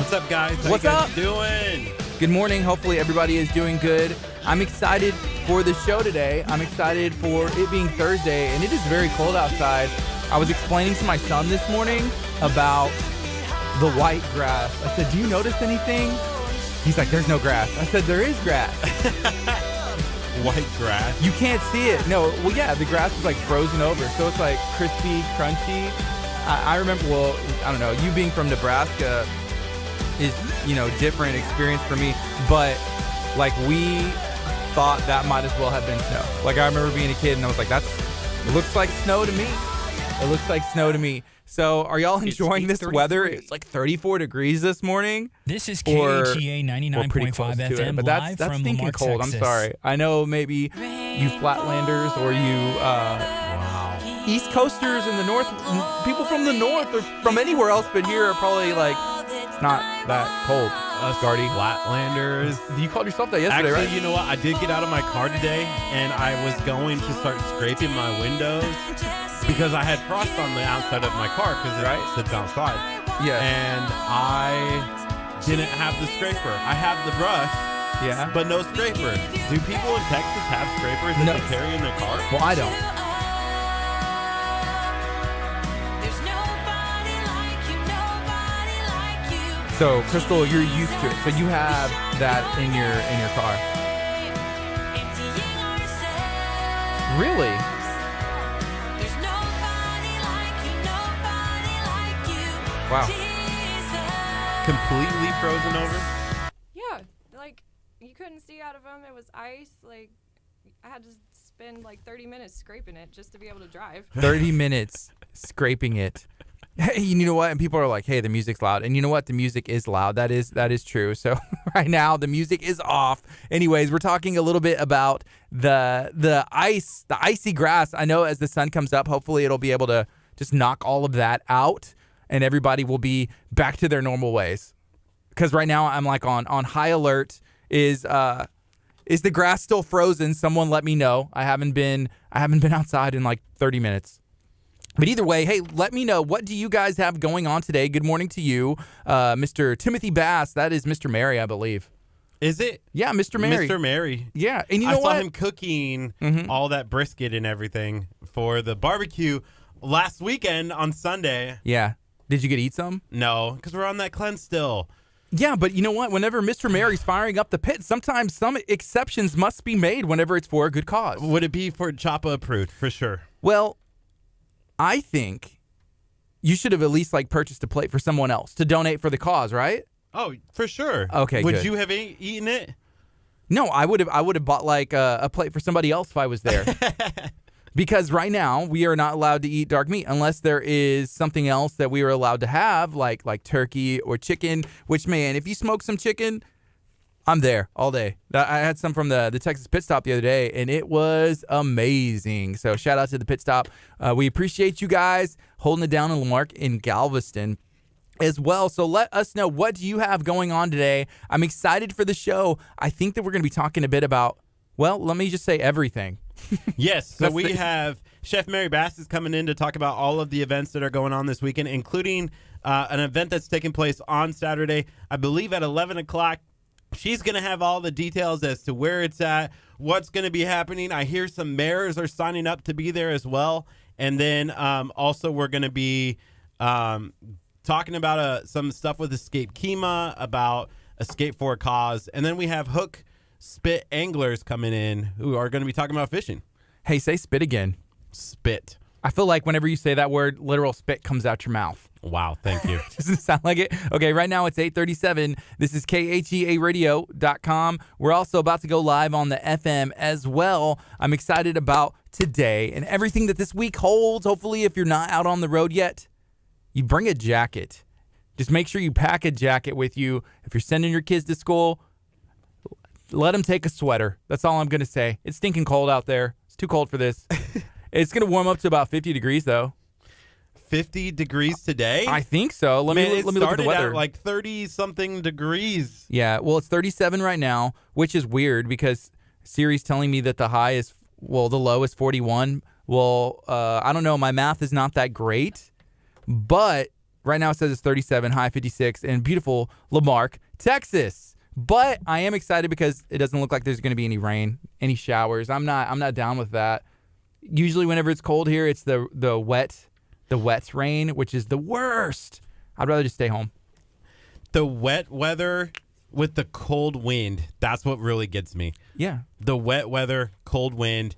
What's up, guys? How What's you guys up? doing? Good morning. Hopefully everybody is doing good. I'm excited for the show today. I'm excited for it being Thursday, and it is very cold outside. I was explaining to my son this morning about the white grass. I said, do you notice anything? He's like, there's no grass. I said, there is grass. White grass. You can't see it. No, well, yeah, the grass is like frozen over, so it's like crispy, crunchy. I remember, well, I don't know, you being from Nebraska is, different experience for me, but like we thought that might as well have been snow. Like I remember being a kid and I was like, it looks like snow to me. It looks like snow to me. So are y'all enjoying this weather? It's like 34 degrees this morning. This is KHEA 99.5 FM but live that's from stinking Lamar, cold. Texas. I'm sorry. I know maybe you Flatlanders or you East Coasters in the north, people from the north or from anywhere else but here are probably like, it's not that cold. Us Gardy. Flatlanders. You called yourself that yesterday, Actually, right? you know what? I did get out of my car today, and I was going to start scraping my windows because I had frost on the outside of my car because it sits outside. Yeah. And I didn't have the scraper. I have the brush, but no scraper. Do people in Texas have scrapers that they carry in their car? Well, I don't. So, Crystal, you're used to it. So you have that in your car. Really? Wow. Completely frozen over? Yeah, like you couldn't see out of them. It was ice. Like I had to spend like 30 minutes scraping it just to be able to drive. 30 minutes scraping it. Hey, you know what? And people are like, hey, the music's loud. And you know what? The music is loud. That is true. So right now, the music is off. Anyways, we're talking a little bit about the icy grass. I know as the sun comes up, hopefully it'll be able to just knock all of that out and everybody will be back to their normal ways. Because right now I'm like on high alert. Is the grass still frozen? Someone let me know. I haven't been outside in like 30 minutes. But either way, hey, let me know. What do you guys have going on today? Good morning to you, Mr. Timothy Bass. That is Mr. Mary, I believe. Is it? Yeah, Mr. Mary. Mr. Mary. Yeah, and you know I saw what? him cooking all that brisket and everything for the barbecue last weekend on Sunday. Yeah. Did you get to eat some? No, because we're on that cleanse still. Yeah, but you know what? Whenever Mr. Mary's firing up the pit, sometimes some exceptions must be made whenever it's for a good cause. Would it be for Choppa approved? For sure. Well, I think you should have at least like purchased a plate for someone else to donate for the cause, right? Oh, for sure. Okay, Would good. you have eaten it? No, I would have bought like a plate for somebody else if I was there. Because right now we are not allowed to eat dark meat unless there is something else that we are allowed to have, like turkey or chicken. Which, man, if you smoke some chicken, I'm there all day. I had some from the Texas Pit Stop the other day, and it was amazing. So shout out to the Pit Stop. We appreciate you guys holding it down in Lamarck in Galveston as well. So let us know, what do you have going on today? I'm excited for the show. I think that we're going to be talking a bit about, well, let me just say everything. Yes. So we have Chef Mary Bass is coming in to talk about all of the events that are going on this weekend, including an event that's taking place on Saturday, I believe at 11 o'clock. She's going to have all the details as to where it's at, what's going to be happening. I hear some mayors are signing up to be there as well. And then also we're going to be talking about some stuff with Escape KHEA, about Escape for a Cause. And then we have Hook Spit Anglers coming in who are going to be talking about fishing. Hey, say spit again. Spit. I feel like whenever you say that word, literal spit comes out your mouth. Wow, thank you. Doesn't it sound like it? Okay, right now it's 8:37. This is KHEAradio.com. We're also about to go live on the FM as well. I'm excited about today and everything that this week holds. Hopefully, if you're not out on the road yet, you bring a jacket. Just make sure you pack a jacket with you. If you're sending your kids to school, let them take a sweater. That's all I'm going to say. It's stinking cold out there. It's too cold for this. It's going to warm up to about 50 degrees, though. 50 degrees today? I think so. Let me look at the weather. At like 30-something degrees. Yeah, well, it's 37 right now, which is weird because Siri's telling me that the high is, well, the low is 41. Well, I don't know. My math is not that great, but Right now it says it's 37, high 56 in beautiful Lamarck, Texas. But I am excited because it doesn't look like there's going to be any rain, any showers. I'm not down with that. Usually whenever it's cold here, it's the wet rain, which is the worst. I'd rather just stay home. The wet weather with the cold wind, that's what really gets me. Yeah. The wet weather, cold wind.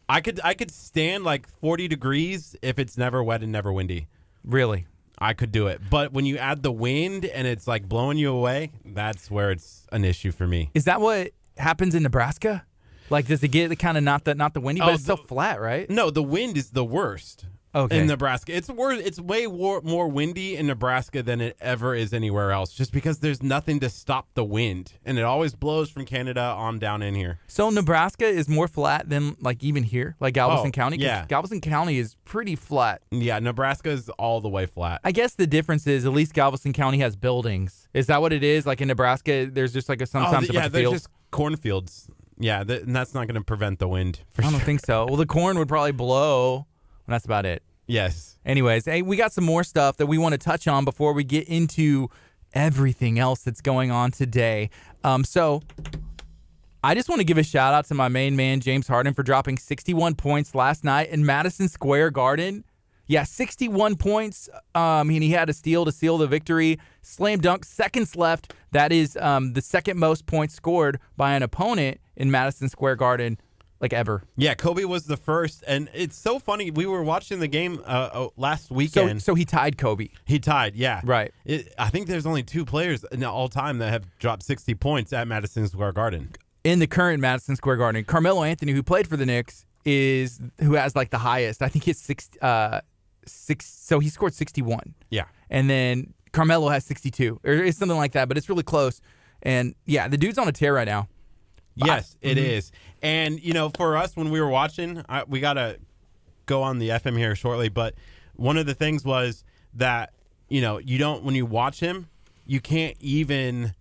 I could stand like 40 degrees if it's never wet and never windy. Really? I could do it. But when you add the wind and it's like blowing you away, that's where it's an issue for me. Is that what happens in Nebraska? Like, does it get kind of not the windy, but it's so flat, right? No, the wind is the worst. Okay. In Nebraska. It's worse. It's way more windy in Nebraska than it ever is anywhere else, just because there's nothing to stop the wind. And it always blows from Canada on down in here. So Nebraska is more flat than like even here, like Galveston County? 'Cause yeah. Galveston County is pretty flat. Yeah, Nebraska is all the way flat. I guess the difference is at least Galveston County has buildings. Is that what it is? Like in Nebraska, there's just like sometimes a bunch of there's fields? just cornfields. Yeah, and that's not going to prevent the wind, for I sure. don't think so. Well, the corn would probably blow, and that's about it. Yes. Anyways, hey, we got some more stuff that we want to touch on before we get into everything else that's going on today. So I just want to give a shout out to my main man, James Harden, for dropping 61 points last night in Madison Square Garden. Yeah, 61 points. And he had a steal to seal the victory. Slam dunk, seconds left. That is the second most points scored by an opponent in Madison Square Garden, like ever. Yeah, Kobe was the first, and it's so funny. We were watching the game last weekend. So he tied Kobe. He tied, yeah. Right. I think there's only 2 players in all time that have dropped 60 points at Madison Square Garden. In the current Madison Square Garden, Carmelo Anthony, who played for the Knicks, who has like the highest. I think it's 6. So he scored 61. Yeah. And then Carmelo has 62, or it's something like that. But it's really close. And yeah, the dude's on a tear right now. Yes, it is. And, for us, when we were watching, we got to go on the FM here shortly, but one of the things was that, when you watch him, you can't even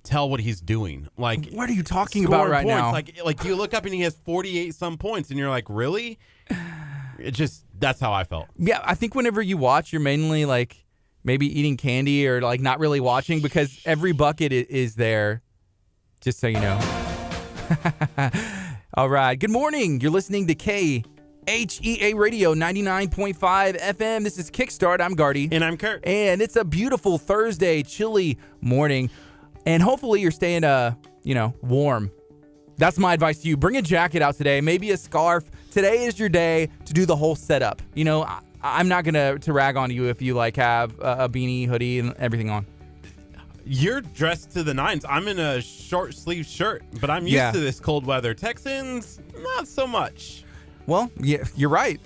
tell what he's doing. Like, what are you talking about right now? Like you look up and he has 48 some points and you're like, really? That's how I felt. Yeah, I think whenever you watch, you're mainly like maybe eating candy or like not really watching because every bucket is there, just so you know. All right. Good morning. You're listening to KHEA Radio 99.5 FM. This is Kickstart. I'm Gardy. And I'm Curt. And it's a beautiful Thursday, chilly morning. And hopefully you're staying, warm. That's my advice to you. Bring a jacket out today, maybe a scarf. Today is your day to do the whole setup. I'm not going to rag on you if you have a beanie, hoodie, and everything on. You're dressed to the nines. I'm in a short sleeve shirt, but I'm used to this cold weather. Texans, not so much. Well, yeah, you're right.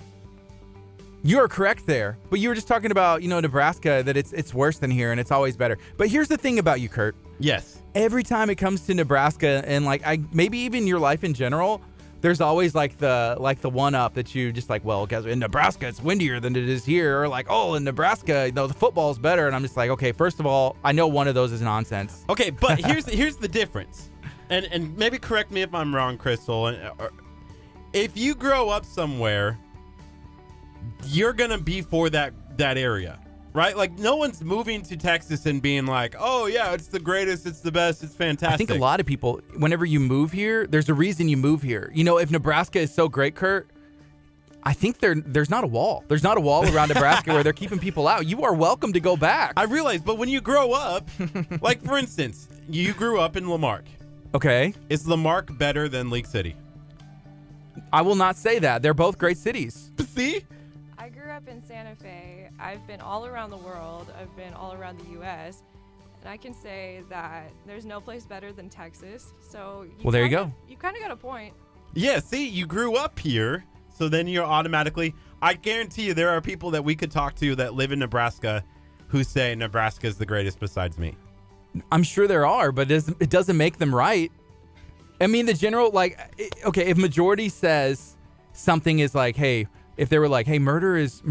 You're correct there. But you were just talking about, Nebraska, that it's worse than here and it's always better. But here's the thing about you, Curt. Yes. Every time it comes to Nebraska and maybe even your life in general, there's always the one up that you just well, guys, in Nebraska it's windier than it is here, or in Nebraska, the football's better, and I'm just okay, first of all, I know one of those is nonsense. Okay, but here's the difference, and maybe correct me if I'm wrong, Crystal. If you grow up somewhere, you're gonna be for that area, right? Like, no one's moving to Texas and being like, oh yeah, it's the greatest, it's the best, it's fantastic. I think a lot of people, whenever you move here, there's a reason you move here. If Nebraska is so great, Curt, I think there's not a wall. There's not a wall around Nebraska where they're keeping people out. You are welcome to go back. I realize, but when you grow up, like for instance, you grew up in Lamarck. Okay. Is Lamarck better than League City? I will not say that. They're both great cities. See? I grew up in Santa Fe. I've been all around the world. I've been all around the U.S. And I can say that there's no place better than Texas. So there you go. You kind of got a point. Yeah, see, you grew up here, so then you're automatically... I guarantee you there are people that we could talk to that live in Nebraska who say Nebraska is the greatest besides me. I'm sure there are, but it doesn't make them right. I mean, the general, if majority says something is hey... If they were hey, murder is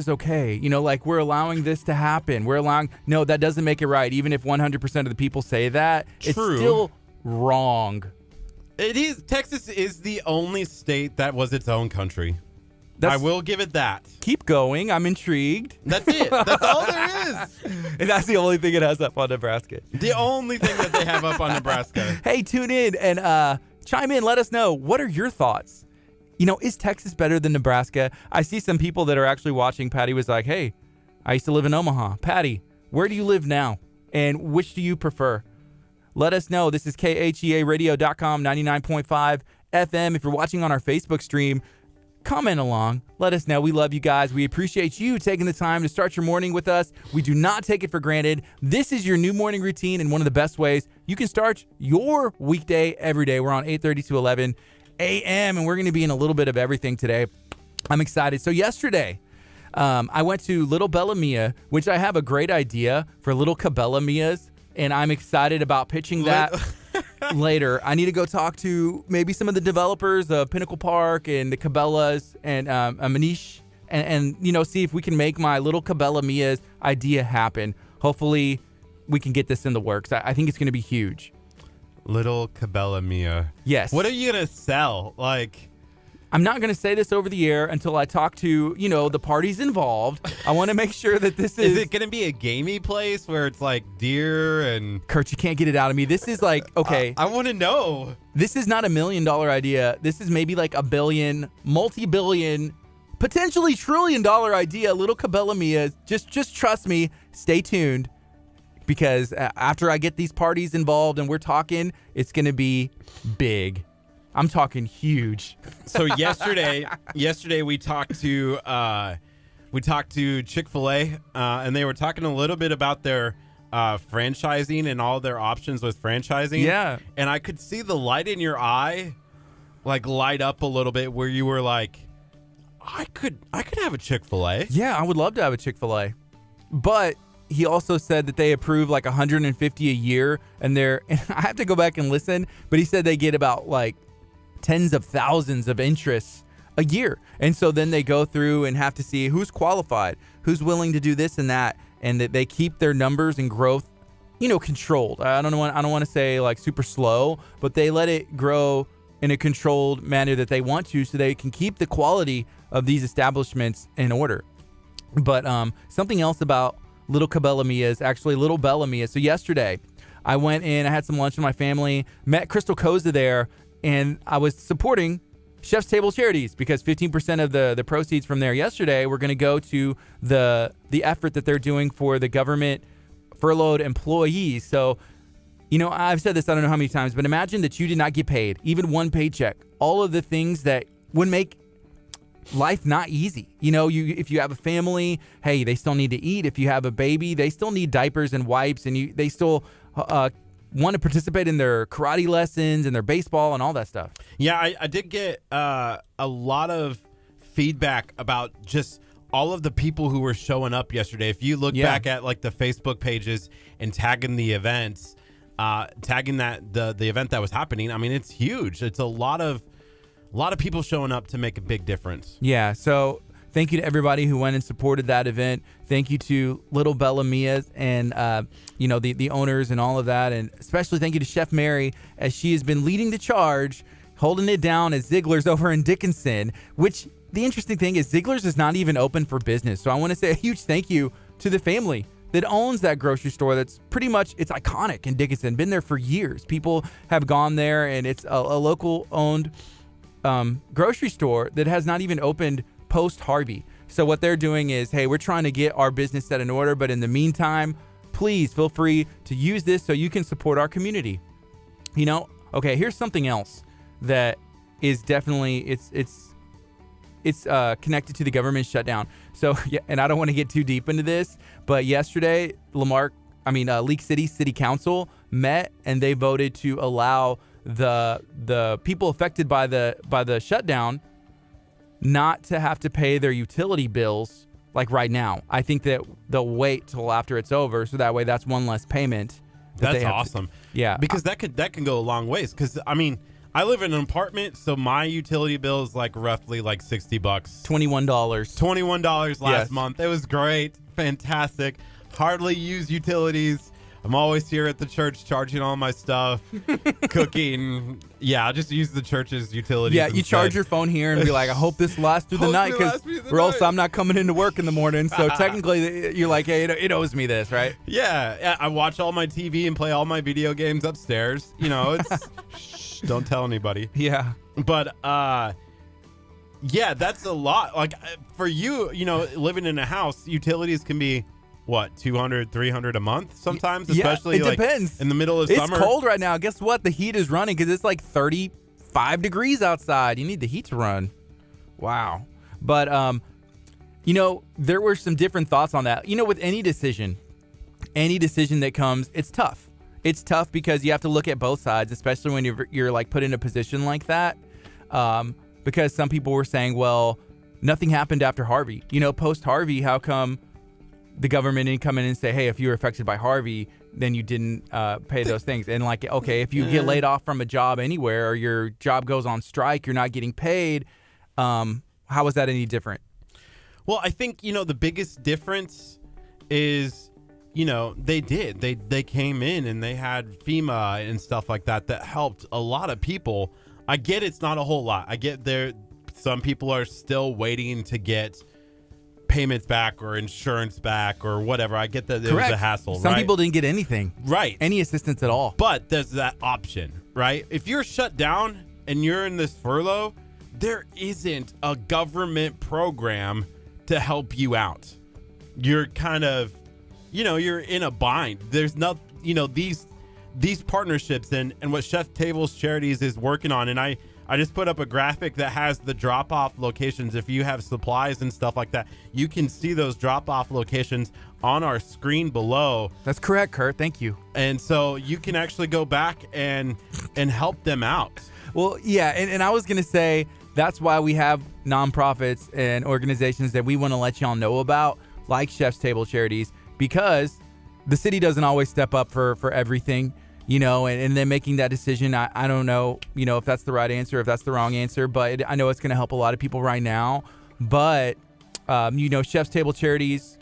okay, we're allowing this to happen. No, that doesn't make it right. Even if 100% of the people say that, True. It's still wrong. It is. Texas is the only state that was its own country. I will give it that. Keep going. I'm intrigued. That's it. That's all there is. And that's the only thing it has up on Nebraska. The only thing that they have up on Nebraska. Hey, tune in and chime in. Let us know. What are your thoughts? Is Texas better than Nebraska? I see some people that are actually watching. Patty was like, hey, I used to live in Omaha. Patty, where do you live now? And which do you prefer? Let us know. This is KHEAradio.com, 99.5 FM. If you're watching on our Facebook stream, comment along. Let us know. We love you guys. We appreciate you taking the time to start your morning with us. We do not take it for granted. This is your new morning routine, and one of the best ways you can start your weekday every day. We're on 8:30 to 11 a.m., and we're going to be in a little bit of everything today. I'm excited. So yesterday, I went to Little Bella Mia, which I have a great idea for Little Cabela Mias, and I'm excited about pitching that later. I need to go talk to maybe some of the developers of Pinnacle Park and the Cabela's and Manish and see if we can make my Little Cabela Mia's idea happen. Hopefully, we can get this in the works. I think it's going to be huge. Little Cabela Mia. Yes. What are you going to sell? I'm not going to say this over the air until I talk to, the parties involved. I want to make sure that this is... Is it going to be a gamey place where it's like deer and... Kurt, you can't get it out of me. This is like, okay. I want to know. This is not $1 million idea. This is maybe like $1 billion, multi-billion, potentially $1 trillion idea. Little Cabela Mia. Just trust me. Stay tuned. Because after I get these parties involved and we're talking, it's going to be big. I'm talking huge. So yesterday we talked to Chick-fil-A, and they were talking a little bit about their franchising and all their options with franchising. Yeah. And I could see the light in your eye, light up a little bit, where you were like, I could have a Chick-fil-A. Yeah, I would love to have a Chick-fil-A, but he also said that they approve 150 a year, and I have to go back and listen, but he said they get about tens of thousands of interests a year. And so then they go through and have to see who's qualified, who's willing to do this and that, and that they keep their numbers and growth, controlled. I don't want to say super slow, but they let it grow in a controlled manner that they want to, so they can keep the quality of these establishments in order. But something else about Little Cabela Mia is actually Little Bella Mia. So yesterday, I went in, I had some lunch with my family, met Crystal Koza there, and I was supporting Chef's Table Charities because 15% of the proceeds from there yesterday were going to go to the effort that they're doing for the government furloughed employees. So, I've said this I don't know how many times, but imagine that you did not get paid, even one paycheck. All of the things that would make life not easy. If you have a family, hey, they still need to eat. If you have a baby, they still need diapers and wipes, and they still want to participate in their karate lessons and their baseball and all that stuff. Yeah, I did get a lot of feedback about just all of the people who were showing up yesterday. If you look back at the Facebook pages and tagging the events, tagging the event that was happening, I mean, it's huge. It's a lot of people showing up to make a big difference. Yeah, so thank you to everybody who went and supported that event. Thank you to Little Bella Mia and the owners and all of that, and especially thank you to Chef Mary, as she has been leading the charge, holding it down at Ziegler's over in Dickinson. Which the interesting thing is Ziegler's is not even open for business. So I want to say a huge thank you to the family that owns that grocery store. That's pretty much, it's iconic in Dickinson. Been there for years. People have gone there, and it's a local owned grocery store that has not even opened post Harvey. So what they're doing is, hey, we're trying to get our business set in order, but in the meantime, please feel free to use this so you can support our community. Okay, here's something else that is definitely it's connected to the government shutdown. So yeah, and I don't want to get too deep into this, but yesterday Leak City Council met, and they voted to allow the people affected by the shutdown not to have to pay their utility bills right now. I think that they'll wait till after it's over, so that way that's one less payment. That's awesome. Yeah, because that can go a long ways. Because I live in an apartment, so my utility bill is roughly $60. $21 last month. It was great, fantastic. Hardly used utilities. I'm always here at the church charging all my stuff, cooking. Yeah, I'll just use the church's utilities. Yeah, you charge your phone here and be like, I hope this lasts through the night, or else I'm not coming into work in the morning. So technically, you're like, hey, it owes me this, right? Yeah, I watch all my TV and play all my video games upstairs. You know, it's shh, don't tell anybody. Yeah. But yeah, that's a lot. Like for you, you know, living in a house, utilities can be what, 200, 300 a month sometimes, especially it like depends. in the middle of summer. It's cold right now. Guess what? The heat is running because it's like 35 degrees outside. You need the heat to run. Wow. But you know, there were some different thoughts on that. You know, with any decision that comes, it's tough. It's tough because you have to look at both sides, especially when you're like put in a position like that. Because some people were saying, well, nothing happened after Harvey. You know, post Harvey, how come the government didn't come in and say, hey, if you were affected by Harvey, then you didn't pay those things? And like, okay, if you get laid off from a job anywhere or your job goes on strike, you're not getting paid. How is that any different? Well, I think, you know, the biggest difference is, you know, they came in and they had FEMA and stuff like that helped a lot of people. I get it's not a whole lot. I get some people are still waiting to get payments back or insurance back or whatever. I get that it was a hassle. Some people didn't get anything. Right. Any assistance at all. But there's that option, right? If you're shut down and you're in this furlough, there isn't a government program to help you out. You're kind of, you know, you're in a bind. There's not, you know, these partnerships and what Chef Tables Charities is working on. And I just put up a graphic that has the drop-off locations. If you have supplies and stuff like that, you can see those drop-off locations on our screen below. That's correct, Kurt. Thank you. And so you can actually go back and help them out. Well, yeah, and I was going to say that's why we have nonprofits and organizations that we want to let y'all know about, like Chef's Table Charities, because the city doesn't always step up for everything. You know, and then making that decision, I don't know, you know, if that's the right answer, if that's the wrong answer, but I know it's going to help a lot of people right now. But, you know, Chef's Table Charities,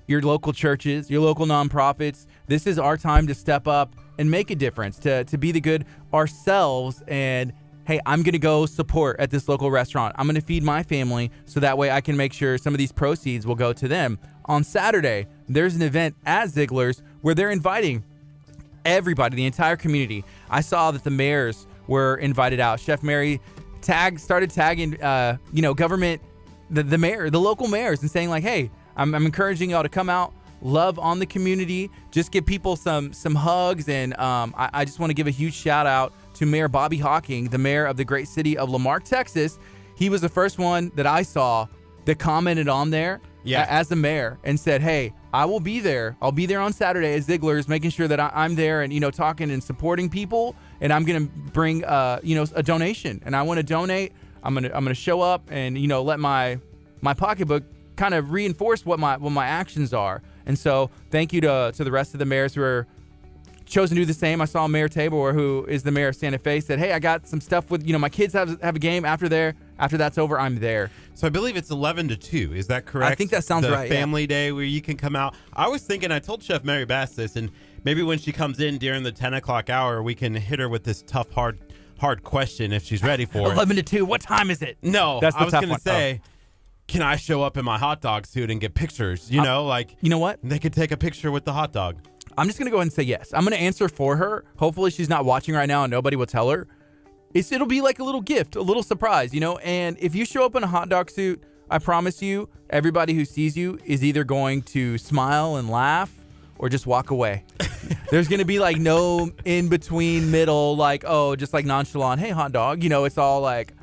your local churches, your local nonprofits, this is our time to step up and make a difference, to be the good ourselves. And, hey, I'm going to go support at this local restaurant. I'm going to feed my family so that way I can make sure some of these proceeds will go to them. On Saturday, there's an event at Ziegler's where they're inviting everybody, the entire community. I saw that the mayors were invited out. Chef Mary started tagging, you know, government, the mayor, the local mayors, and saying like, hey, I'm encouraging y'all to come out, love on the community, just give people some hugs. And I just want to give a huge shout out to Mayor Bobby Hawking, the mayor of the great city of Lamar, Texas. He was the first one that I saw that commented on there as the mayor and said, hey, I will be there. I'll be there on Saturday at Ziegler's, making sure that I'm there and, you know, talking and supporting people. And I'm going to bring, you know, a donation. And I want to donate. I'm going to show up and, you know, let my pocketbook kind of reinforce what my actions are. And so thank you to the rest of the mayors who are chosen to do the same. I saw Mayor Tabor, who is the mayor of Santa Fe, said, hey, I got some stuff with, you know, my kids have a game after that's over, I'm there. So I believe it's 11 to 2. Is that correct? I think that sounds right. The family day where you can come out. I was thinking, I told Chef Mary Bass this, and maybe when she comes in during the 10 o'clock hour, we can hit her with this tough, hard question if she's ready for it. 11 to 2. What time is it? No, I was going to say, can I show up in my hot dog suit and get pictures? You know, like, you know what? They could take a picture with the hot dog. I'm just going to go ahead and say yes. I'm going to answer for her. Hopefully she's not watching right now and nobody will tell her. It'll be like a little gift, a little surprise, you know? And if you show up in a hot dog suit, I promise you, everybody who sees you is either going to smile and laugh or just walk away. There's going to be like no in-between middle, like, oh, just like nonchalant, hey, hot dog. You know, it's all like,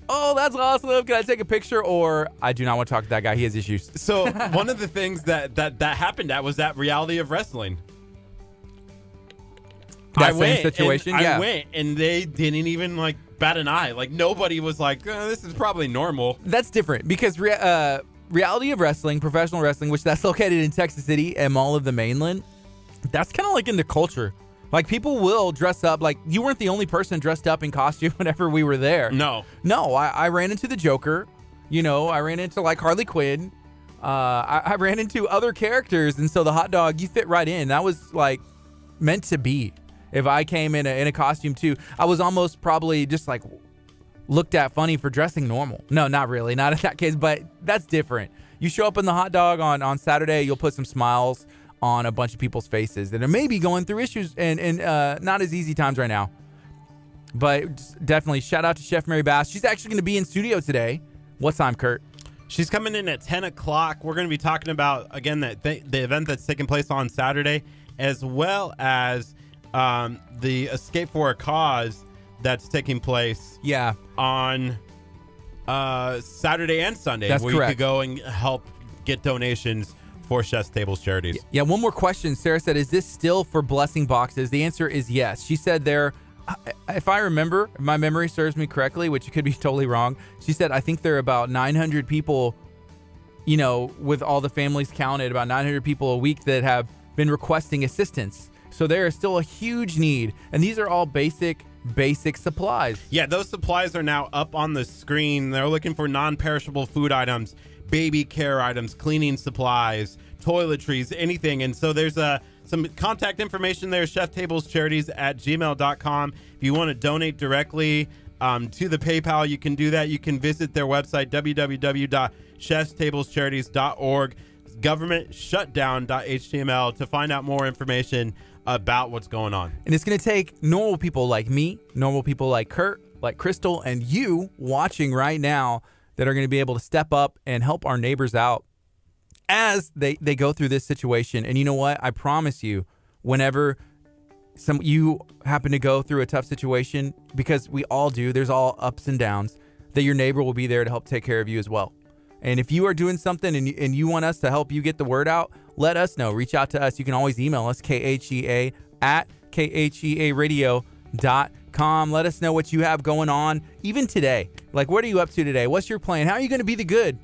oh, that's awesome. Can I take a picture? Or I do not want to talk to that guy. He has issues. So one of the things that happened at was that Reality of Wrestling. That same situation? I went, and they didn't even, like, bat an eye. Like, nobody was like, this is probably normal. That's different because Reality of Wrestling, professional wrestling, which that's located in Texas City and Mall of the Mainland, that's kind of like in the culture. Like, people will dress up. Like, you weren't the only person dressed up in costume whenever we were there. No, I ran into the Joker. You know, I ran into, like, Harley Quinn. I ran into other characters, and so the hot dog, you fit right in. That was, like, meant to be. If I came in a costume too, I was almost probably just like looked at funny for dressing normal. No, not really, not in that case, but that's different. You show up in the hot dog on Saturday, you'll put some smiles on a bunch of people's faces that are maybe going through issues and not as easy times right now. But definitely shout out to Chef Mary Bass. She's actually going to be in studio today. What time, Kurt? She's coming in at 10 o'clock. We're going to be talking about, again, the event that's taking place on Saturday, as well as the Escape for a Cause that's taking place on Saturday and Sunday. That's where correct. You could go and help get donations for Chef's Tables Charities. Yeah, one more question. Sarah said, is this still for blessing boxes? The answer is yes. She said if I remember, if my memory serves me correctly, which could be totally wrong, she said, I think there are about 900 people, with all the families counted, about 900 people a week that have been requesting assistance. So there is still a huge need. And these are all basic supplies. Yeah, those supplies are now up on the screen. They're looking for non-perishable food items, baby care items, cleaning supplies, toiletries, anything. And so there's some contact information there, cheftablescharities@gmail.com. If you want to donate directly to the PayPal, you can do that. You can visit their website, www.cheftablescharities.org, governmentshutdown.html, to find out more information about what's going on. And it's going to take normal people like me, normal people like Kurt, like Crystal, and you watching right now that are going to be able to step up and help our neighbors out as they go through this situation. And you know what? I promise you, whenever you happen to go through a tough situation, because we all do, there's all ups and downs, that your neighbor will be there to help take care of you as well. And if you are doing something and you want us to help you get the word out, let us know. Reach out to us. You can always email us, KHEA@KHEAradio.com. Let us know what you have going on, even today. Like, what are you up to today? What's your plan? How are you going to be the good?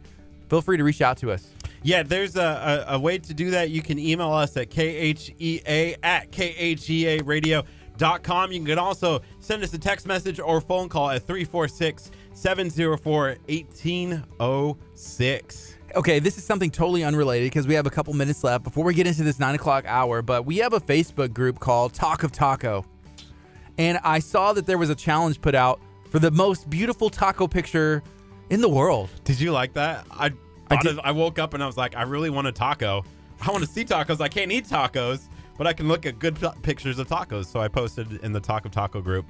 Feel free to reach out to us. Yeah, there's a way to do that. You can email us at KHEA@KHEAradio.com. You can also send us a text message or phone call at 346-704-1806. Okay, this is something totally unrelated because we have a couple minutes left before we get into this 9 o'clock hour, but we have a Facebook group called Talk of Taco. And I saw that there was a challenge put out for the most beautiful taco picture in the world. Did you like that? I woke up and I was like, I really want a taco. I want to see tacos. I can't eat tacos, but I can look at good pictures of tacos. So I posted in the Talk of Taco group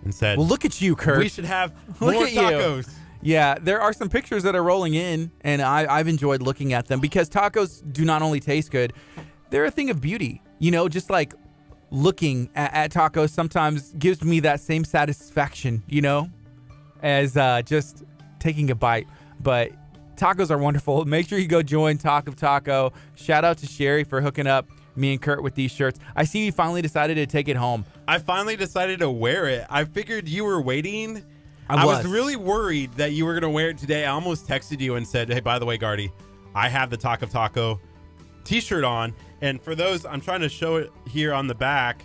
and said, well, look at you, Kurt. We should have more tacos. Yeah, there are some pictures that are rolling in, and I've enjoyed looking at them because tacos do not only taste good, they're a thing of beauty. Just like looking at tacos sometimes gives me that same satisfaction, as just taking a bite. But tacos are wonderful. Make sure you go join Talk of Taco. Shout out to Sherry for hooking up me and Kurt with these shirts. I see you finally decided to take it home. I finally decided to wear it. I figured you were waiting. I was really worried that you were going to wear it today. I almost texted you and said, hey, by the way, Gardy, I have the Talk of Taco t-shirt on. And for those, I'm trying to show it here on the back.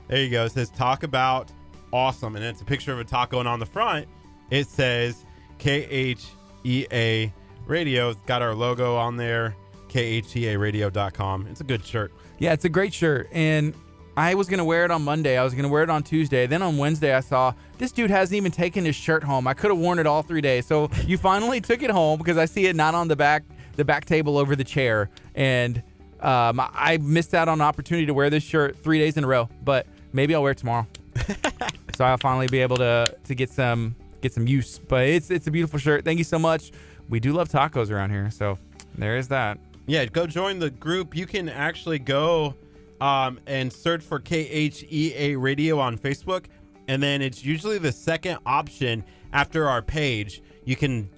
There you go. It says Talk About Awesome. And it's a picture of a taco. And on the front, it says KHEA Radio. It's got our logo on there, KHEAradio.com. It's a good shirt. Yeah, it's a great shirt. And I was going to wear it on Monday. I was going to wear it on Tuesday. Then on Wednesday, I saw this dude hasn't even taken his shirt home. I could have worn it all 3 days. So you finally took it home because I see it not on the back table over the chair. And I missed out on an opportunity to wear this shirt 3 days in a row. But maybe I'll wear it tomorrow. So I'll finally be able to get some use. But it's a beautiful shirt. Thank you so much. We do love tacos around here. So there is that. Yeah, go join the group. You can actually go and search for KHEA Radio on Facebook, and then it's usually the second option after our page. You can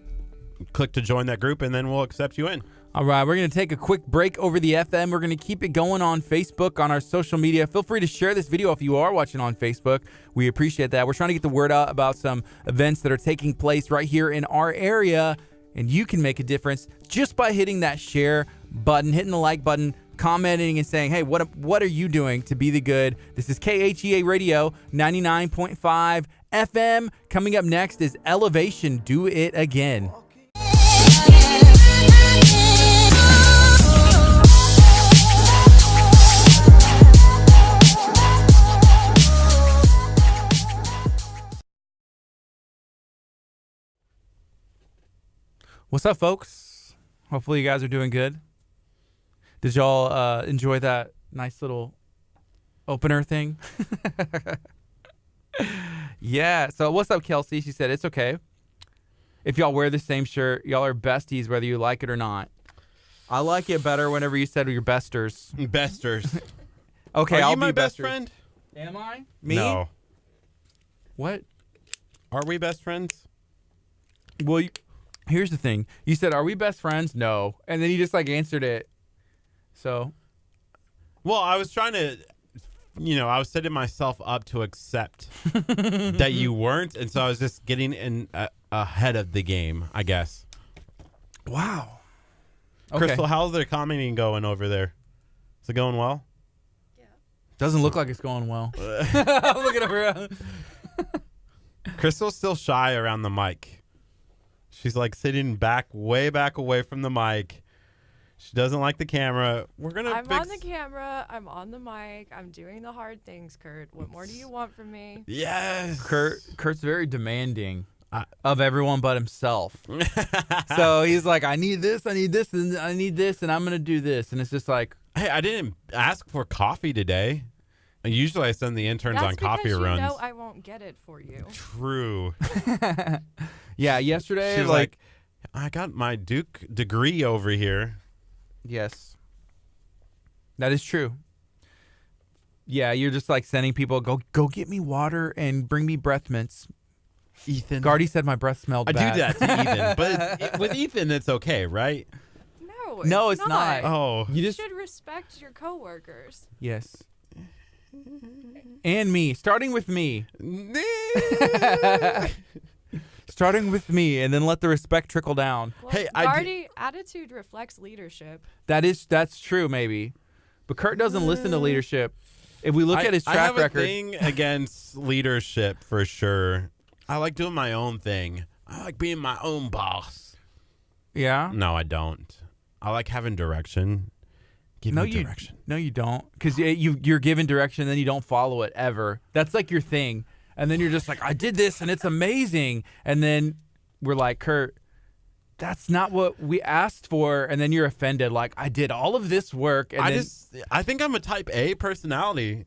click to join that group, and then we'll accept you in. All right, we're going to take a quick break over the FM. We're going to keep it going on Facebook, on our social media. Feel free to share this video if you are watching on Facebook. We appreciate that. We're trying to get the word out about some events that are taking place right here in our area, and you can make a difference just by hitting that share button, hitting the like button, commenting and saying, hey, what are you doing to be the good? This is KHEA Radio 99.5 FM. Coming up next is Elevation, Do It Again. What's up, folks? Hopefully you guys are doing good. Did y'all enjoy that nice little opener thing? Yeah. So what's up, Kelsey? She said it's okay if y'all wear the same shirt. Y'all are besties whether you like it or not. I like it better whenever you said you're besters. Besters. Okay, Are I'll you my be best besters. friend? Am I? Me? No. What? Are we best friends? Well, here's the thing. You said, "Are we best friends?" No, and then you just like answered it. So, Well, I was trying to, I was setting myself up to accept that you weren't, and so I was just getting in ahead of the game, I guess. wow. Okay. Crystal, how's the commenting going over there? Is it going well? Doesn't look like it's going well. I'm looking over. Crystal's still shy around the mic. She's like sitting way back away from the mic. She doesn't like the camera. I'm on the camera. I'm on the mic. I'm doing the hard things, Curt. What more do you want from me? Yes. Kurt's very demanding of everyone but himself. So he's like, I need this, and I need this, and I'm gonna do this, and it's just like, hey, I didn't ask for coffee today. Usually I send the interns on coffee because runs. You know I won't get it for you. True. yeah. Yesterday, She was like, I got my Duke degree over here. yes, that is true. Yeah, you're just like sending people, go get me water and bring me breath mints. Ethan. Gardy said my breath smelled I bad. do that to Ethan, but with Ethan, it's okay, right? No, it's not. Oh, You You just should respect your coworkers. yes. And me, starting with me, and then let the respect trickle down. Well, Hey, Gardy, attitude reflects leadership. That's true, maybe, but Curt doesn't listen to leadership. If we look at his I track have record, a thing against leadership for sure. I like doing my own thing. I like being my own boss. yeah. No, I don't. I like having direction. Give me direction. No, you don't, because you're given direction, and then you don't follow it ever. That's like your thing, and then you're just like, I did this, and it's amazing, and then we're like, Curt, that's not what we asked for, and then you're offended, like, I did all of this work, and I think I'm a type A personality.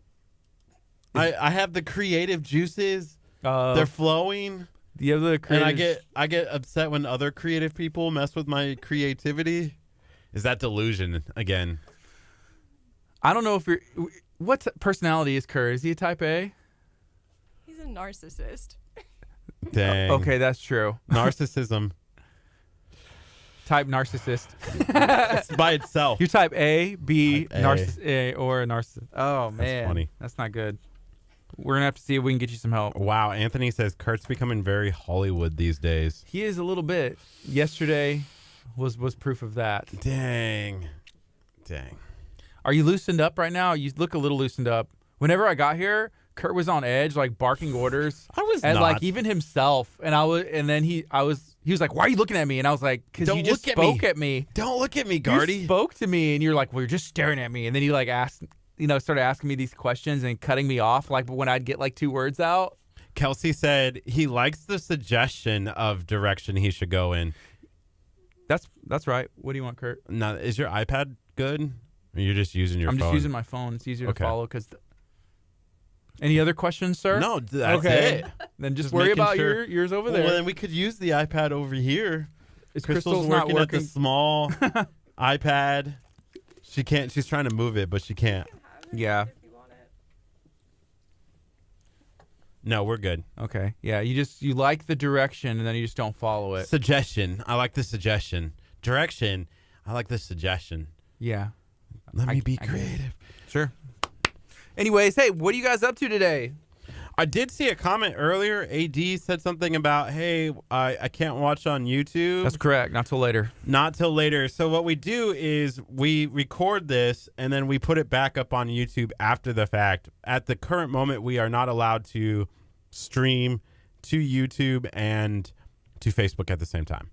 I have the creative juices. They're flowing. the other And I get upset when other creative people mess with my creativity. Is that delusion again? I don't know if you're. What personality is Curt? Is he a type A? He's a narcissist. Dang. Okay, that's true. Narcissism. Type narcissist. It's by itself. You're type A, B, Type A. narcissist, or a narcissist. Oh man, funny. That's not good. We're gonna have to see if we can get you some help. Wow, Anthony says Kurt's becoming very Hollywood these days. He is a little bit. Yesterday was proof of that. Dang. Are you loosened up right now? You look a little loosened up. Whenever I got here, Curt was on edge, like barking orders. I was and not. like even himself. And then he was like, "Why are you looking at me?" And I was like, "Because you just spoke at me. Don't look at me, You Gardy. spoke to me, and you're like, well, you're just staring at me." And then you like asked, started asking me these questions and cutting me off, like when I'd get like 2 words out. Kelsey said he likes the suggestion of direction he should go in. That's right. What do you want, Curt? Now, is your iPad good? Or you're just using your I'm phone? just using my phone. It's easier Okay. to follow. Any other questions, sir? No, that's Okay. it. Then just Just worry making about sure. yours over there. Well, then we could use the iPad over here. Is Crystal's not working at the working? small iPad. She can't. She's trying to move it, but she can't. Yeah. If you want it. No, we're good. Okay. Yeah. You like the direction, and then you just don't follow it. Suggestion. I like the suggestion. Direction. I like the suggestion. Yeah. Let me be I get it. creative. Sure. Anyways, hey, what are you guys up to today? I did see a comment earlier. AD said something about, hey, I can't watch on YouTube. That's correct. Not till later. Not till later. So what we do is we record this and then we put it back up on YouTube after the fact. At the current moment, we are not allowed to stream to YouTube and to Facebook at the same time.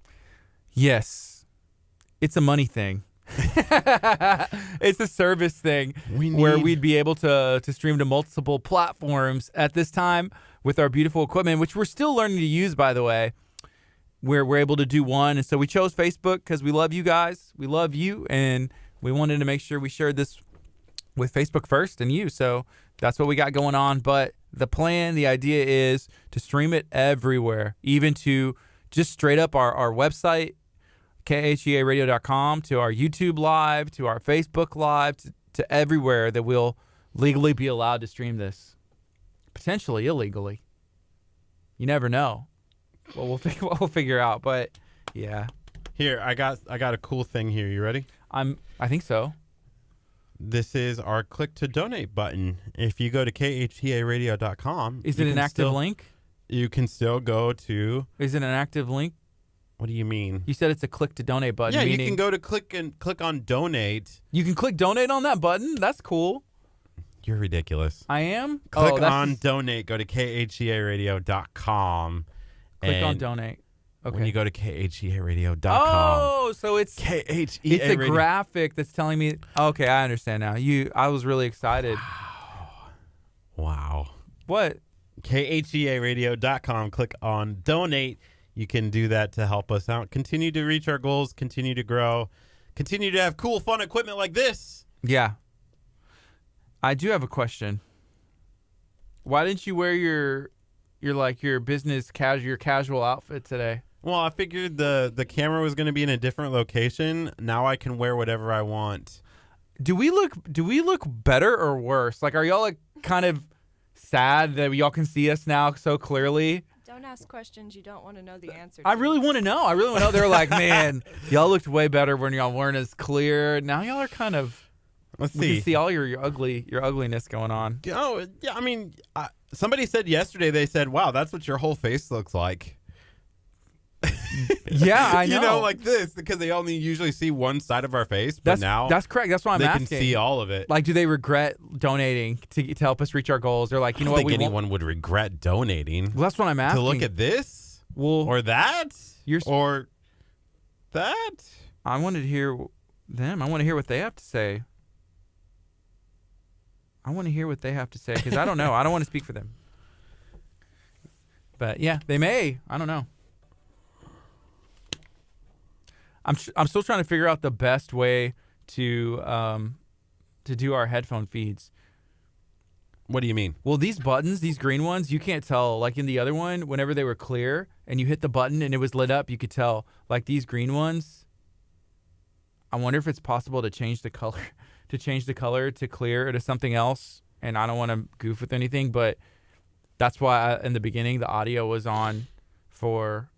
Yes. It's a money thing. It's a service thing where we'd be able to stream to multiple platforms at this time with our beautiful equipment, which we're still learning to use, by the way. we're able to do one. And so we chose Facebook because we love you guys. We love you. And we wanted to make sure we shared this with Facebook first and you. So that's what we got going on. But the plan, the idea is to stream it everywhere, even to just straight up our website, KHEAradio.com, to our YouTube live, to our Facebook live, to everywhere that we'll legally be allowed to stream this. Potentially illegally. You never know. Well, we'll figure out. But yeah. Here, I got a cool thing here. You ready? I think so. This is our click to donate button. If you go to KHEAradio.com, is it an active link? You can still go to. Is it an active link? What do you mean? You said it's a click to donate button. Yeah, you can go to click on donate. You can click donate on that button. That's cool. You're ridiculous. I am? Click on donate. Go to KHEAradio.com. Click on donate. Okay. When you go to KHEAradio.com. Oh, so it's KHEA it's a graphic that's telling me. Okay, I understand now. I was really excited. Wow. What? KHEAradio.com. Click on donate. You can do that to help us out. Continue to reach our goals. Continue to grow. Continue to have cool, fun equipment like this. Yeah. I do have a question. Why didn't you wear your business your casual outfit today? Well, I figured the camera was going to be in a different location. Now I can wear whatever I want. Do we look better or worse? Like, are y'all like kind of sad that y'all can see us now so clearly? Don't ask questions you don't want to know the answer to. I really want to know. They're like, man, y'all looked way better when y'all weren't as clear. Now y'all are kind of. Let's see. We can see all your ugliness going on. Oh, yeah. I mean, somebody said yesterday. They said, "Wow, that's what your whole face looks like." Yeah, I know. You know, like this, because they only usually see one side of our face, but now that's correct. That's why I'm asking. They can see all of it. Like, do they regret donating to help us reach our goals? They're like, you know what? I don't think anyone would regret donating. Well, that's what I'm asking. To look at this, or that, or that. I wanted to hear them. I want to hear what they have to say. Because I don't know. I don't want to speak for them. But yeah, they may. I don't know. I'm still trying to figure out the best way to do our headphone feeds. What do you mean? Well, these buttons, these green ones, you can't tell. Like in the other one, whenever they were clear and you hit the button and it was lit up, you could tell. Like these green ones, I wonder if it's possible to change the color, to clear or to something else. And I don't want to goof with anything, but that's why in the beginning the audio was on for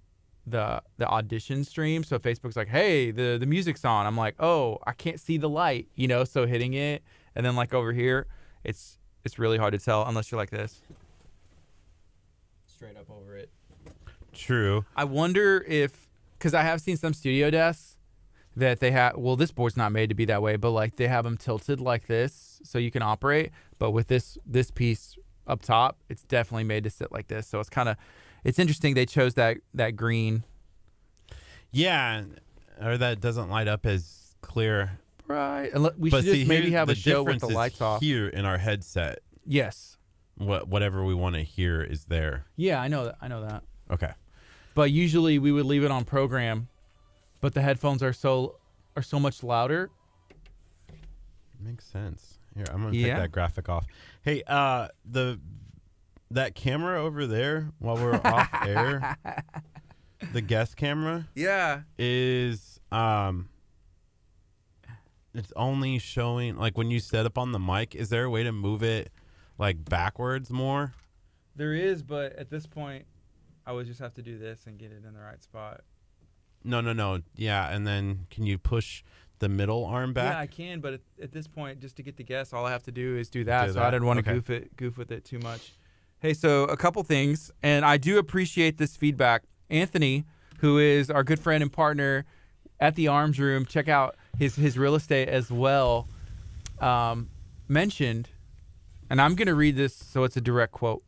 the audition stream. So Facebook's like, hey, the music's on. I'm like, oh, I can't see the light, so hitting it, and then like over here, it's really hard to tell unless you're like this, straight up over it. True. I wonder if, because I have seen some studio desks that they have, well, this board's not made to be that way, but like they have them tilted like this so you can operate, but with this piece up top, it's definitely made to sit like this. So it's interesting they chose that green. Yeah, or that doesn't light up as clear. Right. We should just maybe have a show with the lights off. Here in our headset. Yes. Whatever we want to hear is there. Yeah, I know that. Okay. But usually we would leave it on program, but the headphones are so much louder. Makes sense. Here, I'm gonna take that graphic off. Hey, that camera over there while we're off air, the guest camera, is it's only showing like when you set up on the mic. Is there a way to move it like backwards more? There is, but at this point, I would just have to do this and get it in the right spot. No. Yeah, and then can you push the middle arm back? Yeah, I can, but at this point, just to get the guest, all I have to do is do that. So I didn't want to goof with it too much. Hey, so a couple things, and I do appreciate this feedback. Anthony, who is our good friend and partner at the Arms Room, check out his real estate as well, mentioned, and I'm going to read this so it's a direct quote.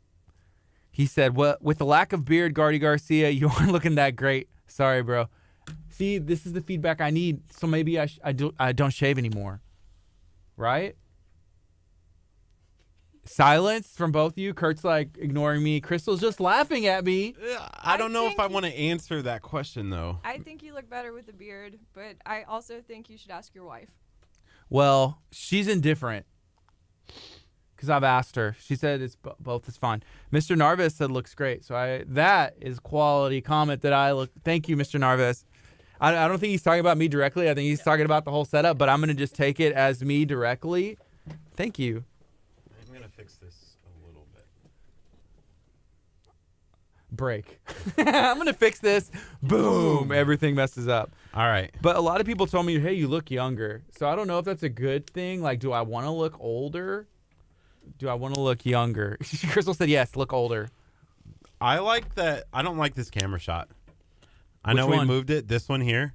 He said, well, with the lack of beard, Gardy Garcia, you aren't looking that great. Sorry, bro. See, this is the feedback I need, so maybe I don't shave anymore. Right? Silence from both of you. Kurt's like ignoring me. Crystal's just laughing at me. I don't know if I want to answer that question, though. I think you look better with a beard, but I also think you should ask your wife. Well, she's indifferent because I've asked her. She said it's both is fine. Mr. Narvis said looks great. So that is quality comment that I look. Thank you, Mr. Narvis. I don't think he's talking about me directly. I think he's talking about the whole setup, but I'm going to just take it as me directly. Thank you. I'm going to fix this a little bit. Break. I'm going to fix this. Boom. Everything messes up. All right. But a lot of people told me, hey, you look younger. So I don't know if that's a good thing. Like, do I want to look older? Do I want to look younger? Crystal said, yes, look older. I like that. I don't like this camera shot. I Which know one? we moved it. This one here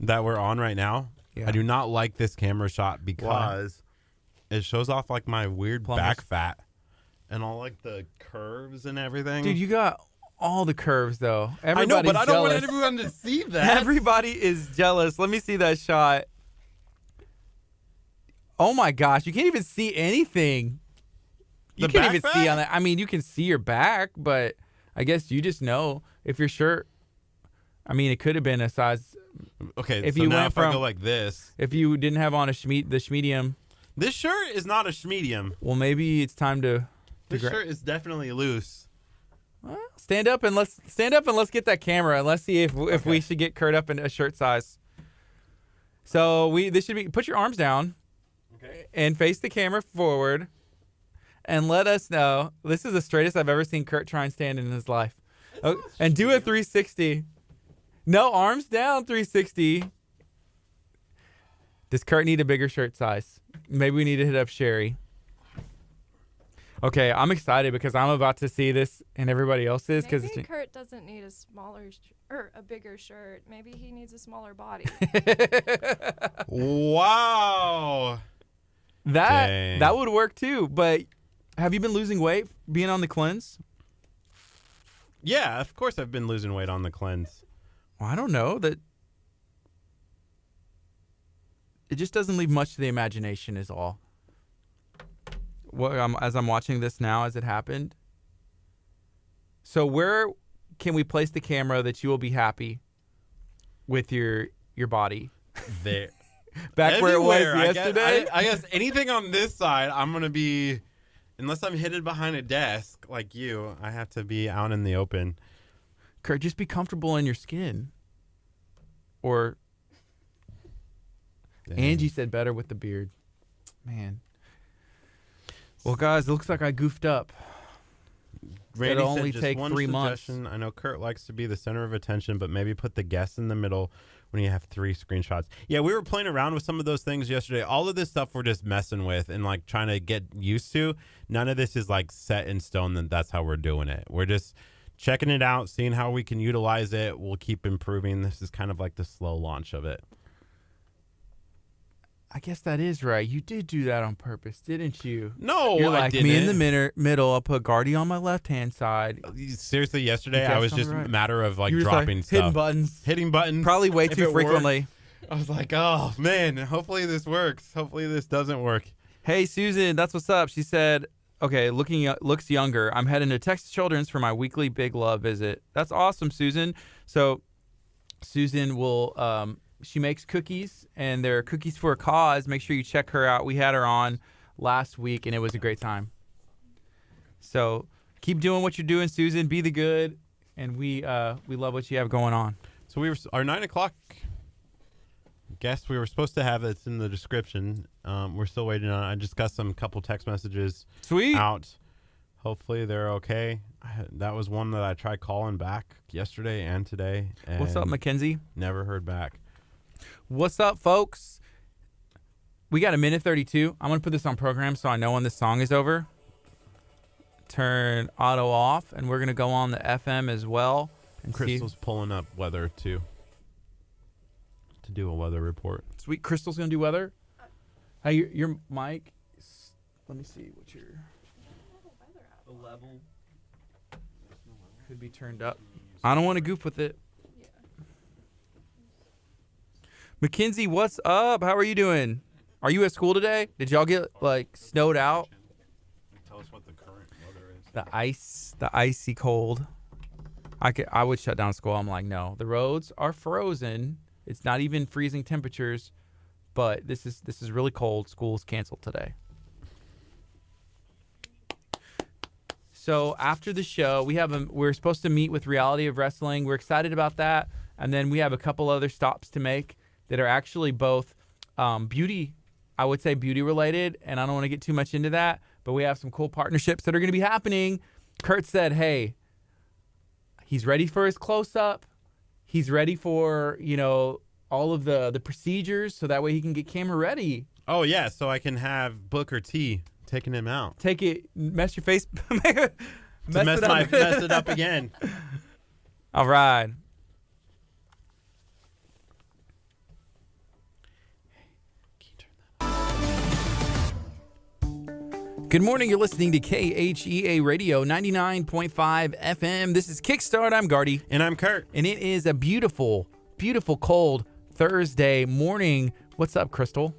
that we're on right now. Yeah. I do not like this camera shot because it shows off like my weird back fat and all like the curves and everything. Dude, you got all the curves, though. I know, but I don't want jealous. everyone to see that. Everybody is jealous. Let me see that shot. Oh, my gosh. You can't even see anything. You The can't back even fat? see on that. I mean, you can see your back, but I guess you just know if your shirt. I mean, it could have been a size. Okay, If so you now went if I from- go like this. If you didn't have on the schmedium, This shirt is not a schmedium. well, maybe it's time to This shirt is definitely loose. well, stand up and let's get that camera and let's see if we should get Kurt up in a shirt size. So this should be put your arms down, Okay. and face the camera forward, and let us know. This is the straightest I've ever seen Kurt try and stand in his life. Oh, and do a 360. No, arms down 360. Does Kurt need a bigger shirt size? Maybe we need to hit up Sherry. Okay, I'm excited because I'm about to see this and everybody else is. Maybe Kurt doesn't need a or a bigger shirt. Maybe he needs a smaller body. Wow. That Dang. would work too. But have you been losing weight being on the cleanse? Yeah, of course I've been losing weight on the cleanse. Well, I don't know. That it just doesn't leave much to the imagination is all. As I'm watching this now as it happened. So where can we place the camera that you will be happy with your body? There. Back where it was Everywhere. yesterday? I guess anything on this side, I'm going to be, unless I'm hidden behind a desk like you, I have to be out in the open. Kurt, just be comfortable in your skin. Or Dang. Angie said better with the beard. Man. Well, guys, it looks like I goofed up. Randy It'll said only just take one 3 months. suggestion. I know Kurt likes to be the center of attention, but maybe put the guests in the middle when you have 3 screenshots. Yeah, we were playing around with some of those things yesterday. All of this stuff we're just messing with and like trying to get used to. None of this is like set in stone that that's how we're doing it. We're just checking it out, seeing how we can utilize it. We'll keep improving. This is kind of like the slow launch of it. I guess that is right. You did do that on purpose, didn't you? No, You're I like, didn't. me in the middle. I'll put Gardy on my left-hand side. Seriously, yesterday You I was guessed just on the a right. matter of like You were just dropping like, stuff. hitting buttons. Hitting Probably way If too it worked, frequently. I was like, oh, man, hopefully this works. Hopefully this doesn't work. Hey, Susan, that's what's up. She said, okay, looks younger. I'm heading to Texas Children's for my weekly Big Love visit. That's awesome, Susan. So Susan will she makes cookies, and they're cookies for a cause. Make sure you check her out. We had her on last week, and it was a great time. So keep doing what you're doing, Susan. Be the good, and we love what you have going on. So our 9 o'clock guest we were supposed to have, it's in the description. We're still waiting on it. I just got some couple text messages Sweet. out. Hopefully they're okay. That was one that I tried calling back yesterday and today. And What's up, Mackenzie? never heard back. What's up, folks? We got a minute 32. I'm going to put this on program so I know when this song is over. Turn auto off, and we're going to go on the FM as well. And Crystal's pulling up weather too to do a weather report. Sweet. Crystal's going to do weather. Hey, your mic. Let me see what your the level could be turned up. I don't want to goof with it. Mackenzie, what's up? How are you doing? Are you at school today? Did y'all get like snowed out? Tell us what The icy cold. I would shut down school. I'm like, no, the roads are frozen. It's not even freezing temperatures, but this is really cold. School's canceled today. So after the show, we're supposed to meet with Reality of Wrestling. We're excited about that, and then we have a couple other stops to make that are actually both beauty. I would say beauty related, and I don't want to get too much into that, but we have some cool partnerships that are going to be happening. Curt said, hey, he's ready for his close-up. He's ready for, all of the procedures so that way he can get camera ready. Oh, yeah, so I can have Booker T taking him out. Take it, mess your face. mess it up again. All right. Good morning. You're listening to KHEA Radio 99.5 FM. This is Kickstart. I'm Gardy. And I'm Curt. And it is a beautiful, beautiful cold Thursday morning. What's up, Crystal?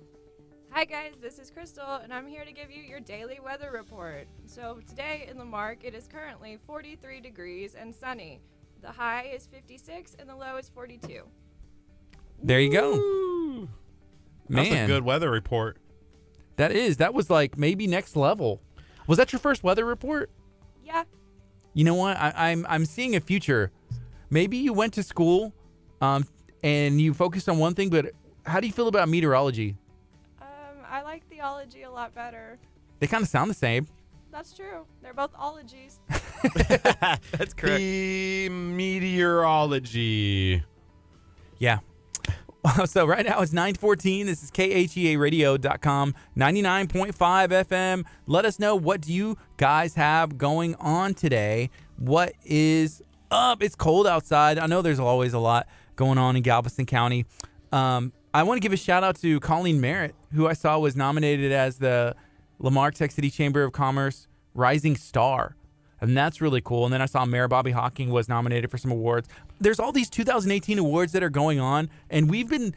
Hi, guys. This is Crystal, and I'm here to give you your daily weather report. So today in Lamarck, it is currently 43 degrees and sunny. The high is 56 and the low is 42. There you go. Woo. Man. That's a good weather report. That was like maybe next level. Was that your first weather report? Yeah. You know what? I'm seeing a future. Maybe you went to school, and you focused on one thing, but how do you feel about meteorology? I like theology a lot better. They kind of sound the same. That's true. They're both ologies. That's correct. The meteorology. Yeah. So right now it's 9:14. This is KHEAradio.com, 99.5 FM. Let us know, what do you guys have going on today? What is up? It's cold outside. I know there's always a lot going on in Galveston County. I want to give a shout out to Colleen Merritt, who I saw was nominated as the Lamarck Tech City Chamber of Commerce Rising Star. And that's really cool. And then I saw Mayor Bobby Hawking was nominated for some awards. There's all these 2018 awards that are going on, and we've been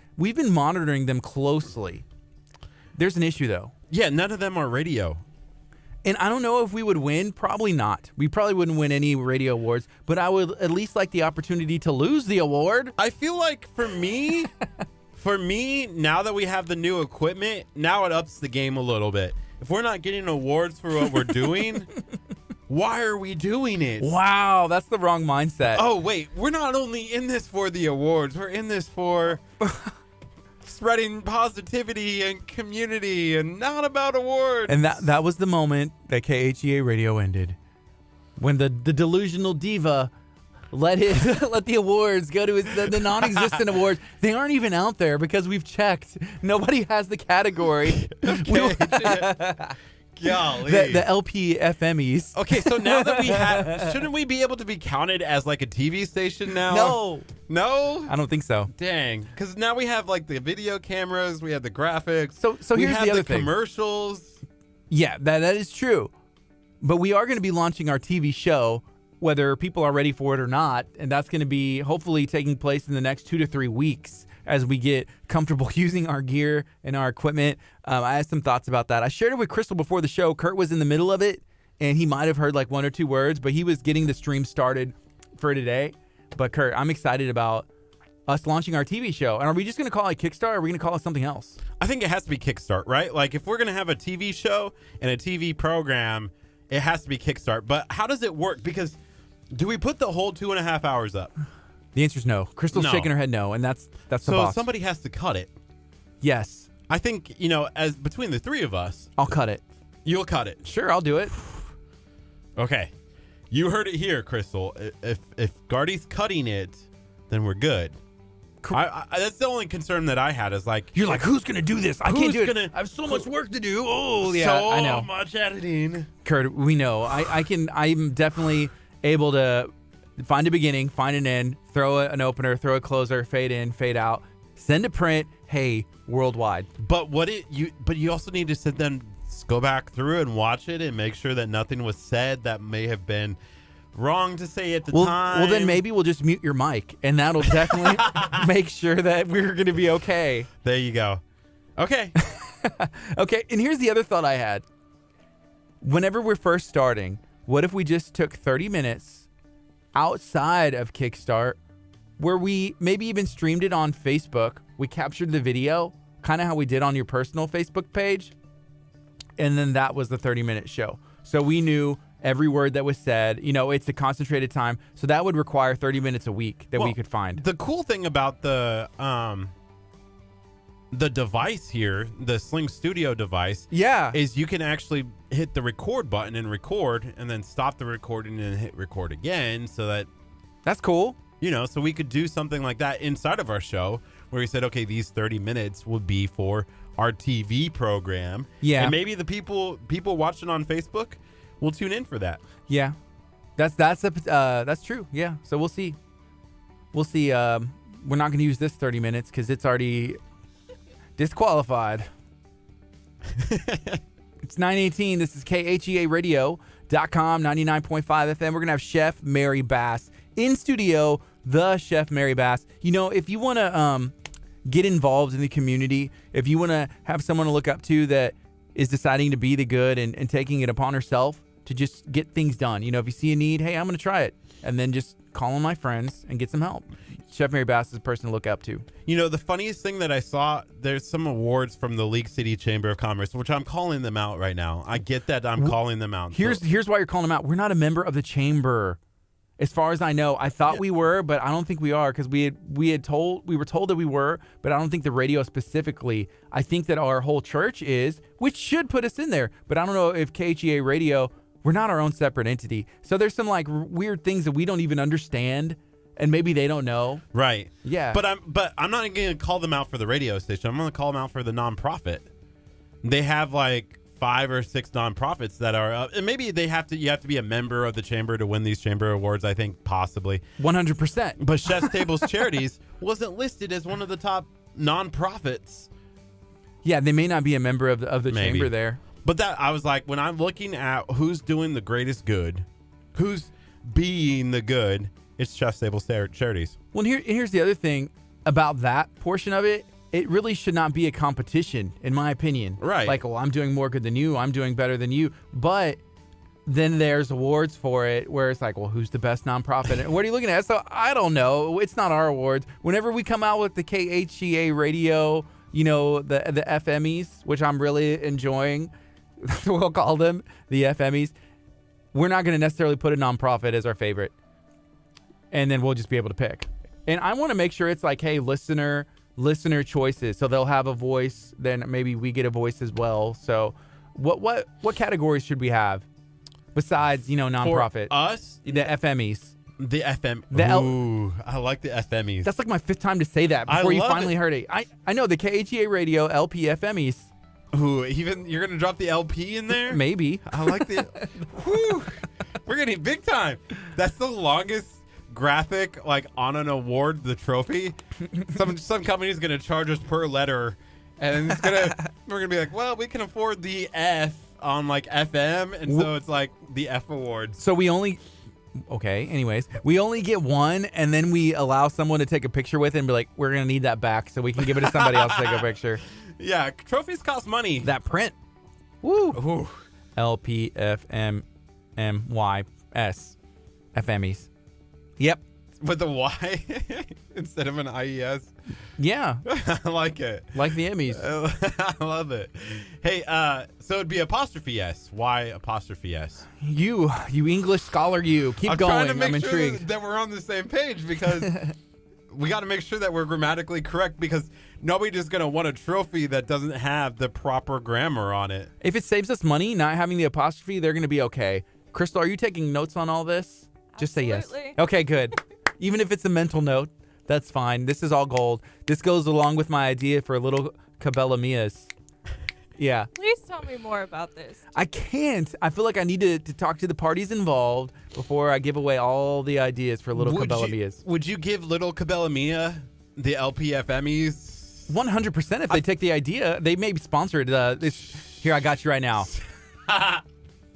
monitoring them closely. There's an issue, though. Yeah, none of them are radio. And I don't know if we would win. Probably not. We probably wouldn't win any radio awards, but I would at least like the opportunity to lose the award. I feel like for me, now that we have the new equipment, now it ups the game a little bit. If we're not getting awards for what we're doing... Why are we doing it? Wow, that's the wrong mindset. Oh, wait. We're not only in this for the awards. We're in this for spreading positivity and community and not about awards. And that was the moment that KHEA Radio ended. When the delusional diva let the awards go to the non-existent awards. They aren't even out there because we've checked. Nobody has the category. Golly. The LPFMEs. Okay, so now that we have, shouldn't we be able to be counted as like a TV station now? No? I don't think so. Dang. Because now we have like the video cameras, we have the graphics. So here's the other thing. Commercials. Yeah, that is true. But we are going to be launching our TV show, whether people are ready for it or not. And that's going to be hopefully taking place in the next 2 to 3 weeks as we get comfortable using our gear and our equipment. I had some thoughts about that. I shared it with Crystal before the show. Curt was in the middle of it, and he might have heard like 1 or 2 words, but he was getting the stream started for today. But Curt, I'm excited about us launching our TV show. And are we just going to call it Kickstart, or are we going to call it something else? I think it has to be Kickstart, right? Like if we're going to have a TV show and a TV program, it has to be Kickstart. But how does it work? Because do we put the whole 2.5 hours up? The answer is no. Crystal's shaking her head no, and that's the boss. So somebody has to cut it. Yes. I think, as between the three of us. I'll cut it. You'll cut it. Sure, I'll do it. Okay. You heard it here, Crystal. If Gardy's cutting it, then we're good. That's the only concern that I had is like... You're like, who's going to do this? I can't do it. I have so much work to do. Oh, yeah, I know. So much editing. Curt, we know. I'm definitely able to find a beginning, find an end, throw an opener, throw a closer, fade in, fade out, send a print, hey, worldwide. But you also need to then go back through and watch it and make sure that nothing was said that may have been wrong to say at the time. Well, then maybe we'll just mute your mic, and that'll definitely make sure that we're going to be okay. There you go. Okay. Okay, and here's the other thought I had. Whenever we're first starting, what if we just took 30 minutes outside of Kickstart where we maybe even streamed it on Facebook? We captured the video, kind of how we did on your personal Facebook page. And then that was the 30-minute show. So we knew every word that was said. You know, it's a concentrated time. So that would require 30 minutes a week that we could find. The cool thing about the device here, the Sling Studio device, is you can actually hit the record button and record, and then stop the recording and hit record again. So that's cool. You know, so we could do something like that inside of our show where we said, okay, these 30 minutes would be for our TV program. Yeah. And maybe the people watching on Facebook will tune in for that. Yeah. That's true. Yeah. So we'll see. We'll see. We're not going to use this 30 minutes because it's already disqualified. It's 9:18. This is KHEA Radio.com, 99.5 FM. We're going to have Chef Mary Bass in studio, the Chef Mary Bass. You know, if you want to get involved in the community, if you want to have someone to look up to that is deciding to be the good and taking it upon herself to just get things done. You know, if you see a need, hey, I'm going to try it. And then just call on my friends and get some help. Chef Mary Bass is a person to look up to. You know, the funniest thing that I saw, there's some awards from the League City Chamber of Commerce, which I'm calling them out right now. I get that I'm calling them out. Here's why you're calling them out. We're not a member of the chamber. As far as I know, I thought we were, but I don't think we are because we were told that we were, but I don't think the radio specifically. I think that our whole church is, which should put us in there. But I don't know if KHEA Radio, we're not our own separate entity. So there's some like weird things that we don't even understand. And maybe they don't know. Right. Yeah. But I'm not going to call them out for the radio station. I'm going to call them out for the nonprofit. They have like 5 or 6 nonprofits that are and maybe you have to be a member of the chamber to win these chamber awards, I think, possibly. 100%. But Chef's Tables Charities wasn't listed as one of the top nonprofits. Yeah, they may not be a member of the chamber there. But that I was like, when I'm looking at who's doing the greatest good, who's being the good, it's Chef's Tables Charities. Well, here's the other thing about that portion of it. It really should not be a competition, in my opinion. Right. Like, well, I'm doing more good than you. I'm doing better than you. But then there's awards for it where it's like, well, who's the best nonprofit? And what are you looking at? So I don't know. It's not our awards. Whenever we come out with the KHEA radio, you know, the FMEs, which I'm really enjoying, we'll call them the FMEs, we're not going to necessarily put a nonprofit as our favorite. And then we'll just be able to pick. And I want to make sure it's like, hey, listener choices. So they'll have a voice. Then maybe we get a voice as well. So what categories should we have besides, you know, nonprofit? For us? The FMEs. The FM. Ooh, I like the FMEs. That's like my 5th time to say that before you finally heard it. I know the KHEA Radio LP FMEs. Ooh, even you're going to drop the LP in there? Maybe. I like the... Whew, we're getting big time. That's the longest graphic like on an award, the trophy. Some company's gonna charge us per letter, and we're gonna be like, well, we can afford the F on like FM, and so it's like the F awards. So we only get one, and then we allow someone to take a picture with it and be like, we're gonna need that back so we can give it to somebody else to take a picture. Yeah, trophies cost money. That print. Woo. Ooh. LPFMMYS FMEs. Yep. With the Y instead of an IES. Yeah. I like it. Like the Emmys. I love it. Hey, so it'd be apostrophe S. Why apostrophe S? You English scholar, you. Keep going. Trying to make I'm sure intrigued. that we're on the same page because we got to make sure that we're grammatically correct because nobody's just going to want a trophy that doesn't have the proper grammar on it. If it saves us money, not having the apostrophe, they're going to be okay. Crystal, are you taking notes on all this? Just say yes. Okay, good. Even if it's a mental note, that's fine. This is all gold. This goes along with my idea for little Cabela Mias. Yeah. Please tell me more about this. I can't. I feel like I need to talk to the parties involved before I give away all the ideas for little Cabela Mias. Would you give little Cabela Mia the LPFMEs? 100% if they take the idea. They may be sponsored. Here, I got you right now.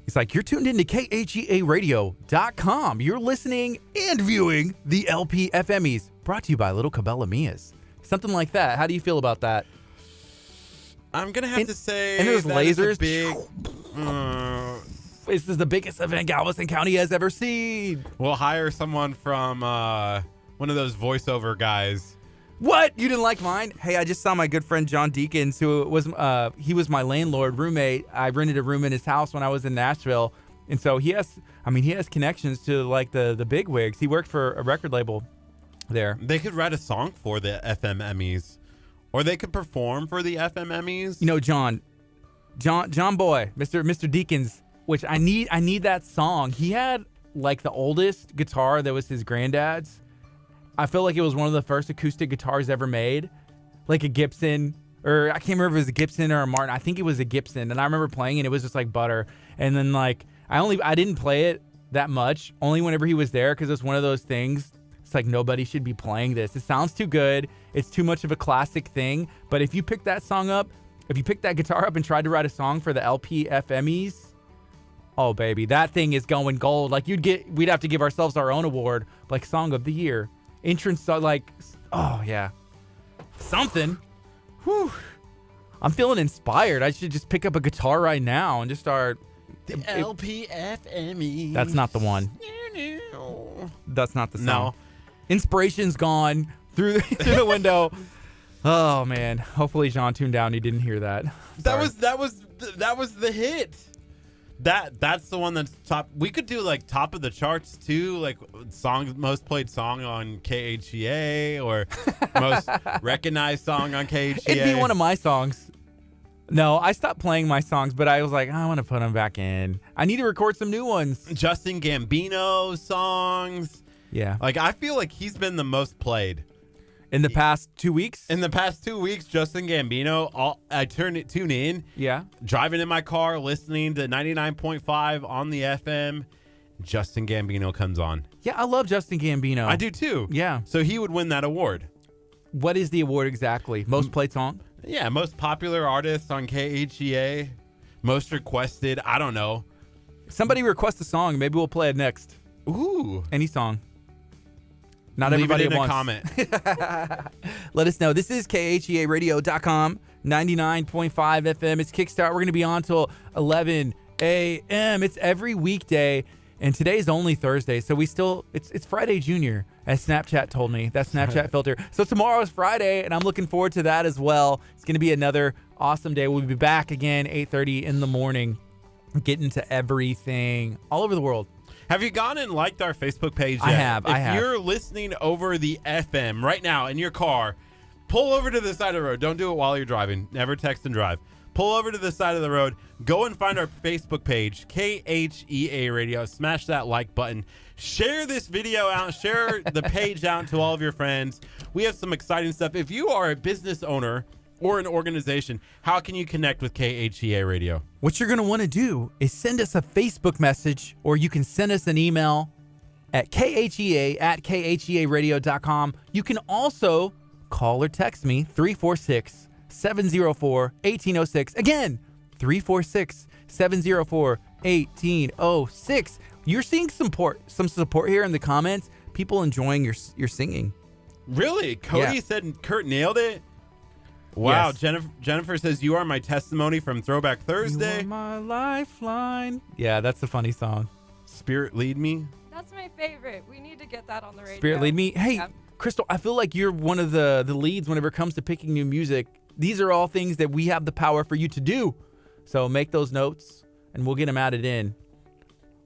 It's like, you're tuned into KHEARadio.com. You're listening and viewing the LPFMEs, brought to you by Little Cabela Mias. Something like that. How do you feel about that? I'm going to have to say and those lasers. big... This is the biggest event Galveston County has ever seen. We'll hire someone from one of those voiceover guys. What? You didn't like mine? Hey, I just saw my good friend John Deacons, who was he was my landlord roommate. I rented a room in his house when I was in Nashville, and so he has connections to like the big wigs. He worked for a record label there. They could write a song for the FM Emmys, or they could perform for the FM Emmys. You know, John Boy, Mr. Deacons, which I need that song. He had like the oldest guitar that was his granddad's. I feel like it was one of the first acoustic guitars ever made, like a Gibson, or I can't remember if it was a Gibson or a Martin. I think it was a Gibson, and I remember playing it. It was just like butter. And then like I didn't play it that much, only whenever he was there, because it's one of those things. It's like nobody should be playing this. It sounds too good. It's too much of a classic thing. But if you pick that song up, if you pick that guitar up and tried to write a song for the LPFMEs, oh baby, that thing is going gold. Like we'd have to give ourselves our own award, like Song of the Year. Entrance, like, oh yeah, something. Whew. I'm feeling inspired. I should just pick up a guitar right now and just start. The LPFME. That's not the one. That's not the song. No. Inspiration's gone through the window. Oh man. Hopefully John tuned down. He didn't hear that. That was the hit. That's the one that's top. We could do like top of the charts too, like most played song on KHEA or most recognized song on KHEA. It'd be one of my songs. No, I stopped playing my songs, but I was like, I want to put them back in. I need to record some new ones. Justin Gambino songs. Yeah. Like I feel like he's been the most played. In the past 2 weeks? In the past 2 weeks, Justin Gambino, I tune in. Yeah. Driving in my car, listening to 99.5 on the FM. Justin Gambino comes on. Yeah, I love Justin Gambino. I do too. Yeah. So he would win that award. What is the award exactly? Most played song? Yeah, most popular artist on KHEA. Most requested. I don't know. Somebody request a song. Maybe we'll play it next. Ooh. Any song. Not Leave everybody it in wants. a comment. Let us know. This is KHEAradio.com, 99.5 FM. It's Kickstart. We're going to be on till 11 a.m. It's every weekday, and today's only Thursday, so it's Friday Junior, as Snapchat told me. That Snapchat filter. So tomorrow is Friday, and I'm looking forward to that as well. It's going to be another awesome day. We'll be back again 8:30 in the morning, getting to everything all over the world. Have you gone and liked our Facebook page yet? I have. If you're listening over the FM right now in your car, pull over to the side of the road. Don't do it while you're driving. Never text and drive. Pull over to the side of the road. Go and find our Facebook page, KHEA Radio. Smash that like button. Share this video out. Share the page out to all of your friends. We have some exciting stuff. If you are a business owner or an organization, how can you connect with KHEA Radio? What you're going to want to do is send us a Facebook message, or you can send us an email at KHEA@KHEAradio.com. You can also call or text me, 346-704-1806. Again, 346-704-1806. You're seeing some support here in the comments. People enjoying your singing. Really? Cody said Curt nailed it? Wow, yes. Jennifer says, you are my testimony from Throwback Thursday. You are my lifeline. Yeah, that's a funny song. Spirit Lead Me. That's my favorite. We need to get that on the radio. Spirit Lead Me. Hey, Crystal, I feel like you're one of the leads whenever it comes to picking new music. These are all things that we have the power for you to do. So make those notes, and we'll get them added in.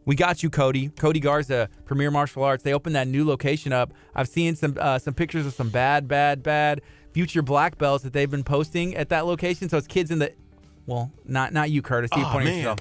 We got you, Cody. Cody Garza, Premier Martial Arts. They opened that new location up. I've seen some pictures of some bad future black belts that they've been posting at that location. So it's kids in the, well, not you, Curtis. You pointing yourself.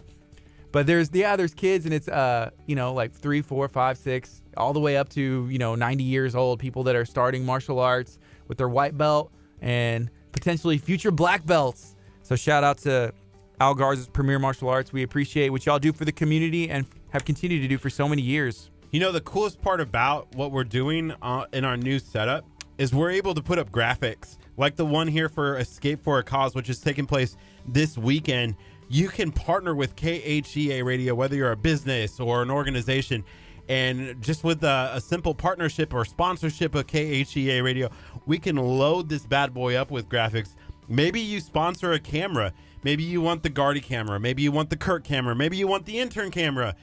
But there's kids, and it's like 3, 4, 5, 6, all the way up to 90 years old. People that are starting martial arts with their white belt and potentially future black belts. So shout out to Al Garza's Premier Martial Arts. We appreciate what y'all do for the community and have continued to do for so many years. The coolest part about what we're doing in our new setup is we're able to put up graphics like the one here for Escape for a Cause, which is taking place this weekend. You can partner with KHEA Radio, whether you're a business or an organization, and just with a simple partnership or sponsorship of KHEA Radio, we can load this bad boy up with graphics, Maybe you sponsor a camera. Maybe you want the Gardy camera. Maybe you want the Curt camera. Maybe you want the intern camera.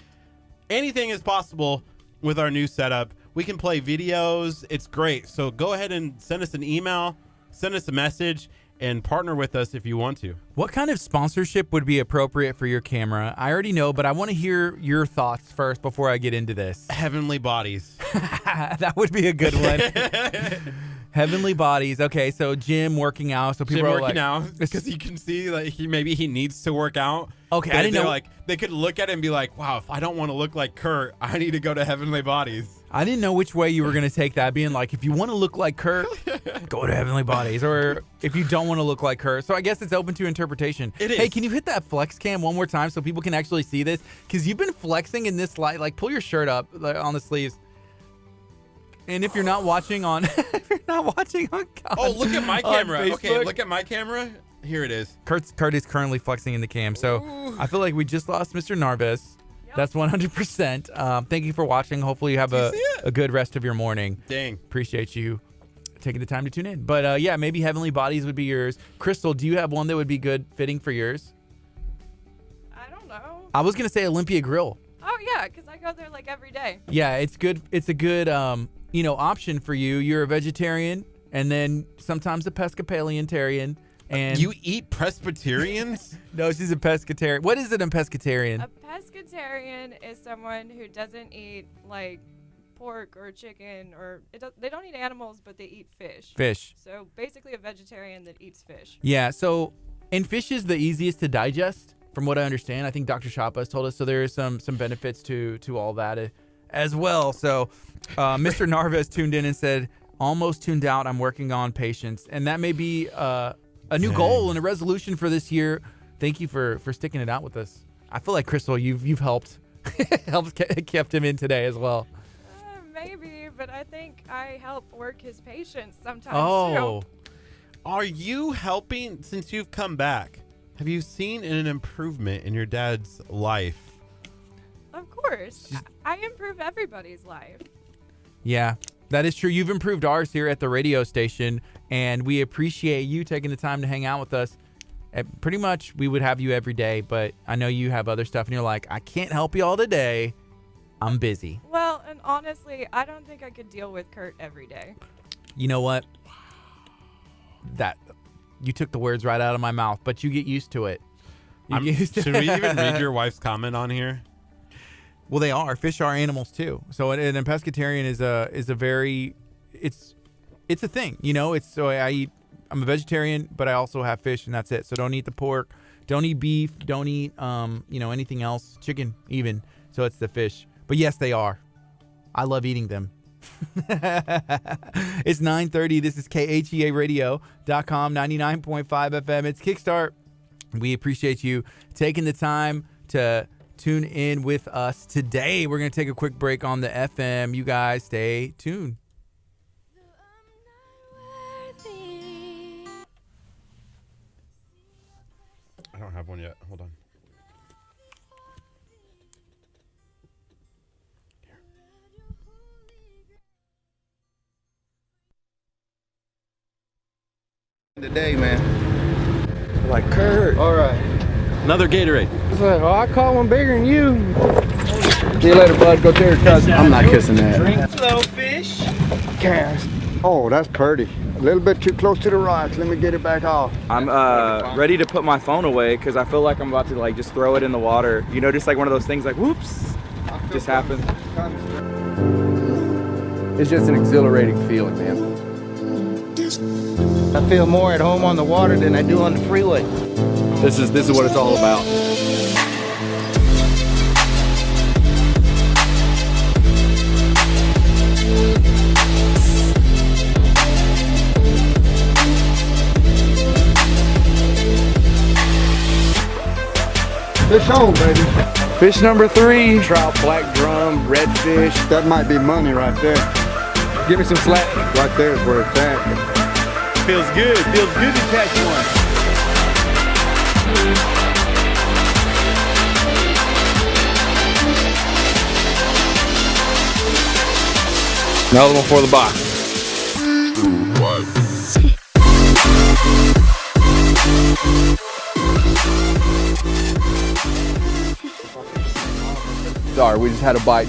Anything is possible with our new setup. We can play videos. It's great. So go ahead and send us an email, send us a message, and partner with us if you want to. What kind of sponsorship would be appropriate for your camera? I already know, but I want to hear your thoughts first before I get into this. Heavenly Bodies. That would be a good one. Heavenly Bodies. Okay, so gym, working out. So people are working like, out because you can see like maybe he needs to work out. Okay, I didn't know. Like they could look at it and be like, "Wow, if I don't want to look like Curt, I need to go to Heavenly Bodies." I didn't know which way you were going to take that, being like, if you want to look like Curt, go to Heavenly Bodies, or if you don't want to look like Curt. So I guess it's open to interpretation. It is. Hey, can you hit that flex cam one more time so people can actually see this? Because you've been flexing in this light. Like, pull your shirt up on the sleeves. And if you're not watching on, oh, look at my camera. Facebook. Okay, look at my camera. Here it is. Curt is currently flexing in the cam. So I feel like we just lost Mr. Narvis. Yep. That's 100%. Thank you for watching. Hopefully you have a good rest of your morning. Dang. Appreciate you taking the time to tune in. But yeah, maybe Heavenly Bodies would be yours. Crystal, do you have one that would be good fitting for yours? I don't know. I was going to say Olympia Grill. Oh, yeah, because I go there like every day. Yeah, it's good. It's a good option for you. You're a vegetarian and then sometimes a pescatarian. And you eat Presbyterians? No, she's a pescatarian. What is it, a pescatarian? A pescatarian is someone who doesn't eat like pork or chicken, or they don't eat animals, but they eat fish. Fish. So basically a vegetarian that eats fish. Yeah, and fish is the easiest to digest, from what I understand. I think Dr. Chapa has told us, so there is some benefits to all that as well. So Mr. Narvis tuned in and said, almost tuned out, I'm working on patience. And that may be a new goal and a resolution for this year. Thank you for sticking it out with us. I feel like, Crystal, you've helped kept him in today as well. Maybe, but I think I help work his patience sometimes too. Are you helping since you've come back? Have you seen an improvement in your dad's life? Of course. I improve everybody's life. Yeah, that is true. You've improved ours here at the radio station, and we appreciate you taking the time to hang out with us. Pretty much, we would have you every day, but I know you have other stuff, and you're like, I can't help you all today. I'm busy. Well, and honestly, I don't think I could deal with Curt every day. You know what? You took the words right out of my mouth, but you get used to it. Should we even read your wife's comment on here? Well, they are. Fish are animals too. So, and a pescatarian is a very, it's a thing. You know, I'm a vegetarian, but I also have fish, and that's it. So don't eat the pork, don't eat beef, don't eat anything else, chicken even. So it's the fish. But yes, they are. I love eating them. It's 9:30. This is KHEA Radio.com, 99.5 FM. It's Kickstart. We appreciate you taking the time to tune in with us today. We're going to take a quick break on the FM. You guys stay tuned. I don't have one yet. Hold on. Today, man. Like Curt. All right. Another Gatorade. It's like, oh, I caught one bigger than you. See you later, bud. Go take your cousin. I'm not kissing that. Drink slow, fish. Cast. Oh, that's pretty. A little bit too close to the rocks. Let me get it back off. I'm ready to put my phone away because I feel like I'm about to like just throw it in the water. You know, just like one of those things like, whoops, just happened. It's just an exhilarating feeling, man. I feel more at home on the water than I do on the freeway. This is what it's all about. Fish on, baby. Fish number 3. Trout, black drum, redfish. That might be money right there. Give me some slack. Right there is where it's at. Feels good. Feels good to catch one. Another one for the box. had a bite.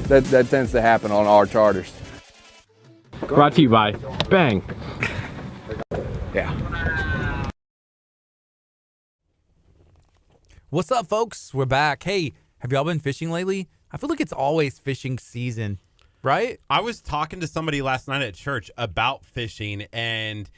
that tends to happen on our charters. Brought to you by Bang. Yeah. What's up, folks? We're back. Hey, have y'all been fishing lately? I feel like it's always fishing season, right? I was talking to somebody last night at church about fishing, and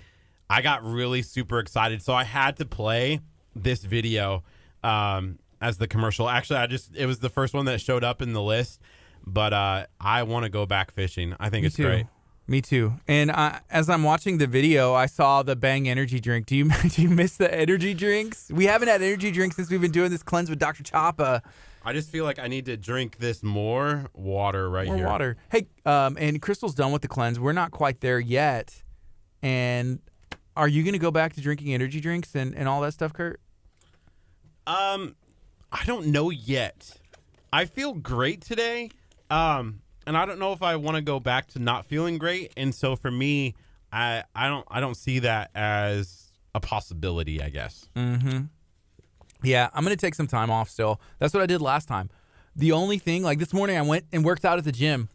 I got really super excited. So I had to play this video as the commercial. Actually, it was the first one that showed up in the list, but I want to go back fishing. I think it's great. Me too. And as I'm watching the video, I saw the Bang energy drink. Do you miss the energy drinks? We haven't had energy drinks since we've been doing this cleanse with Dr. Chapa. I just feel like I need to drink this more water here. More water. Hey, and Crystal's done with the cleanse. We're not quite there yet. And are you going to go back to drinking energy drinks and all that stuff, Curt? I don't know yet. I feel great today. And I don't know if I want to go back to not feeling great. And so for me, I don't see that as a possibility, I guess. Mm-hmm. Yeah, I'm going to take some time off still. That's what I did last time. The only thing, like this morning I went and worked out at the gym.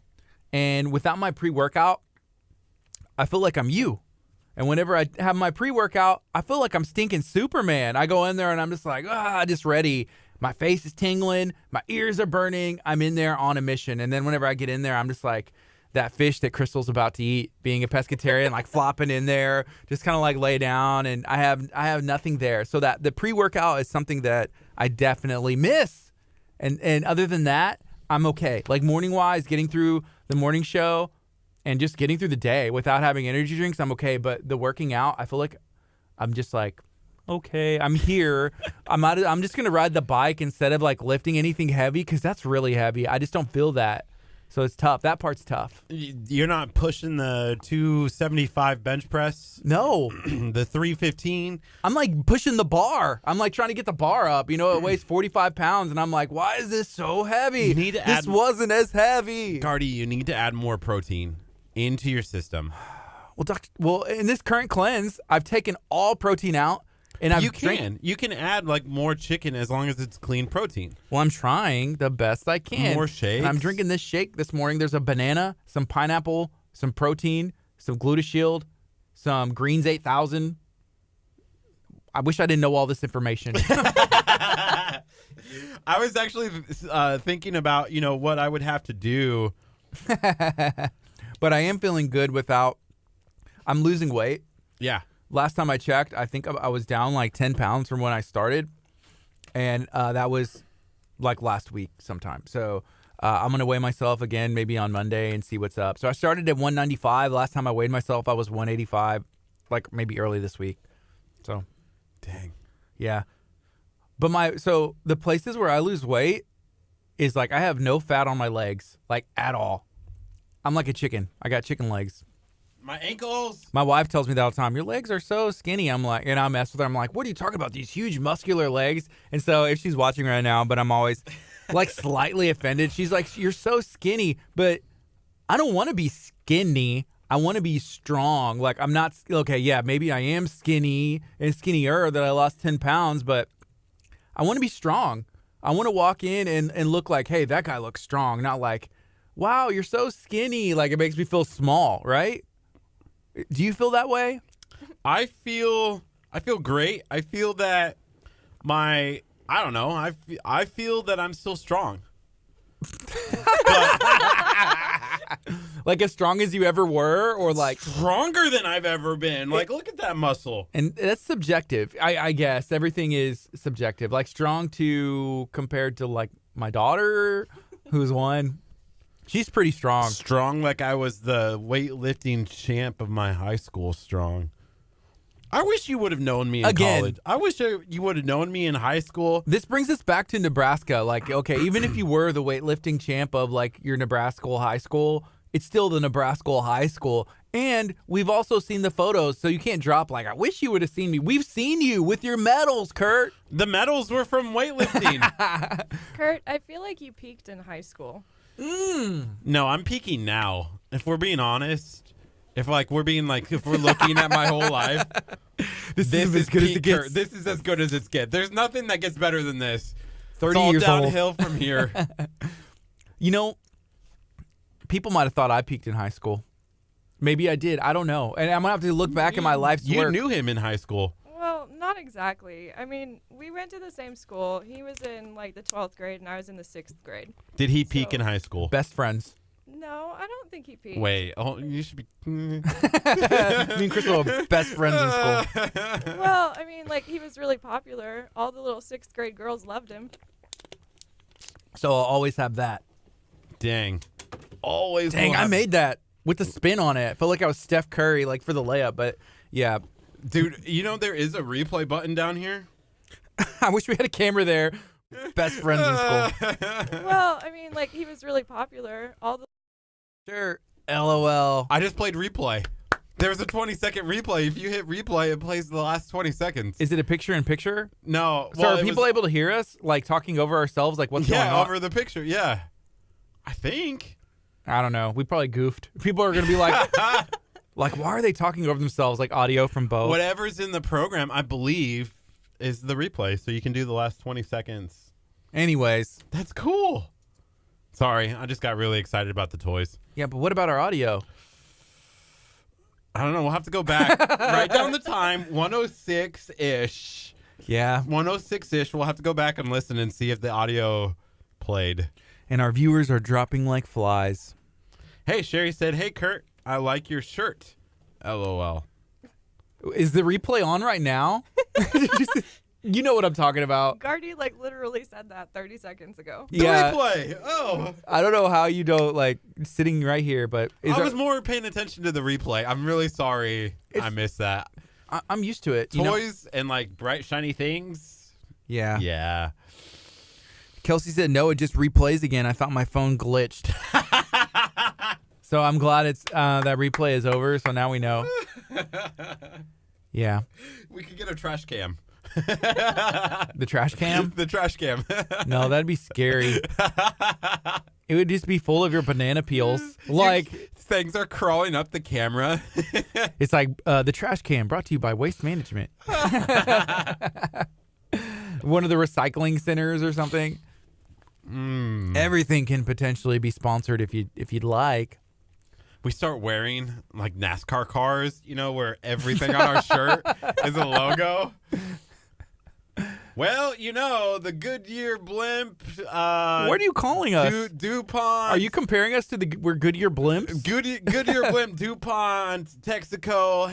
And without my pre-workout, I feel like I'm you. And whenever I have my pre-workout, I feel like I'm stinking Superman. I go in there and I'm just like, just ready. My face is tingling. My ears are burning. I'm in there on a mission. And then whenever I get in there, I'm just like that fish that Crystal's about to eat, being a pescatarian, like flopping in there, just kind of like lay down. And I have nothing there. So that the pre-workout is something that I definitely miss. And other than that, I'm okay. Like morning-wise, getting through the morning show and just getting through the day without having energy drinks, I'm okay. But the working out, I feel like I'm just like, okay, I'm here. I'm just going to ride the bike instead of like lifting anything heavy because that's really heavy. I just don't feel that. So it's tough. That part's tough. You're not pushing the 275 bench press? No. The 315? I'm like pushing the bar. I'm like trying to get the bar up. You know, it weighs 45 pounds and I'm like, why is this so heavy? This wasn't as heavy. Gardy, you need to add more protein into your system. Well, in this current cleanse, I've taken all protein out. And you can add like more chicken as long as it's clean protein. Well, I'm trying the best I can. More shakes. And I'm drinking this shake this morning. There's a banana, some pineapple, some protein, some GlutaShield, some Greens 8000. I wish I didn't know all this information. I was actually thinking about, what I would have to do. But I am feeling good I'm losing weight. Yeah. Last time I checked, I think I was down like 10 pounds from when I started. And that was like last week sometime. So I'm going to weigh myself again maybe on Monday and see what's up. So I started at 195. Last time I weighed myself, I was 185, like maybe early this week. So. Dang. Yeah. But so the places where I lose weight is like I have no fat on my legs, like at all. I'm like a chicken. I got chicken legs. My ankles. My wife tells me that all the time. Your legs are so skinny. I'm like, and I mess with her. I'm like, what are you talking about? These huge muscular legs. And so if she's watching right now, but I'm always like slightly offended. She's like, you're so skinny, but I don't want to be skinny. I want to be strong. Like I'm not, okay, yeah, maybe I am skinny and skinnier that I lost 10 pounds, but I want to be strong. I want to walk in and look like, hey, that guy looks strong. Not like, wow, you're so skinny. Like it makes me feel small, right? Do you feel that way? I feel great. I feel that I don't know. I feel that I'm still strong. Like as strong as you ever were, or like stronger than I've ever been. Like look at that muscle. And that's subjective. I guess everything is subjective. Like strong compared to like my daughter, who's one. She's pretty strong. Strong like I was the weightlifting champ of my high school strong. I wish you would have known me in college. I wish you would have known me in high school. This brings us back to Nebraska. Like, okay, even if you were the weightlifting champ of like your Nebraska high school, it's still the Nebraska high school. And we've also seen the photos, so you can't drop like, I wish you would have seen me. We've seen you with your medals, Curt. The medals were from weightlifting. Curt, I feel like you peaked in high school. No, I'm peaking now. If we're being honest, if we're looking at my whole life, this is as good as it gets. This is as good as it gets. There's nothing that gets better than this. 30 it's all years downhill old. from here. You know, people might have thought I peaked in high school. Maybe I did. I don't know. And I'm going to have to look back at my life's work. You knew him in high school. Well, not exactly. I mean, we went to the same school. He was in like the 12th grade and I was in the 6th grade. Did he peak in high school? Best friends. No, I don't think he peaked. Wait, you should be. Me and Crystal are best friends in school. Well, I mean, like, he was really popular. All the little 6th grade girls loved him. So I'll always have that. Dang. Always. Dang, I made that with the spin on it. I felt like I was Steph Curry, like, for the layup. But, yeah. Dude, you know there is a replay button down here? I wish we had a camera there. Best friends in school. Well, I mean, like, he was really popular. All the Sure. LOL. I just played replay. There was a 20-second replay. If you hit replay, it plays the last 20 seconds. Is it a picture-in-picture? No. So are people able to hear us, like, talking over ourselves, like, what's going on? Yeah, over the picture, yeah. I think. I don't know. We probably goofed. People are going to be like, like, why are they talking over themselves, like audio from both? Whatever's in the program, I believe, is the replay, so you can do the last 20 seconds. Anyways. That's cool. Sorry, I just got really excited about the toys. Yeah, but what about our audio? I don't know. We'll have to go back. Write down the time, 106-ish. Yeah. 106-ish. We'll have to go back and listen and see if the audio played. And our viewers are dropping like flies. Hey, Sherry said, hey, Kurt, I like your shirt. LOL. Is the replay on right now? You know what I'm talking about. Gardy, like, literally said that 30 seconds ago. The replay. Oh. I don't know how you don't, like, sitting right here, but... I was more paying attention to the replay. I'm really sorry I missed that. I'm used to it. Toys and, like, bright, shiny things. Yeah. Yeah. Kelsey said, no, it just replays again. I thought my phone glitched. So I'm glad it's that replay is over, so now we know. Yeah. We could get a trash cam. The trash cam? The trash cam. No, that'd be scary. It would just be full of your banana peels. Like, things are crawling up the camera. It's like the trash can brought to you by Waste Management. One of the recycling centers or something. Everything can potentially be sponsored if you'd like. We start wearing like NASCAR cars, you know, where everything on our shirt is a logo. Well, you know, the Goodyear blimp. What are you calling us? DuPont. Are you comparing us to we're Goodyear blimps? Goodyear blimp, DuPont, Texaco,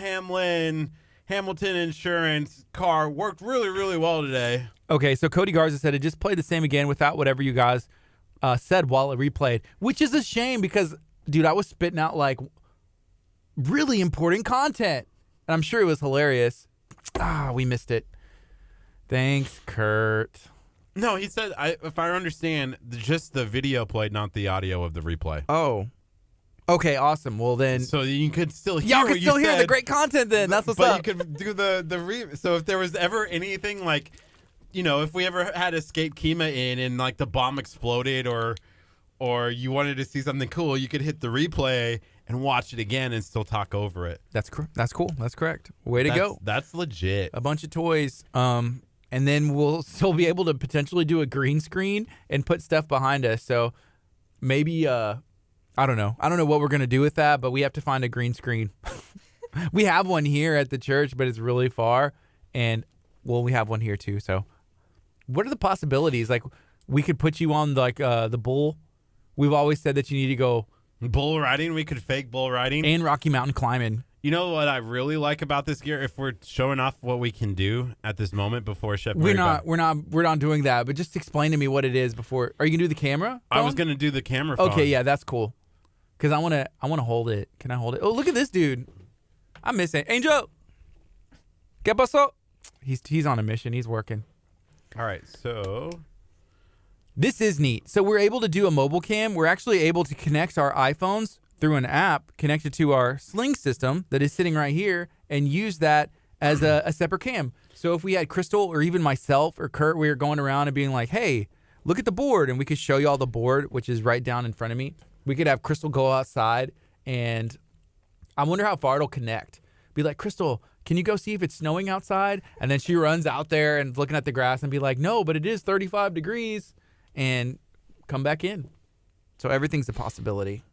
Hamilton Insurance car worked really, really well today. Okay, so Cody Garza said it just played the same again without whatever you guys said while it replayed, which is a shame because, dude, I was spitting out like really important content, and I'm sure it was hilarious. We missed it. Thanks, Kurt. No, he said, if I understand, just the video played, not the audio of the replay. Oh. Okay, awesome. Well, then. So you could still hear y'all could still hear the great content then. That's what's up. But you could do so if there was ever anything like, you know, if we ever had Escape KHEA in and like the bomb exploded or you wanted to see something cool, you could hit the replay and watch it again and still talk over it. That's cool. That's correct. Way to go. That's legit. A bunch of toys. And then we'll still be able to potentially do a green screen and put stuff behind us. So maybe, I don't know. I don't know what we're going to do with that, but we have to find a green screen. We have one here at the church, but it's really far. And, well, we have one here too. So what are the possibilities? Like, we could put you on, like, the bull. We've always said that you need to go. Bull riding? We could fake bull riding. And Rocky Mountain climbing. You know what I really like about this gear? If we're showing off what we can do at this moment before Chef We're not doing that, but just explain to me what it is before. Are you gonna do the camera phone? I was gonna do the camera phone. Okay, yeah, that's cool. Cause I wanna hold it. Can I hold it? Oh, look at this dude. I'm missing Angel. ¿Qué pasó? He's on a mission. He's working. All right, so this is neat. So we're able to do a mobile cam. We're actually able to connect our iPhones through an app connected to our Sling system that is sitting right here and use that as a separate cam. So if we had Crystal or even myself or Kurt, we were going around and being like, hey, look at the board. And we could show you all the board, which is right down in front of me. We could have Crystal go outside and I wonder how far it'll connect. Be like, Crystal, can you go see if it's snowing outside? And then she runs out there and looking at the grass and be like, no, but it is 35 degrees and come back in. So everything's a possibility.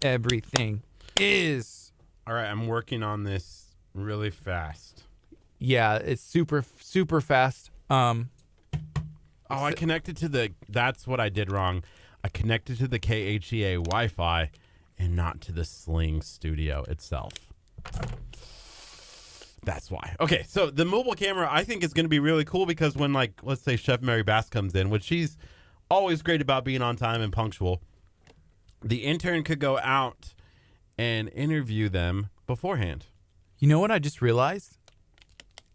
Everything is. All right, I'm working on this really fast. Yeah, it's super, super fast. Oh, I connected to the... That's what I did wrong. I connected to the KHEA Wi-Fi and not to the Sling studio itself. That's why. Okay, so the mobile camera I think is going to be really cool because when, like, let's say Chef Mary Bass comes in, which she's always great about being on time and punctual, the intern could go out and interview them beforehand. You know what I just realized?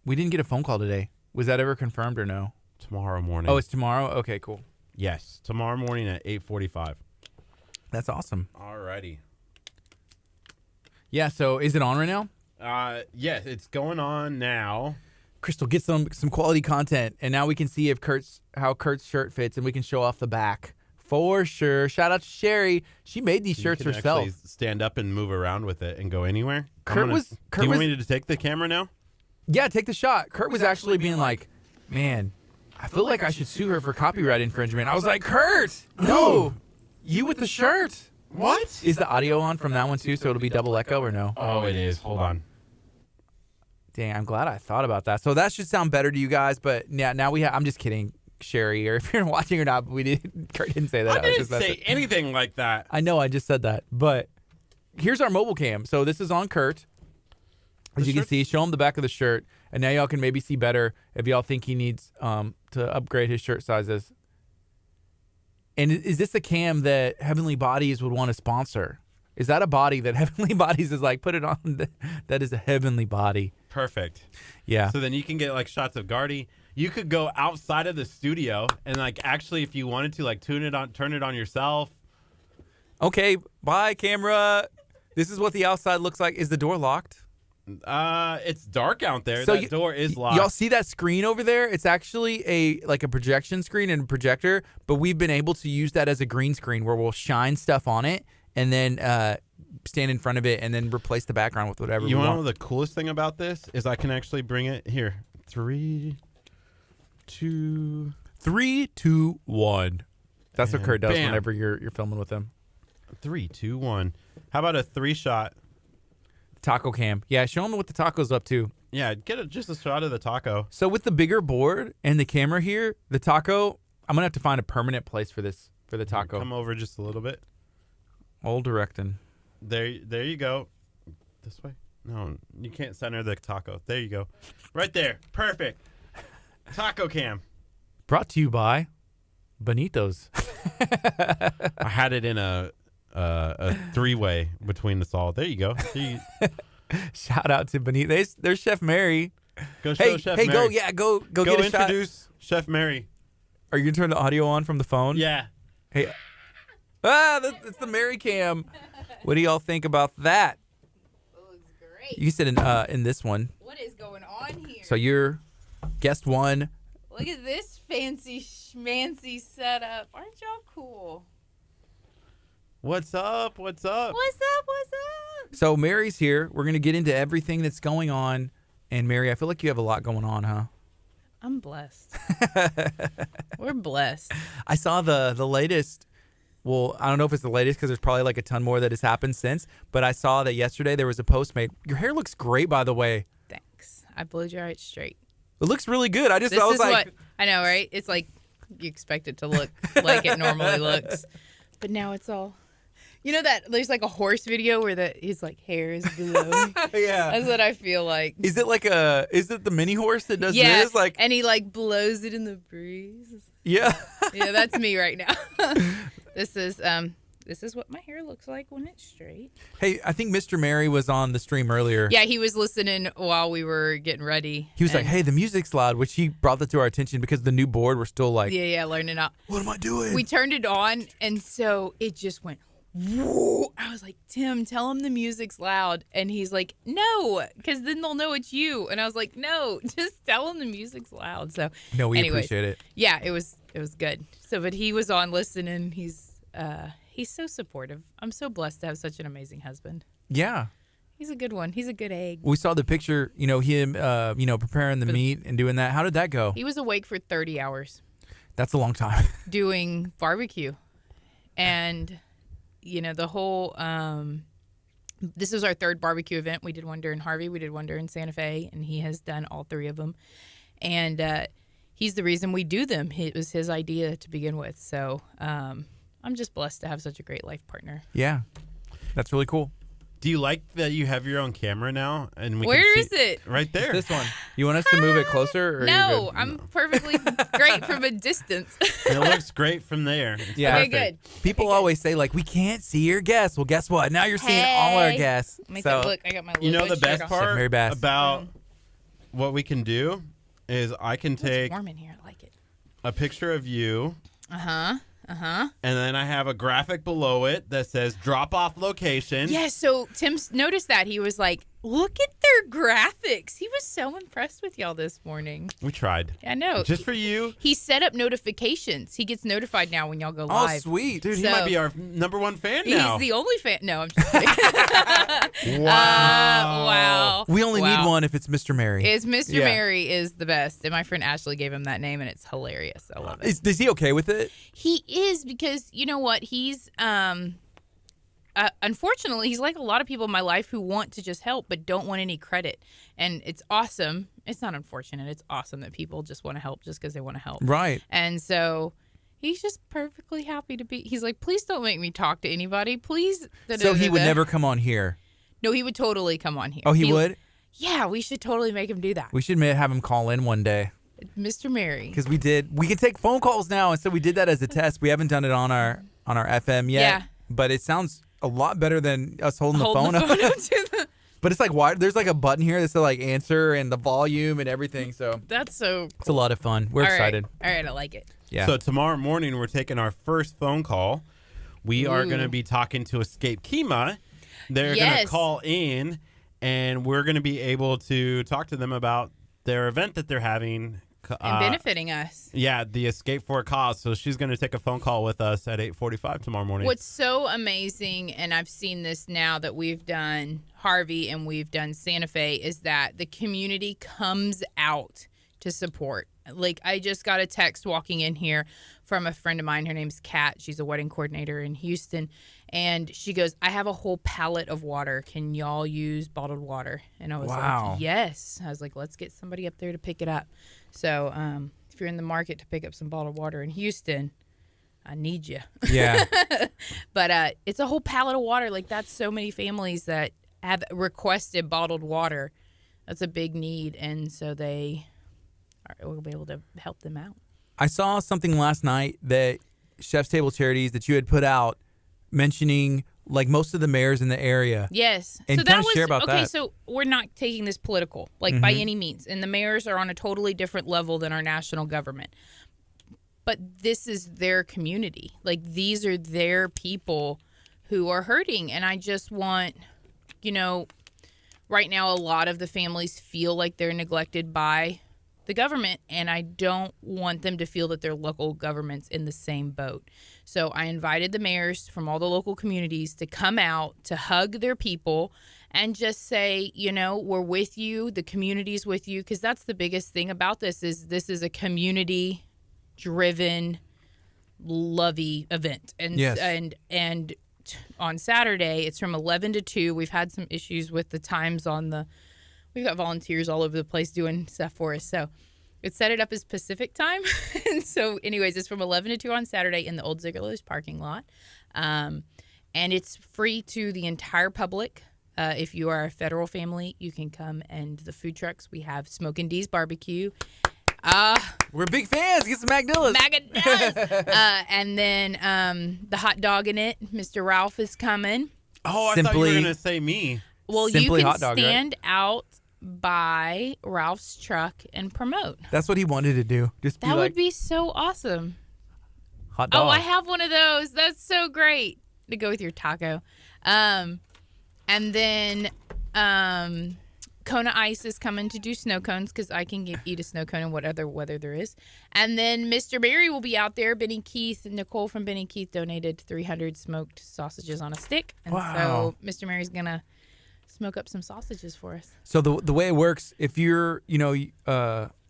We didn't get a phone call today. Was that ever confirmed or no? Tomorrow morning. Oh, it's tomorrow? Okay, cool. Yes, tomorrow morning at 8:45. That's awesome. Alrighty. Yeah, so is it on right now? Yes, it's going on now. Crystal, get some quality content, and now we can see if how Kurt's shirt fits, and we can show off the back for sure. Shout out to Sherry; she made these shirts you can herself. Actually stand up and move around with it and go anywhere. Kurt do you want me to take the camera now? Yeah, take the shot. Kurt was actually being like, "Man, I feel like I should sue her for copyright infringement." I was like, "Kurt, no, you with the shirt." What? Is the audio on from that one too? So it'll be double echo or no? Oh, it is. Hold on. Dang, I'm glad I thought about that. So that should sound better to you guys. But yeah, now we have. I'm just kidding, Sherry, or if you're watching or not. But Kurt didn't say that. I didn't say anything like that. I know. I just said that. But here's our mobile cam. So this is on Kurt. As you can see, show him the back of the shirt, and now y'all can maybe see better if y'all think he needs to upgrade his shirt sizes. And is this a cam that Heavenly Bodies would want to sponsor? Is that a body that Heavenly Bodies is like, put it on? That is a heavenly body. Perfect. Yeah. So then you can get like shots of Gardy. You could go outside of the studio and like actually, if you wanted to, like turn it on yourself. Okay. Bye, camera. This is what the outside looks like. Is the door locked? It's dark out there. So that door is locked. Y'all see that screen over there? It's actually a projection screen and a projector, but we've been able to use that as a green screen where we'll shine stuff on it and then stand in front of it and then replace the background with whatever we want. You know the coolest thing about this is I can actually bring it here. 3, 2, 1. That's what Kurt does bam. whenever you're filming with him. 3, 2, 1. How about a 3-shot? Taco cam. Yeah, show them what the taco's up to. Yeah, get just a shot of the taco. So with the bigger board and the camera here, the taco, I'm going to have to find a permanent place for the taco. Come over just a little bit. All directing. There you go. This way? No, you can't center the taco. There you go. Right there. Perfect. Taco cam. Brought to you by Bonitos. I had it in a 3-way between us all. There you go. Shout out to Bonitos. There's Chef Mary. Go show Chef Mary. Go get a shot. Introduce Chef Mary. Are you gonna turn the audio on from the phone? Yeah. Hey. It's the Mary cam. What do y'all think about that? It looks great. You said in this one. What is going on here? So you're guest one. Look at this fancy schmancy setup. Aren't y'all cool? What's up? What's up? What's up? What's up? So Mary's here. We're gonna get into everything that's going on. And Mary, I feel like you have a lot going on, huh? I'm blessed. We're blessed. I saw the latest. Well, I don't know if it's the latest because there's probably like a ton more that has happened since. But I saw that yesterday there was a post made. Your hair looks great, by the way. Thanks. I blowed your right straight. It looks really good. I was like, what I know, right? It's like you expect it to look like it normally looks, but now it's all. You know that there's like a horse video where his like hair is below. Yeah, that's what I feel like. Is it the mini horse that does this? Like, and he like blows it in the breeze. Yeah, yeah, that's me right now. This is what my hair looks like when it's straight. Hey, I think Mr. Mary was on the stream earlier. Yeah, he was listening while we were getting ready. He was like, "Hey, the music's loud," which he brought that to our attention because the new board we're still like, yeah, learning out. What am I doing? We turned it on, and so it just went. Whoa. I was like, Tim, tell him the music's loud. And he's like, no, because then they'll know it's you. And I was like, no, just tell him the music's loud. So no, we appreciate it. Yeah, it was good. So, but he was on listening. He's so supportive. I'm so blessed to have such an amazing husband. Yeah. He's a good one. He's a good egg. We saw the picture, him, preparing the meat and doing that. How did that go? He was awake for 30 hours. That's a long time. Doing barbecue. And, the whole, this is our third barbecue event. We did one during Harvey. We did one during Santa Fe. And he has done all 3 of them. And he's the reason we do them. It was his idea to begin with. So I'm just blessed to have such a great life partner. Yeah. That's really cool. Do you like that you have your own camera now? And Where can is it? Right there. It's this one. You want us to move it closer? Or No, I'm perfectly great from a distance. It looks great from there. It's Yeah. Okay, perfect. good. People always say, like, we can't see your guests. Well, guess what? Now you're seeing all our Hey. guests. Make So, that look. I got my You know little the good shirt best on. part Mary Bass. about what we can do is I can It's take warm in here. I like it. a picture of you, Uh-huh. and then I have a graphic below it that says drop-off location. Yeah, so Tim noticed that. He was like, look at their graphics. He was so impressed with y'all this morning. We tried. I know. Just for you. He set up notifications. He gets notified now when y'all go oh, live. sweet. Dude, he So- might be our #1 fan He's now. the only fan. No, I'm just kidding. Wow. Wow. We only Wow. need one if it's Mr. Mary. It's Mr. Yeah. Mary is the best. And my friend Ashley gave him that name, and it's hilarious. I love it. Is he okay with it? He is, because you know what? He's unfortunately, he's like a lot of people in my life who want to just help but don't want any credit. And it's awesome. It's not unfortunate. It's awesome that people just want to help just because they want to help. Right. And so he's just perfectly happy to be. He's like, please don't make me talk to anybody. Please. So he would never come on here. No, he would totally come on here. Oh, he would? Yeah, we should totally make him do that. We should have him call in one day. Mr. Mary. Because we can take phone calls now, and so we did that as a test. We haven't done it on our FM yet. Yeah. But it sounds a lot better than us holding the phone the up. phone up to the. But it's like, why? There's like a button here that says like answer and the volume and everything. So That's so cool. it's a lot of fun. We're All right. excited. All right, I like it. Yeah. So tomorrow morning, we're taking our first phone call. We are going to be talking to Escape KHEA. They're going Yes. to call in, and we're going to be able to talk to them about their event that they're having. And benefiting us. Yeah, the Escape for a Cause. So she's going to take a phone call with us at 8:45 tomorrow morning. What's so amazing, and I've seen this now that we've done Harvey and we've done Santa Fe, is that the community comes out to support. Like, I just got a text walking in here from a friend of mine. Her name's Kat. She's a wedding coordinator in Houston. And she goes, I have a whole pallet of water. Can y'all use bottled water? And I was Wow. like, yes. I was like, let's get somebody up there to pick it up. So if you're in the market to pick up some bottled water in Houston, I need you. Yeah. But it's a whole pallet of water. Like, that's so many families that have requested bottled water. That's a big need. And so we'll be able to help them out. I saw something last night that Chef's Table Charities that you had put out mentioning like most of the mayors in the area. Yes. And so kinda that was share about okay. that. So we're not taking this political, like by any means, and the mayors are on a totally different level than our national government. But this is their community. Like, these are their people who are hurting, and I just want, right now a lot of the families feel like they're neglected by the government, and I don't want them to feel that their local government's in the same boat. So I invited the mayors from all the local communities to come out to hug their people and just say, we're with you, the community's with you, because that's the biggest thing about this is a community-driven, lovey event. And Yes. and on Saturday, it's from 11 to 2. We've had some issues with the times we've got volunteers all over the place doing stuff for us. So it's set it up as Pacific time. And so anyways, it's from 11 to 2 on Saturday in the old Ziegler's parking lot. And it's free to the entire public. If you are a federal family, you can come, and the food trucks, we have Smokin' D's Barbecue. We're big fans. Get some Magdillas. And then the hot dog in it, Mr. Ralph is coming. Oh, I thought you were going to say me. Well, Simply you can hot dog, right? stand out by Ralph's truck and promote. That's what he wanted to do. Just That would be so awesome. hot dog. Oh, I have one of those. That's so great to go with your taco. And then Kona Ice is coming to do snow cones because I can eat a snow cone in whatever weather there is. And then Mr. Barry will be out there. Nicole from Benny Keith donated 300 smoked sausages on a stick. And Wow. so Mr. Mary's going to smoke up some sausages for us. So the way it works, if you're,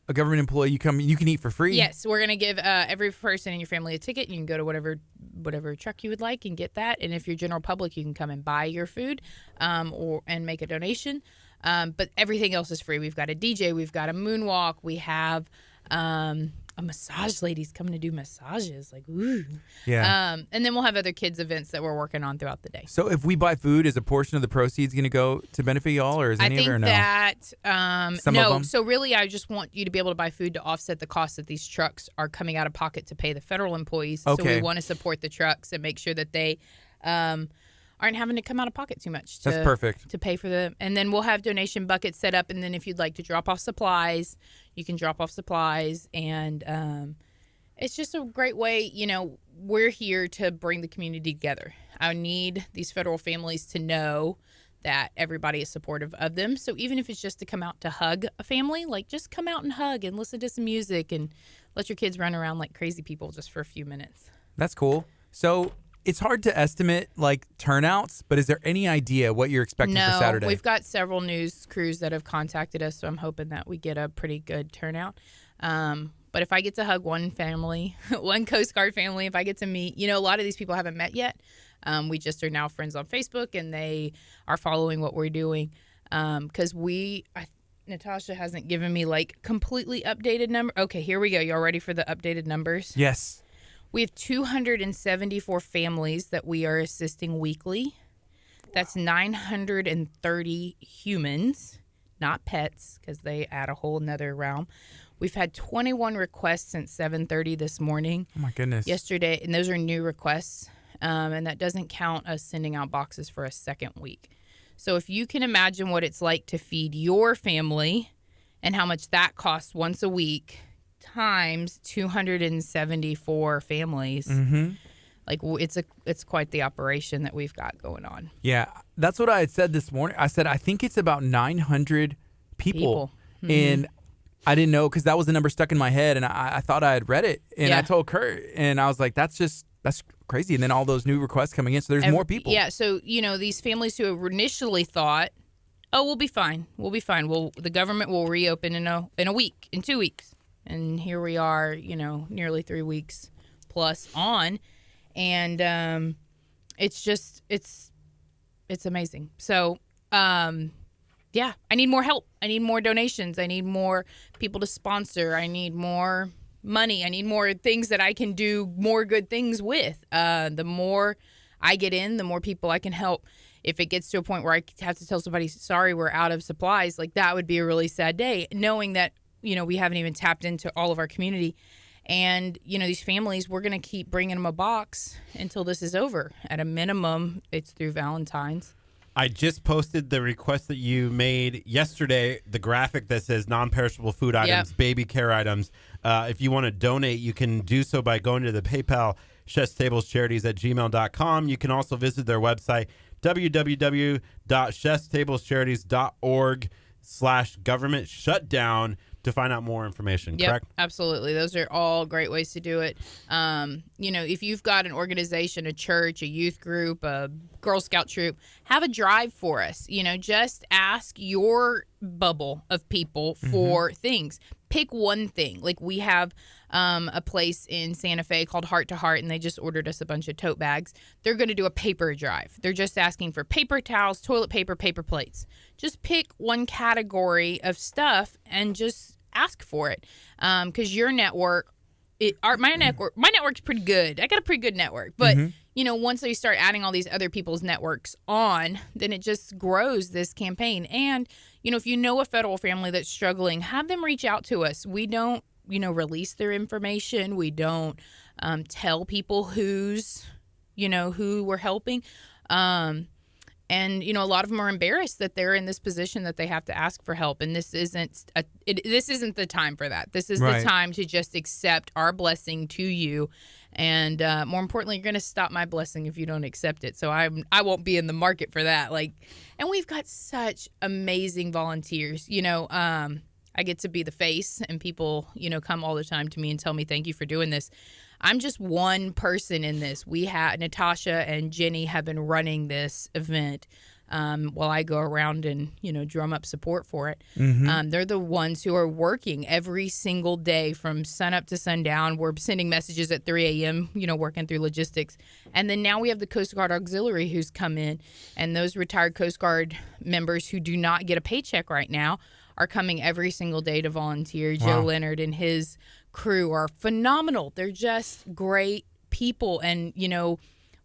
a government employee, you can eat for free. Yes, we're going to give every person in your family a ticket. You can go to whatever truck you would like and get that. And if you're general public, you can come and buy your food and make a donation. But everything else is free. We've got a DJ. We've got a moonwalk. We have a massage lady's coming to do massages. Like, ooh. Yeah. And then we'll have other kids' events that we're working on throughout the day. So if we buy food, is a portion of the proceeds going to go to benefit y'all, or is any of it or no? I think that, no. So really, I just want you to be able to buy food to offset the cost that these trucks are coming out of pocket to pay the federal employees. Okay. So we want to support the trucks and make sure that they aren't having to come out of pocket too much. That's perfect. To pay for them. And then we'll have donation buckets set up. And then if you'd like to drop off supplies, you can drop off supplies. And it's just a great way. We're here to bring the community together. I need these federal families to know that everybody is supportive of them. So even if it's just to come out to hug a family, like just come out and hug and listen to some music and let your kids run around like crazy people just for a few minutes. That's cool. So it's hard to estimate like turnouts, but is there any idea what you're expecting for Saturday? We've got several news crews that have contacted us, so I'm hoping that we get a pretty good turnout. But if I get to hug one family, one Coast Guard family, if I get to meet, a lot of these people I haven't met yet. We just are now friends on Facebook, and they are following what we're doing. Because Natasha hasn't given me like completely updated number. Okay, here we go. Y'all ready for the updated numbers? Yes. We have 274 families that we are assisting weekly. That's 930 humans, not pets, because they add a whole nother realm. We've had 21 requests since 7:30 this morning. Oh, my goodness. Yesterday, and those are new requests, and that doesn't count us sending out boxes for a second week. So if you can imagine what it's like to feed your family and how much that costs once a week, times 274 families. Mm-hmm. Like it's quite the operation that we've got going on. Yeah, that's what I had said this morning. I said I think it's about 900 people. Mm-hmm. And I didn't know because that was the number stuck in my head, and I thought I had read it. And I told Kurt, and I was like, that's crazy. And then all those new requests coming in, so there's more people. Yeah, so these families who initially thought, oh, we'll be fine. The government will reopen in a week, in 2 weeks. And here we are, nearly 3 weeks plus on. And it's amazing. So, yeah, I need more help. I need more donations. I need more people to sponsor. I need more money. I need more things that I can do more good things with. The more I get in, the more people I can help. If it gets to a point where I have to tell somebody, sorry, we're out of supplies, like that would be a really sad day, knowing that we haven't even tapped into all of our community. And, these families, we're going to keep bringing them a box until this is over. At a minimum, it's through Valentine's. I just posted the request that you made yesterday, the graphic that says non-perishable food items, baby care items. If you want to donate, you can do so by going to the PayPal, chefstablescharities@gmail.com. You can also visit their website, www.chefstablescharities.org/government shutdown to find out more information, correct? Absolutely. Those are all great ways to do it. If you've got an organization, a church, a youth group, a Girl Scout troop, have a drive for us. Just ask your bubble of people for things. Pick one thing. Like we have a place in Santa Fe called Heart to Heart, and they just ordered us a bunch of tote bags. They're going to do a paper drive. They're just asking for paper towels, toilet paper, paper plates. Just pick one category of stuff and just ask for it. Because your network, my network's pretty good. I got a pretty good network. But, once they start adding all these other people's networks on, then it just grows this campaign. And, if you know a federal family that's struggling, have them reach out to us. We don't, release their information. We don't tell people who we're helping. And, a lot of them are embarrassed that they're in this position that they have to ask for help. And this isn't the time for that. This is the time to just accept our blessing to you. And more importantly, you're going to stop my blessing if you don't accept it. So I won't be in the market for that. And we've got such amazing volunteers. I get to be the face, and people, come all the time to me and tell me, thank you for doing this. I'm just one person in this. We have Natasha and Jenny have been running this event while I go around and, drum up support for it. Mm-hmm. They're the ones who are working every single day from sunup to sundown. We're sending messages at 3 a.m., working through logistics. And then now we have the Coast Guard Auxiliary who's come in, and those retired Coast Guard members who do not get a paycheck right now are coming every single day to volunteer. Wow. Joe Leonard and his crew are phenomenal. They're just great people. And,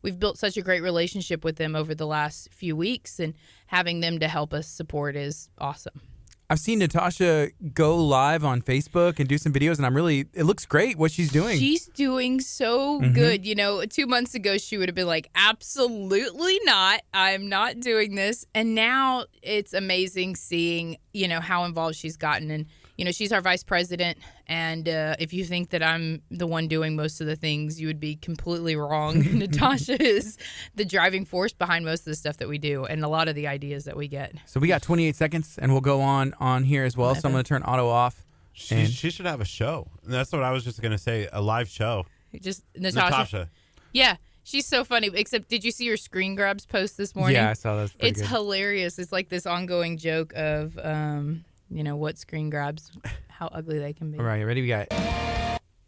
we've built such a great relationship with them over the last few weeks, and having them to help us support is awesome. I've seen Natasha go live on Facebook and do some videos, and it looks great what she's doing. She's doing so good. 2 months ago, she would have been like, absolutely not. I'm not doing this. And now it's amazing seeing, how involved she's gotten. And, she's our vice president. And if you think that I'm the one doing most of the things, you would be completely wrong. Natasha is the driving force behind most of the stuff that we do and a lot of the ideas that we get. So we got 28 seconds, and we'll go on here as well. So I'm going to turn auto off. She should have a show. That's what I was just going to say, a live show. Just Natasha. Yeah. She's so funny. Except, did you see her screen grabs post this morning? Yeah, I saw that. It's hilarious. It's like this ongoing joke of, what screen grabs, how ugly they can be. All right, you ready? We got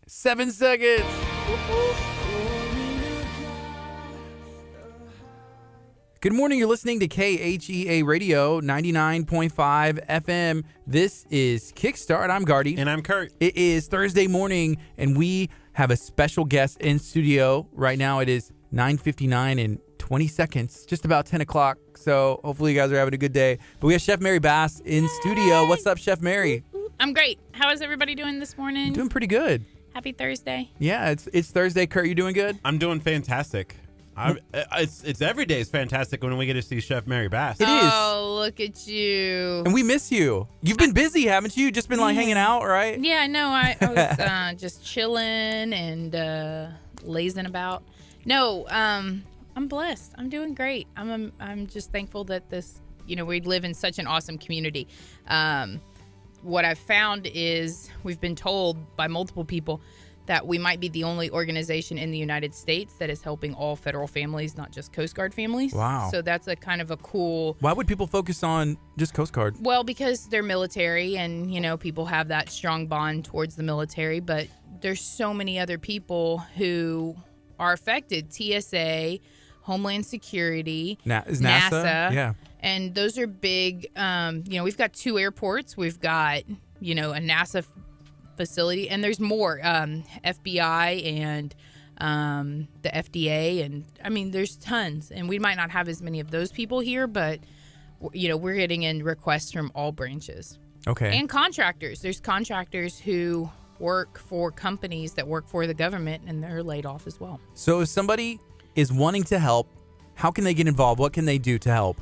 7 seconds. Good morning. You're listening to KHEA Radio 99.5 FM. This is Kickstart. I'm Gardy. And I'm Curt. It is Thursday morning, and we have a special guest in studio. Right now, it is 9:59 and 20 seconds, just about 10 o'clock. So hopefully you guys are having a good day. But we have Chef Mary Bass in studio. What's up, Chef Mary? I'm great. How is everybody doing this morning? Doing pretty good. Happy Thursday. Yeah, it's Thursday. Kurt, you doing good? I'm doing fantastic. It's every day is fantastic when we get to see Chef Mary Bass. It is. Oh, look at you. And we miss you. You've been busy, haven't you? Just been hanging out, right? Yeah, no, I was just chilling and lazing about. No, I'm blessed. I'm doing great. I'm just thankful that this, we live in such an awesome community. What I've found is we've been told by multiple people that we might be the only organization in the United States that is helping all federal families, not just Coast Guard families. Wow. So that's a kind of a cool... Why would people focus on just Coast Guard? Well, because they're military and, people have that strong bond towards the military, but there's so many other people who are affected. TSA, Homeland Security, NASA. Yeah. And those are big, we've got 2 airports. We've got, a NASA facility, and there's more, FBI and the FDA, and there's tons, and we might not have as many of those people here, but we're getting in requests from all branches. Okay. And contractors. There's contractors who work for companies that work for the government, and they're laid off as well. So if somebody is wanting to help, how can they get involved? What can they do to help?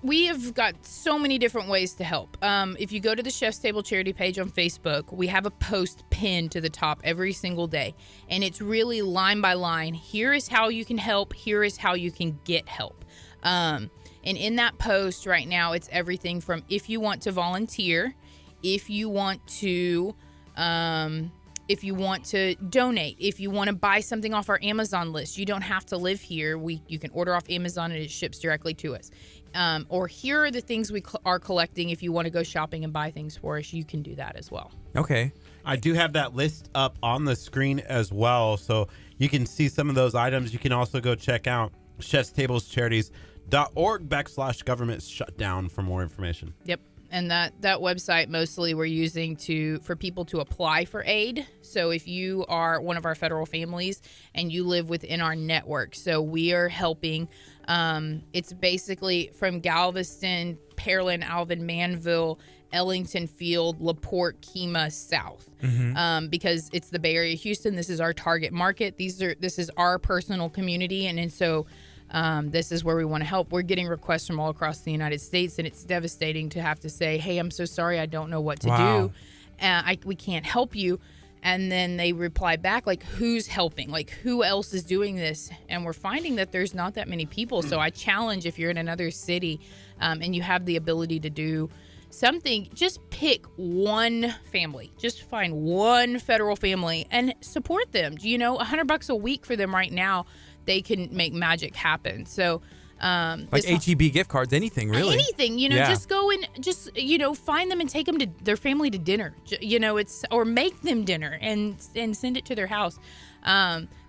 We have got so many different ways to help. If you go to the Chef's Table charity page on Facebook, we have a post pinned to the top every single day. And it's really line by line. Here is how you can help. Here is how you can get help. And in that post right now, it's everything from if you want to volunteer, if you want to donate, if you want to buy something off our Amazon list, you don't have to live here. You can order off Amazon and it ships directly to us. Or here are the things we are collecting. If you want to go shopping and buy things for us, you can do that as well. Okay. I do have that list up on the screen as well, so you can see some of those items. You can also go check out chefstablecharities.org/government shutdown for more information. Yep. And that website mostly we're using for people to apply for aid. So if you are one of our federal families and you live within our network, so we are helping. It's basically from Galveston, Pearland, Alvin, Manville, Ellington Field, LaPorte, Kemah, South. Mm-hmm. Because it's the Bay Area, Houston. This is our target market. This is our personal community, and so. This is where we want to help. We're getting requests from all across the United States, and it's devastating to have to say, hey, I'm so sorry, I don't know what to do. We can't help you. And then they reply back, like, who's helping? Like, who else is doing this? And we're finding that there's not that many people. So I challenge, if you're in another city and you have the ability to do something, just pick one family. Just find one federal family and support them. $100 a week for them right now, they can make magic happen. So Like HEB gift cards, anything really. Anything, just go and just, find them and take them to their family to dinner, or make them dinner and send it to their house.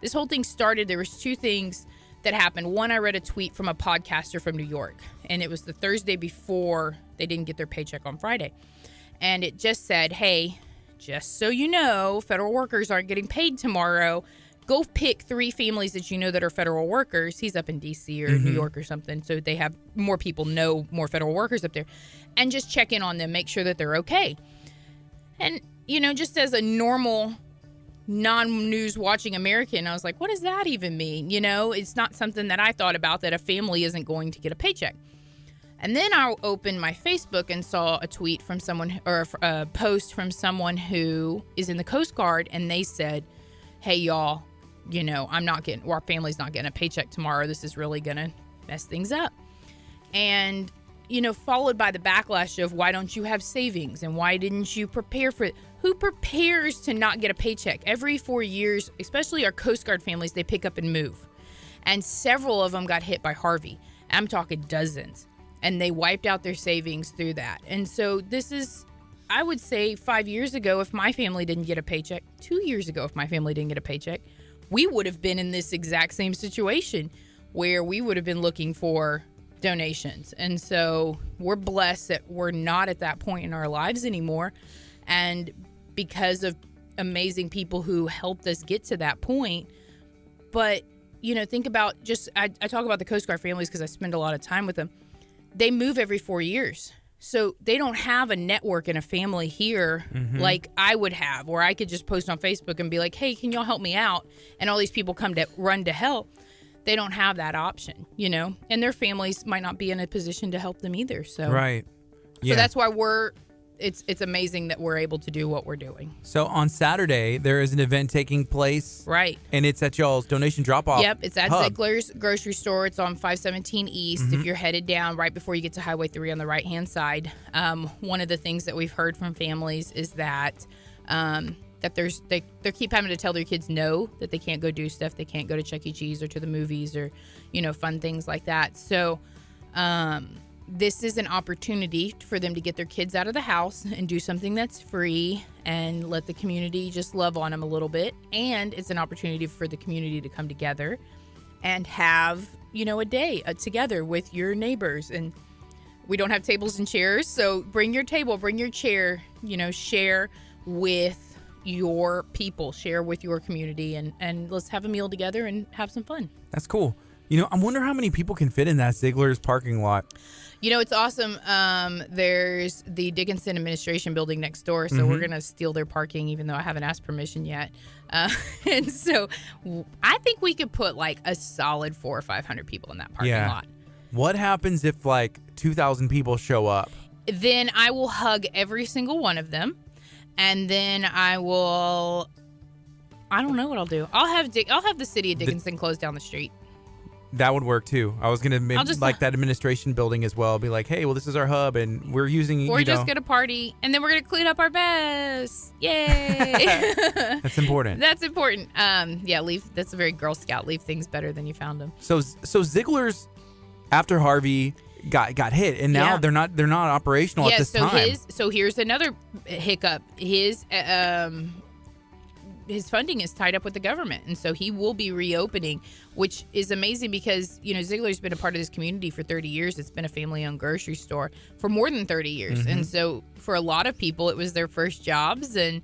This whole thing started, there was two things that happened. One, I read a tweet from a podcaster from New York, and it was the Thursday before they didn't get their paycheck on Friday. And it just said, hey, just so you know, federal workers aren't getting paid tomorrow. Go pick 3 families that you know that are federal workers. He's up in D.C. or New York or something, so they have more people know more federal workers up there. And just check in on them, make sure that they're okay. And, just as a normal non-news watching American, I was like, what does that even mean? It's not something that I thought about, that a family isn't going to get a paycheck. And then I opened my Facebook and saw a tweet from someone, or a post from someone who is in the Coast Guard, and they said, hey, y'all, our family's not getting a paycheck tomorrow. This is really going to mess things up. And, followed by the backlash of, why don't you have savings? And why didn't you prepare for it? Who prepares to not get a paycheck? Every 4 years, especially our Coast Guard families, they pick up and move. And several of them got hit by Harvey. I'm talking dozens. And they wiped out their savings through that. And so this is, I would say 5 years ago, if my family didn't get a paycheck, 2 years ago, if my family didn't get a paycheck, we would have been in this exact same situation where we would have been looking for donations. And so we're blessed that we're not at that point in our lives anymore. And because of amazing people who helped us get to that point. But, think about I talk about the Coast Guard families because I spend a lot of time with them. They move every 4 years. So they don't have a network and a family here like I would have, where I could just post on Facebook and be like, hey, can y'all help me out? And all these people come to run to help. They don't have that option, and their families might not be in a position to help them either. So right. Yeah. So that's why it's amazing that we're able to do what we're doing. So on Saturday, there is an event taking place. Right. And it's at y'all's donation drop-off. Yep, it's at hub. Ziegler's grocery store. It's on 517 East. If you're headed down right before you get to Highway 3 on the right-hand side. One of the things that we've heard from families is that they keep having to tell their kids no, that they can't go do stuff. They can't go to Chuck E. Cheese or to the movies or, fun things like that. So this is an opportunity for them to get their kids out of the house and do something that's free and let the community just love on them a little bit. And it's an opportunity for the community to come together and have, a day together with your neighbors. And we don't have tables and chairs, so bring your table, bring your chair, share with your people, share with your community, and let's have a meal together and have some fun. That's cool. I wonder how many people can fit in that Ziegler's parking lot. It's awesome. There's the Dickinson Administration building next door, so we're going to steal their parking, even though I haven't asked permission yet. And so I think we could put like a solid 400 or 500 people in that parking lot. What happens if like 2,000 people show up? Then I will hug every single one of them, and then I don't know what I'll do. I'll have the city of Dickinson close down the street. That would work too. I was gonna like that administration building as well. Be like, hey, well, this is our hub, and we're using. We're just gonna party, and then we're gonna clean up our mess. Yay! That's important. That's important. That's a very Girl Scout. Leave things better than you found them. So Ziegler's, after Harvey got hit, and now they're not operational at this time. So here's another hiccup. His funding is tied up with the government, and so he will be reopening, which is amazing because Ziegler's been a part of this community for 30 years. It's been a family-owned grocery store for more than 30 years, and so for a lot of people, it was their first jobs, and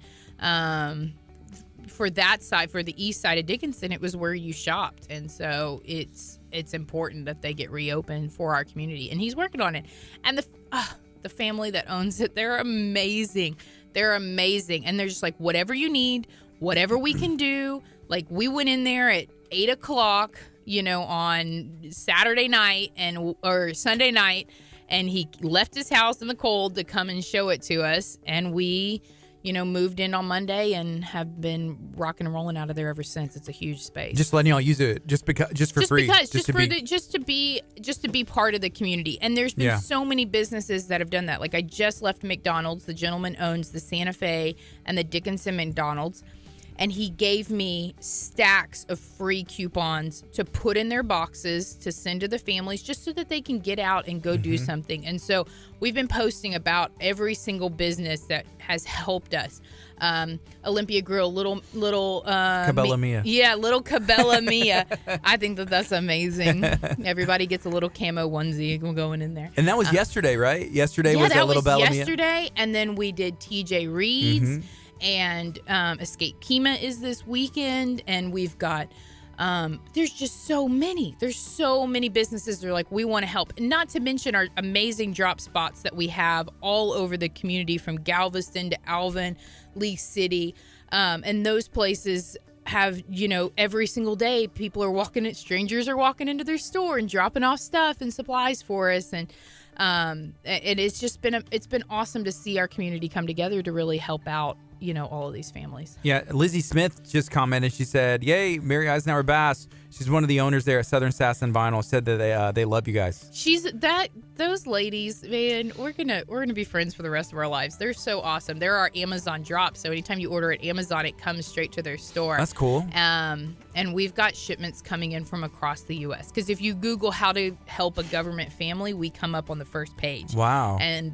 for that side, for the east side of Dickinson, it was where you shopped, and so it's important that they get reopened for our community, and he's working on it. And the family that owns it, they're amazing. They're amazing, and they're just like, whatever you need, whatever we can do. Like, we went in there at 8 o'clock, on Saturday night or Sunday night, and he left his house in the cold to come and show it to us. And we, moved in on Monday and have been rocking and rolling out of there ever since. It's a huge space. Just letting y'all use it just for free. Just to be part of the community. And there's been so many businesses that have done that. Like, I just left McDonald's. The gentleman owns the Santa Fe and the Dickinson McDonald's. and he gave me stacks of free coupons to put in their boxes to send to the families just so that they can get out and go do something. And so we've been posting about every single business that has helped us. Olympia Grill, little Cabela Mia. Yeah, little Cabela Mia. I think that's amazing. Everybody gets a little camo onesie going in there. And that was yesterday, right? Yesterday Yeah, was that little Bella Mia. yesterday, and then we did TJ Reed's, and Escape Kima is this weekend, and we've got. There's just so many. There's so many businesses that are like, we want to help. Not to mention our amazing drop spots that we have all over the community, from Galveston to Alvin, Lee City, and those places have, every single day strangers are walking into their store and dropping off stuff and supplies for us, and it's just been it's been awesome to see our community come together to really help out all of these families. Yeah, Lizzie Smith just commented. She said, "Yay, Mary Eisenhower Bass." She's one of the owners there at Southern Sass and Vinyl. Said that they love you guys. Those ladies, man. We're gonna be friends for the rest of our lives. They're so awesome. They're our Amazon drops. So anytime you order at Amazon, it comes straight to their store. That's cool. And we've got shipments coming in from across the U.S. Because if you Google how to help a government family, we come up on the first page. Wow. And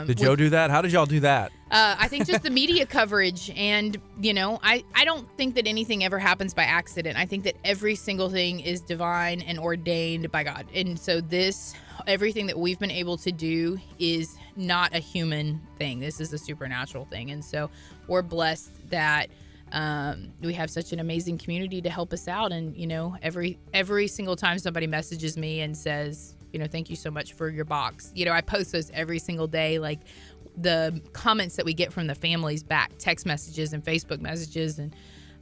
did Joe do that? How did y'all do that? I think just the media coverage, and I don't think that anything ever happens by accident. I think that every single thing is divine and ordained by God, and so everything that we've been able to do is not a human thing. This is a supernatural thing, and so we're blessed that we have such an amazing community to help us out. And every single time somebody messages me and says, thank you so much for your box. I post those every single day, like the comments that we get from the families back, text messages and Facebook messages and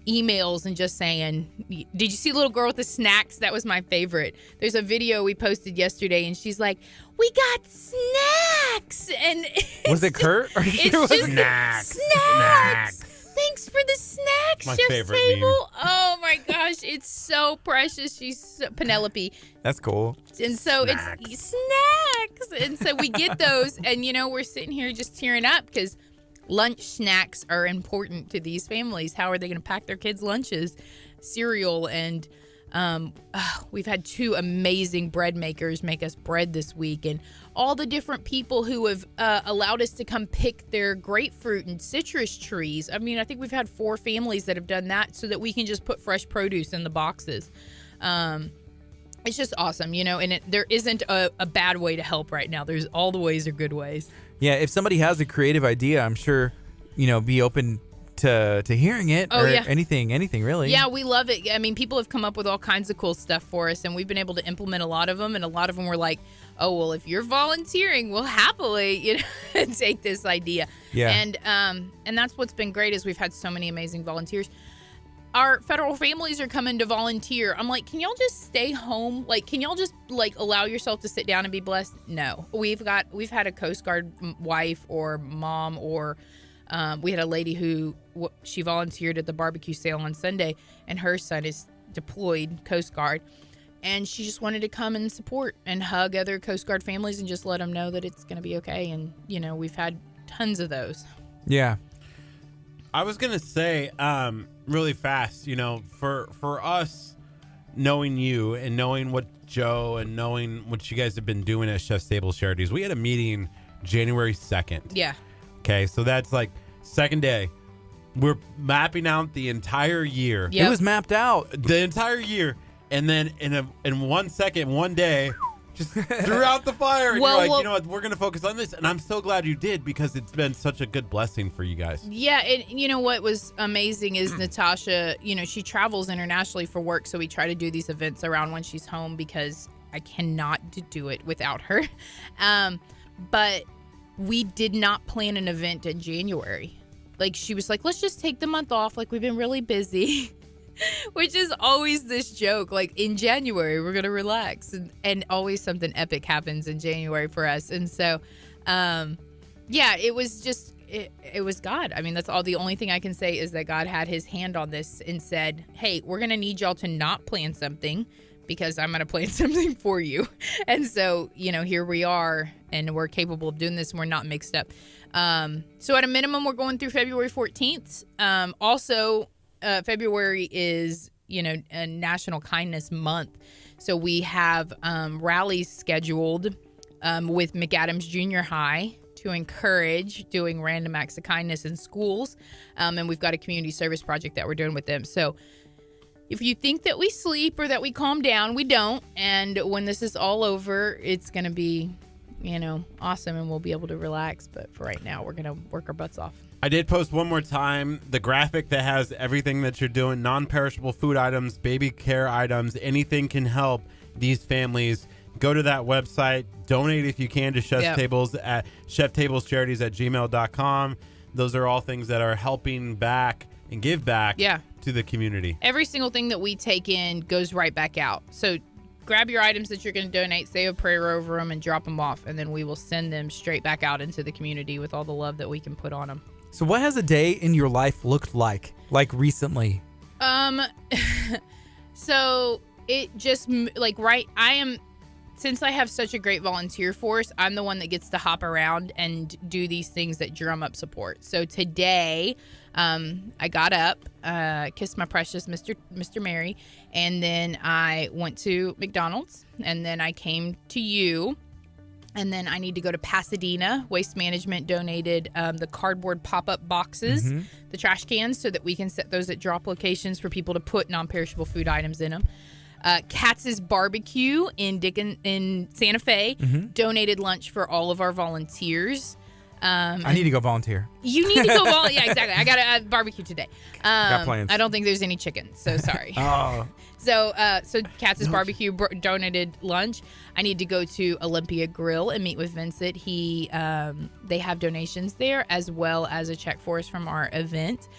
emails, and just saying, did you see the little girl with the snacks? That was my favorite. There's a video we posted yesterday, and she's like, we got snacks. And was it Kurt? It's just snacks. Thanks for the snacks, My Chef's favorite Table. meme. Oh my gosh, it's so precious. She's Penelope. That's cool. And so it's snacks. And so we get those, and we're sitting here just tearing up because lunch snacks are important to these families. How are they going to pack their kids' lunches? Cereal, and we've had 2 amazing bread makers make us bread this week, and all the different people who have allowed us to come pick their grapefruit and citrus trees. I mean, I think we've had 4 families that have done that so that we can just put fresh produce in the boxes. It's just awesome, and there isn't a bad way to help right now. There's all the ways are good ways. Yeah, if somebody has a creative idea, I'm sure, be open to hearing it, anything really. Yeah, we love it. I mean, people have come up with all kinds of cool stuff for us, and we've been able to implement a lot of them, and a lot of them were like, oh, well, if you're volunteering, we'll happily, take this idea. Yeah. And that's what's been great is we've had so many amazing volunteers. Our federal families are coming to volunteer. I'm like, can y'all just stay home? Like, can y'all just allow yourself to sit down and be blessed? No, we've had a Coast Guard wife or mom, or we had a lady who she volunteered at the barbecue sale on Sunday, and her son is deployed Coast Guard, and she just wanted to come and support and hug other Coast Guard families and just let them know that it's going to be okay. And we've had tons of those. Yeah. I was gonna say really fast, for us, knowing you and knowing what Joe and knowing what you guys have been doing at Chef's Table Charities, we had a meeting January 2nd. Yeah. Okay, so that's like second day. We're mapping out the entire year. Yep. It was mapped out the entire year, and then in 1 second, one day, just threw out the fire. And you're like, you know what? We're gonna focus on this, and I'm so glad you did, because it's been such a good blessing for you guys. Yeah, and what was amazing is Natasha. She travels internationally for work, so we try to do these events around when she's home because I cannot do it without her. But we did not plan an event in January. Like, she was like, let's just take the month off. Like, we've been really busy. Which is always this joke. Like, in January, we're going to relax. And always something epic happens in January for us. And so, it was just, it was God. I mean, that's all. The only thing I can say is that God had his hand on this and said, hey, we're going to need y'all to not plan something, because I'm going to plan something for you. And so, here we are, and we're capable of doing this, and we're not mixed up. So at a minimum, we're going through February 14th. Also, February is, a National Kindness Month. So we have rallies scheduled with McAdams Junior High to encourage doing random acts of kindness in schools. And we've got a community service project that we're doing with them. So if you think that we sleep or that we calm down, we don't. And when this is all over, it's going to be, awesome, and we'll be able to relax. But for right now, we're going to work our butts off. I did post one more time the graphic that has everything that you're doing, non-perishable food items, baby care items, anything can help these families. Go to that website, donate if you can to Chef's Tables at cheftablescharities@gmail.com. Those are all things that are helping back and give back to the community. Every single thing that we take in goes right back out. So grab your items that you're going to donate, say a prayer over them, and drop them off, and then we will send them straight back out into the community with all the love that we can put on them. So what has a day in your life looked like recently? So it just since I have such a great volunteer force, I'm the one that gets to hop around and do these things that drum up support. So today, I got up, kissed my precious Mr. Mary, and then I went to McDonald's, and then I came to you, and then I need to go to Pasadena. Waste Management donated the cardboard pop-up boxes, the trash cans, so that we can set those at drop locations for people to put non-perishable food items in them. Katz's Barbecue in Santa Fe donated lunch for all of our volunteers. I need to go volunteer. You need to go volunteer. Yeah, exactly. I got a barbecue today. Got plans. I don't think there's any chicken, so sorry. Oh. So Katz's Barbecue donated lunch. I need to go to Olympia Grill and meet with Vincent. They have donations there, as well as a check for us from our event.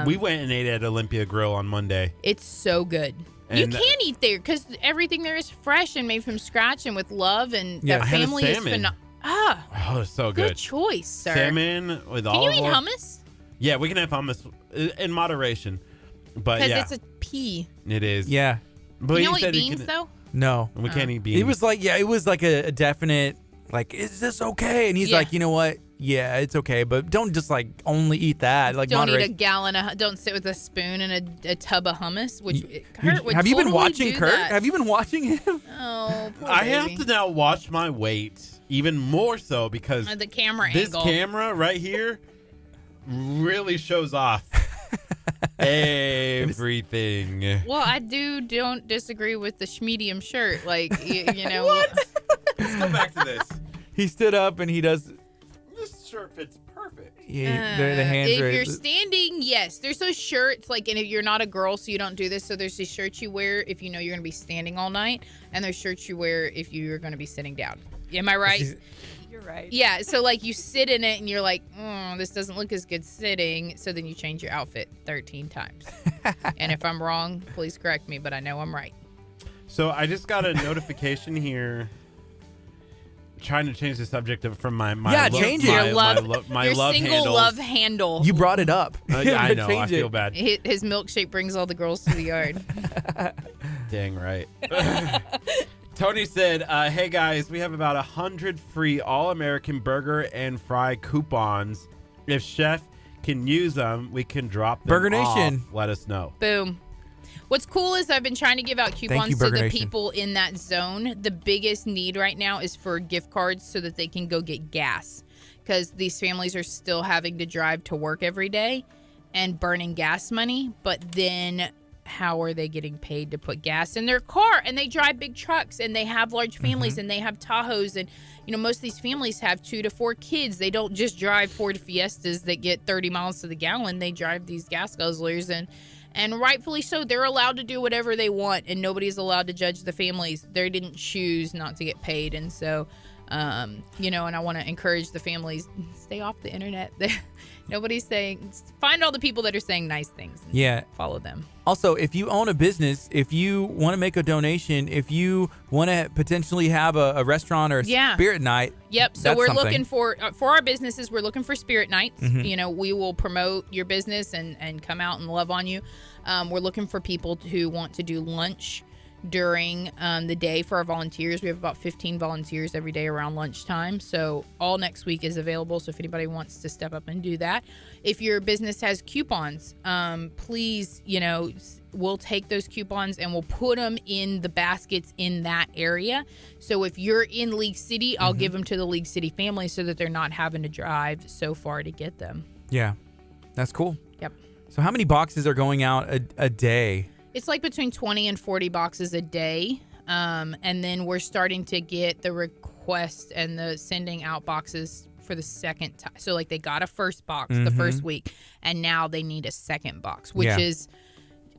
We went and ate at Olympia Grill on Monday. It's so good. And you can eat there because everything there is fresh and made from scratch and with love, and that family is phenomenal. Oh, it's so good. Good choice, sir. Salmon with all. Can you eat hummus? Yeah, we can have hummus in moderation. But because it's a pea. It is. Yeah. But you don't eat beans though? No. We can't eat beans. It was like a definite, is this okay? And he's like, you know what? Yeah, it's okay, but don't just only eat that. Don't eat a gallon of. Don't sit with a spoon and a tub of hummus. Kurt would have you been totally watching do Kurt? that. Have you been watching him? Oh, poor I baby. have to now watch my weight even more so because the camera this angle. camera right here really shows off everything. Well, I don't disagree with the schmedium shirt. You know. What? Let's go back to this. He stood up and he does. This shirt fits perfect. Yeah, the hands if are. you're standing, yes. There's those shirts, and if you're not a girl, so you don't do this. So there's these shirts you wear if you know you're going to be standing all night, and there's shirts you wear if you're going to be sitting down. Am I right? You're right. Yeah, so you sit in it and you're like, this doesn't look as good sitting. So then you change your outfit 13 times. And if I'm wrong, please correct me, but I know I'm right. So I just got a notification here. Trying to change the subject from my change it. Your love single handles. love handle. You brought it up. I know. I feel bad. His milkshake brings all the girls to the yard. Dang right. Tony said, hey guys, we have about 100 free All-American burger and fry coupons. If Chef can use them, we can drop them Burger Nation. off. Let us know. Boom. What's cool is I've been trying to give out coupons to the people in that zone. The biggest need right now is for gift cards so that they can go get gas, because these families are still having to drive to work every day and burning gas money. But then how are they getting paid to put gas in their car? And they drive big trucks and they have large families and they have Tahoes. And, most of these families have 2 to 4 kids. They don't just drive Ford Fiestas that get 30 miles to the gallon. They drive these gas guzzlers, and rightfully so. They're allowed to do whatever they want, and nobody's allowed to judge the families. They didn't choose not to get paid. And so, and I want to encourage the families, stay off the internet. Nobody's saying, find all the people that are saying nice things. And follow them. Also, if you own a business, if you want to make a donation, if you want to potentially have a restaurant or a spirit night. Yep. So we're looking for our businesses, we're looking for spirit nights. We will promote your business and come out and love on you. We're looking for people who want to do lunch during the day for our volunteers. We have about 15 volunteers every day around lunchtime. So all next week is available. So if anybody wants to step up and do that. If your business has coupons, please, we'll take those coupons and we'll put them in the baskets in that area. So if you're in League City, I'll give them to the League City family so that they're not having to drive so far to get them. Yeah, that's cool. Yep. So how many boxes are going out a day? It's like between 20 and 40 boxes a day. And then we're starting to get the request and the sending out boxes for the second time. So like they got a first box the first week and now they need a second box, which is,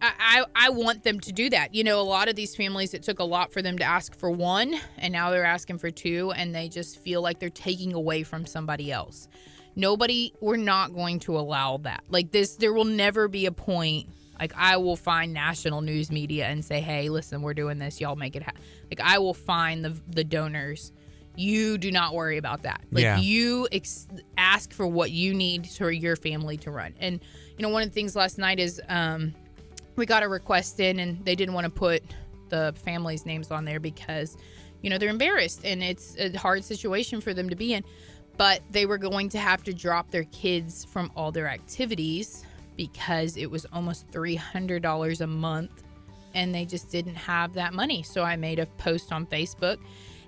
I want them to do that. A lot of these families, it took a lot for them to ask for one and now they're asking for two and they just feel like they're taking away from somebody else. We're not going to allow that. Like there will never be a point. Like, I will find national news media and say, hey, listen, we're doing this. Y'all make it happen. Like, I will find the donors. You do not worry about that. Like, you ask for what you need for your family to run. And, one of the things last night is we got a request in, and they didn't want to put the families' names on there because, they're embarrassed. And it's a hard situation for them to be in. But they were going to have to drop their kids from all their activities because it was almost $300 a month and they just didn't have that money. So I made a post on Facebook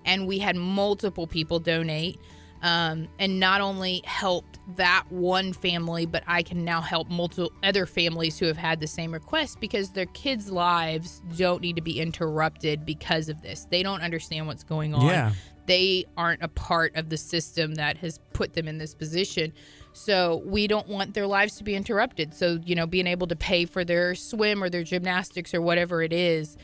and we had multiple people donate and not only helped that one family, but I can now help multiple other families who have had the same request because their kids' lives don't need to be interrupted because of this. They don't understand what's going on. Yeah. They aren't a part of the system that has put them in this position. So we don't want their lives to be interrupted. So, being able to pay for their swim or their gymnastics or whatever it is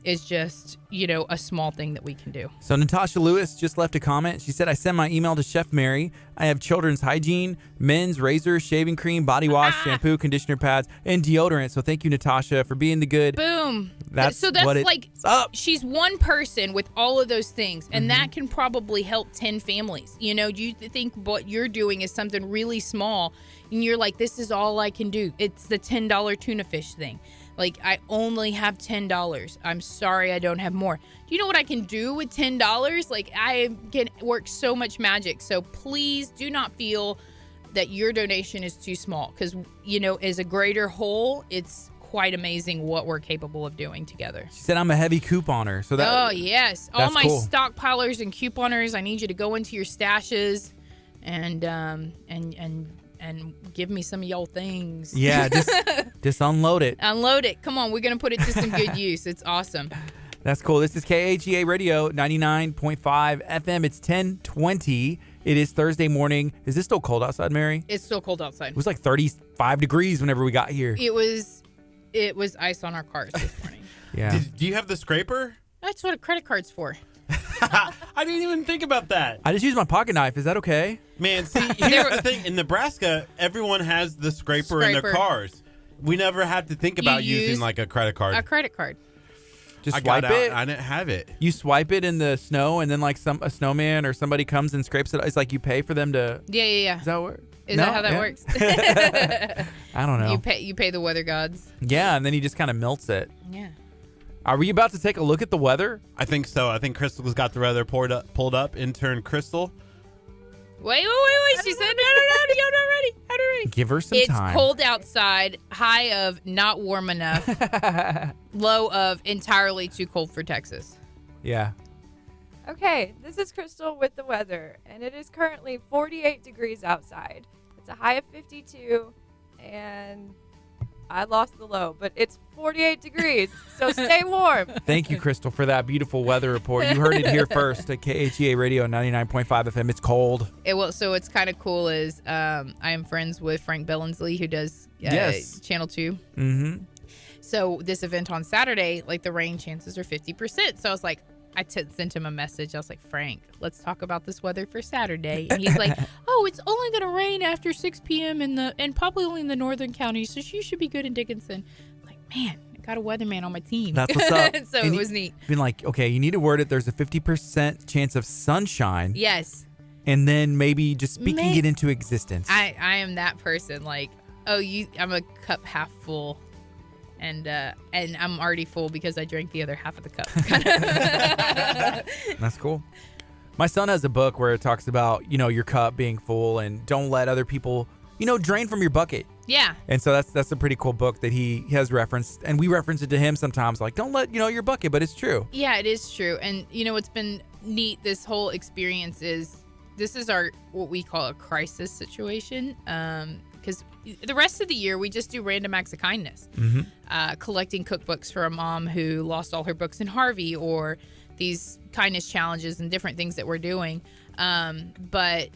just, a small thing that we can do. So Natasha Lewis just left a comment. She said, I sent my email to Chef Mary. I have children's hygiene, men's razors, shaving cream, body wash, shampoo, conditioner pads, and deodorant. So thank you, Natasha, for being the good. Boom. That's like up. She's one person with all of those things, and that can probably help 10 families. You think what you're doing is something really small, and you're like, this is all I can do. It's the $10 tuna fish thing. Like, I only have $10. I'm sorry I don't have more. Do you know what I can do with $10? Like, I can work so much magic. So please do not feel that your donation is too small because, as a greater whole, it's quite amazing what we're capable of doing together. She said I'm a heavy couponer. So that. Oh, yes. All my cool. stockpilers and couponers, I need you to go into your stashes and give me some of y'all things. Yeah, just unload it. Unload it. Come on, we're going to put it to some good use. It's awesome. That's cool. This is KHEA Radio 99.5 FM. It's 10:20. It is Thursday morning. Is this still cold outside, Mary? It's still cold outside. It was like 35 degrees whenever we got here. It was ice on our cars this morning. Yeah. Do you have the scraper? That's what a credit card's for. I didn't even think about that. I just used my pocket knife. Is that okay? Man, see, here's the thing. In Nebraska, everyone has the scraper in their cars. We never had to think about using like a credit card. A credit card. Just I swipe got it. I didn't have it. You swipe it in the snow, and then like a snowman or somebody comes and scrapes it. It's like you pay for them to. Yeah. Does that work? Is that how that works? I don't know. You pay the weather gods. Yeah, and then he just kind of melts it. Yeah. Are we about to take a look at the weather? I think so. I think Crystal's got the weather pulled up. Intern Crystal. Wait. She said, no, you're not ready. I'm not ready. Give her some time. It's cold outside. High of not warm enough. Low of entirely too cold for Texas. Yeah. Okay, this is Crystal with the weather, and it is currently 48 degrees outside. It's a high of 52, and I lost the low, but it's 48 degrees, so stay warm. Thank you, Crystal, for that beautiful weather report. You heard it here first at KHEA Radio 99.5 FM. It's cold. So what's kind of cool is I am friends with Frank Billingsley, who does Channel 2. Mm-hmm. So this event on Saturday, like the rain chances are 50%. So I was like, sent him a message. I was like, Frank, let's talk about this weather for Saturday. And he's like, oh, it's only going to rain after 6 p.m. and probably only in the northern counties. So you should be good in Dickinson. I'm like, man, I got a weatherman on my team. That's what's up. So it was neat. Been like, okay, you need to word it. There's a 50% chance of sunshine. Yes. And then maybe just speaking it into existence. I am that person. Like, I'm a cup half full. and I'm already full because I drank the other half of the cup. That's cool. My son has a book where it talks about, your cup being full and don't let other people, drain from your bucket. Yeah. And so that's a pretty cool book that he has referenced, and we reference it to him sometimes, like, don't let, your bucket, but it's true. Yeah, it is true. And, what's been neat this whole experience is this is what we call a crisis situation. Because the rest of the year, we just do random acts of kindness, collecting cookbooks for a mom who lost all her books in Harvey, or these kindness challenges and different things that we're doing. But,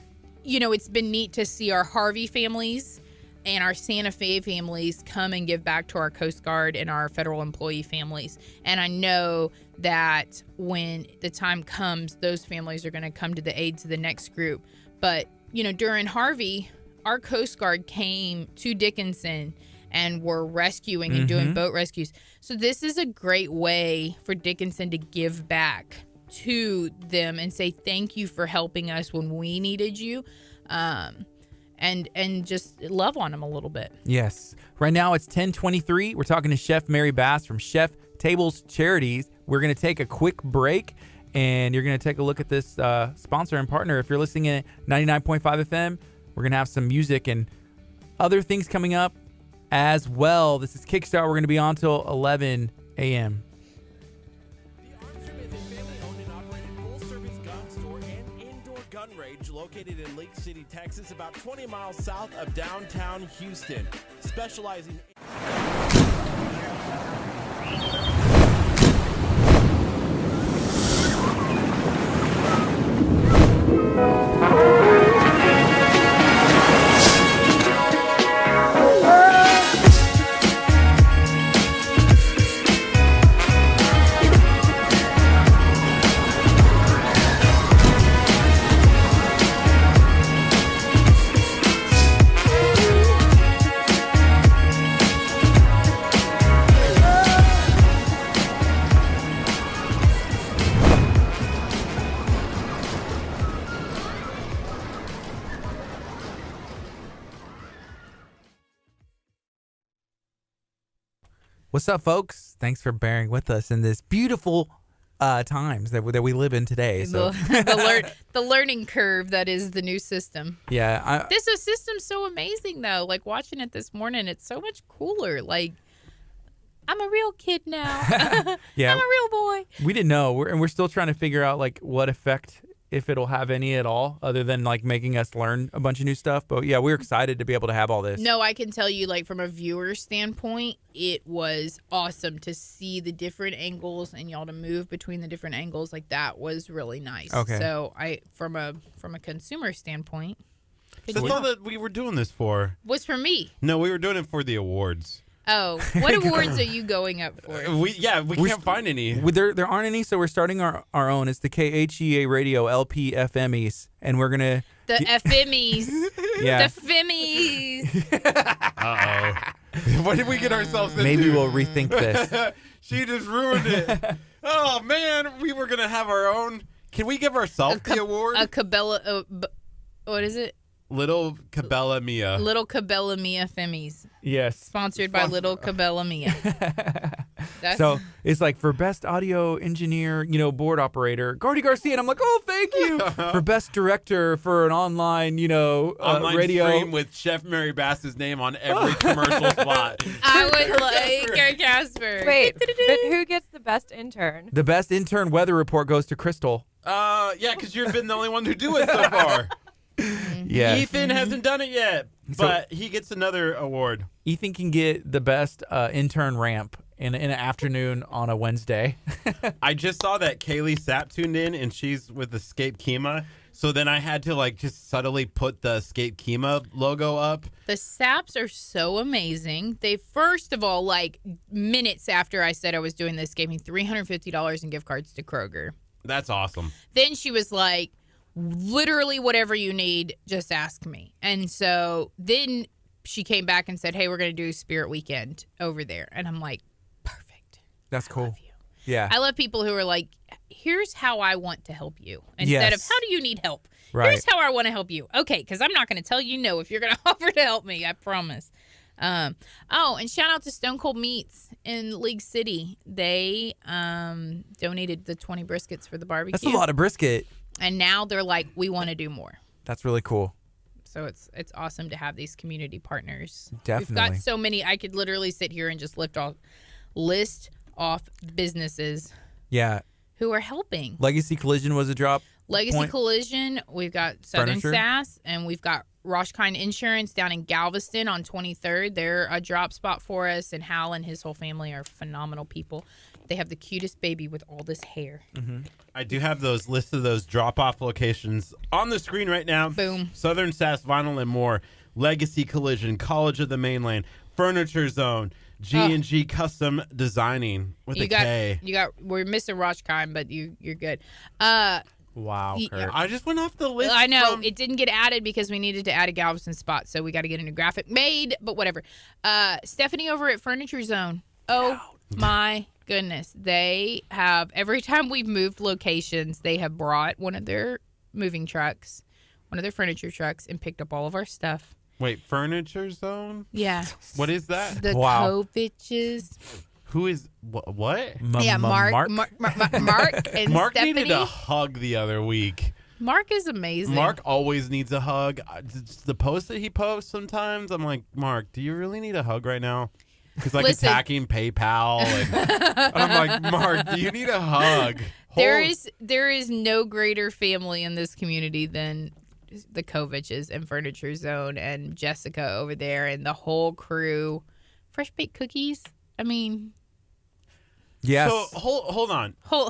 it's been neat to see our Harvey families and our Santa Fe families come and give back to our Coast Guard and our federal employee families. And I know that when the time comes, those families are going to come to the aid to the next group. But, during Harvey, our Coast Guard came to Dickinson and were rescuing and doing boat rescues. So this is a great way for Dickinson to give back to them and say thank you for helping us when we needed you. And just love on them a little bit. Yes. Right now it's 10:23. We're talking to Chef Mary Bass from Chef Tables Charities. We're going to take a quick break, and you're going to take a look at this sponsor and partner. If you're listening at 99.5 FM, we're going to have some music and other things coming up as well. This is Kickstart. We're going to be on till 11 a.m. Located in Lake City, Texas, about 20 miles south of downtown Houston, specializing What's up, folks? Thanks for bearing with us in this beautiful times that we live in today. So The learning curve that is the new system. Yeah. This system's so amazing, though. Like, watching it this morning, it's so much cooler. Like, I'm a real kid now. Yeah. I'm a real boy. We didn't know. We're still trying to figure out, like, what effect, if it'll have any at all, other than, like, making us learn a bunch of new stuff. But, yeah, we're excited to be able to have all this. No, I can tell you, like, from a viewer standpoint, it was awesome to see the different angles and y'all to move between the different angles. Like, that was really nice. Okay. So, from a consumer standpoint. That's all that we were doing this for. Was for me. No, we were doing it for the awards. Oh, what awards are you going up for? We can't find any. There aren't any, so we're starting our own. It's the KHEA Radio LP FMEs, and we're gonna the FMEs. Yeah. The FMEs. Uh-oh. What did we get ourselves into? Maybe we'll rethink this. She just ruined it. Oh man, we were gonna have our own. Can we give ourselves the award? A Cabela. What is it? Little Cabela Mia. Little Cabela Mia FMEs. Yes. Sponsored by Little Cabela Mia. So it's like for best audio engineer, board operator, Gardy Garcia. And I'm like, oh, thank you. For best director for an online, online radio. stream with Chef Mary Bass's name on every commercial spot. I would like Casper. Wait, but who gets the best intern? The best intern weather report goes to Crystal. Yeah, because you've been the only one to do it so far. Yeah. Ethan hasn't done it yet, but he gets another award. Ethan can get the best intern ramp in an afternoon on a Wednesday. I just saw that Kaylee Sapp tuned in, and she's with the Escape KHEA. So then I had to just subtly put the Escape KHEA logo up. The Saps are so amazing. They first of all, minutes after I said I was doing this, gave me $350 in gift cards to Kroger. That's awesome. Then she was like, literally whatever you need, just ask me. And so then she came back and said, hey, we're going to do Spirit Weekend over there. And I'm like, perfect. That's cool. I love you. Yeah. I love people who are like, here's how I want to help you. Instead of, how do you need help? Right. Here's how I want to help you. Okay, because I'm not going to tell you no if you're going to offer to help me. I promise. Oh, and shout out to Stone Cold Meats in League City. They donated the 20 briskets for the barbecue. That's a lot of brisket. And now they're like, we want to do more. That's really cool. So it's awesome to have these community partners. Definitely. We've got so many. I could literally sit here and just list off businesses. Yeah. Who are helping. Legacy Collision was a drop. Legacy point. Collision. We've got Southern Furniture. SAS, and we've got Roshkind Insurance down in Galveston on 23rd. They're a drop spot for us, and Hal and his whole family are phenomenal people. They have the cutest baby with all this hair. Mm-hmm. I do have those lists of those drop-off locations on the screen right now. Boom. Southern SAS Vinyl and More, Legacy Collision, College of the Mainland, Furniture Zone, G&G Custom Designing with a K. We're missing Roshkind, but you're good. Wow, Kurt. I just went off the list. I know. It didn't get added because we needed to add a Galveston spot, so we got to get a new graphic made, but whatever. Stephanie over at Furniture Zone. Oh, my goodness. They have, every time we've moved locations, they have brought one of their moving trucks, one of their furniture trucks, and picked up all of our stuff. Wait, Furniture Zone? Yeah. What is that? The Koviches. Who is what? Yeah, Mark and Mark Stephanie. needed a hug the other week. Mark is amazing. Mark always needs a hug. It's the post that he posts sometimes, I'm like, Mark, do you really need a hug right now? He's like attacking PayPal, and I'm like, Mark, do you need a hug? There is no greater family in this community than the Koviches and Furniture Zone and Jessica over there and the whole crew. Fresh baked cookies. I mean, yes. So hold on. Hold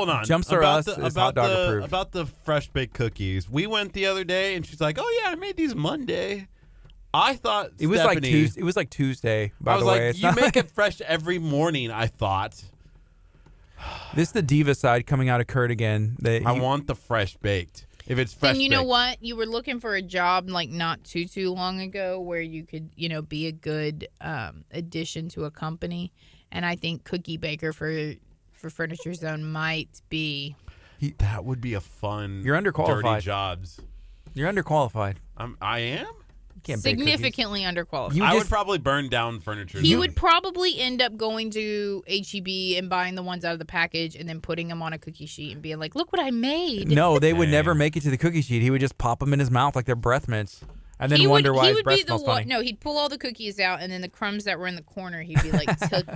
on. Jumpstart Us is hot dog approved. About the fresh baked cookies. We went the other day, and she's like, "Oh yeah, I made these Monday." I thought it was Stephanie, like Tuesday. It was like Tuesday. By the way, like, you make it fresh every morning. I thought. This is the diva side coming out of Kurt again. I want the fresh baked. If it's fresh, and you know what? You were looking for a job like not too long ago where you could, be a good addition to a company. And I think cookie baker for Furniture Zone might be. That would be a fun. You're underqualified. Dirty jobs. You're underqualified. I am. Significantly underqualified. I would probably burn down Furniture Zone. He would probably end up going to HEB and buying the ones out of the package and then putting them on a cookie sheet and being like, look what I made. No, they would never make it to the cookie sheet. He would just pop them in his mouth like they're breath mints and then wonder why his breath smells funny. No, he'd pull all the cookies out and then the crumbs that were in the corner, he'd be like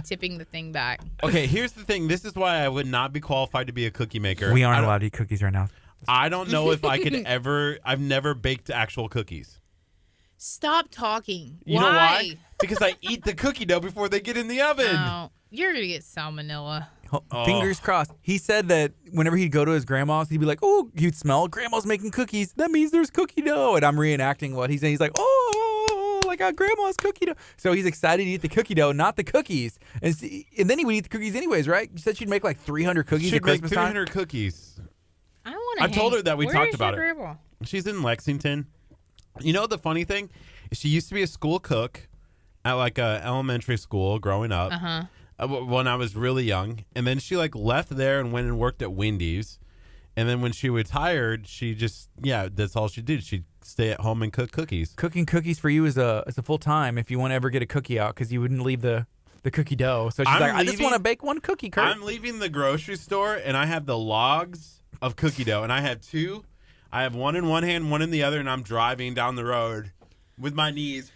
tipping the thing back. Okay, here's the thing. This is why I would not be qualified to be a cookie maker. We aren't allowed to eat cookies right now. I don't know if I could ever. I've never baked actual cookies. Stop talking. You know why? Because I eat the cookie dough before they get in the oven. Oh, you're going to get salmonella. Fingers crossed. He said that whenever he'd go to his grandma's, he'd be like, oh, he'd smell Grandma's making cookies. That means there's cookie dough. And I'm reenacting what he's saying. He's like, oh, I got Grandma's cookie dough. So he's excited to eat the cookie dough, not the cookies. And then he would eat the cookies anyways, right? You said she'd make like 300 cookies at Christmas time? 300 cookies. I told her that we talked about your it. grandma? She's in Lexington. You know the funny thing? She used to be a school cook at like a elementary school growing up. When I was really young, and then she like left there and went and worked at Wendy's, and then when she retired, she just that's all she did. She'd stay at home and cook cookies. Cooking cookies for you is a full time if you want to ever get a cookie out because you wouldn't leave the cookie dough. So she's I just want to bake one cookie, Kurt. I'm leaving the grocery store and I have the logs of cookie dough, and I have two. I have one in one hand, one in the other, and I'm driving down the road with my knees.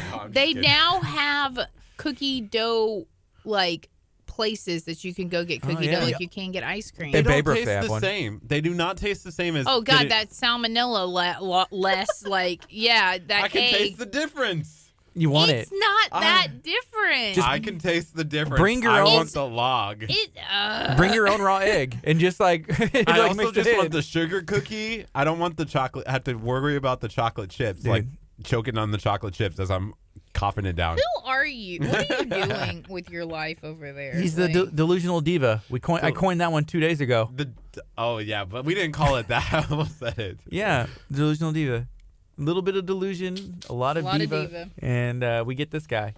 No, they now have cookie dough like places that you can go get cookie dough like you can get ice cream. They don't taste the same. They do not taste the same as. Oh God, that salmonella less like that. I can egg. taste the difference. You want it's not that different. I can taste the difference. Bring your I own. want the log. Bring your own raw egg and just like. I also just want the sugar cookie. I don't want the chocolate. I have to worry about the chocolate chips, like choking on the chocolate chips as I'm coughing it down. Who are you? What are you doing with your life over there? He's the delusional diva. I coined that one 2 days ago. But we didn't call it that. I almost said it. Yeah, delusional diva. A little bit of delusion, a lot of diva, and we get this guy.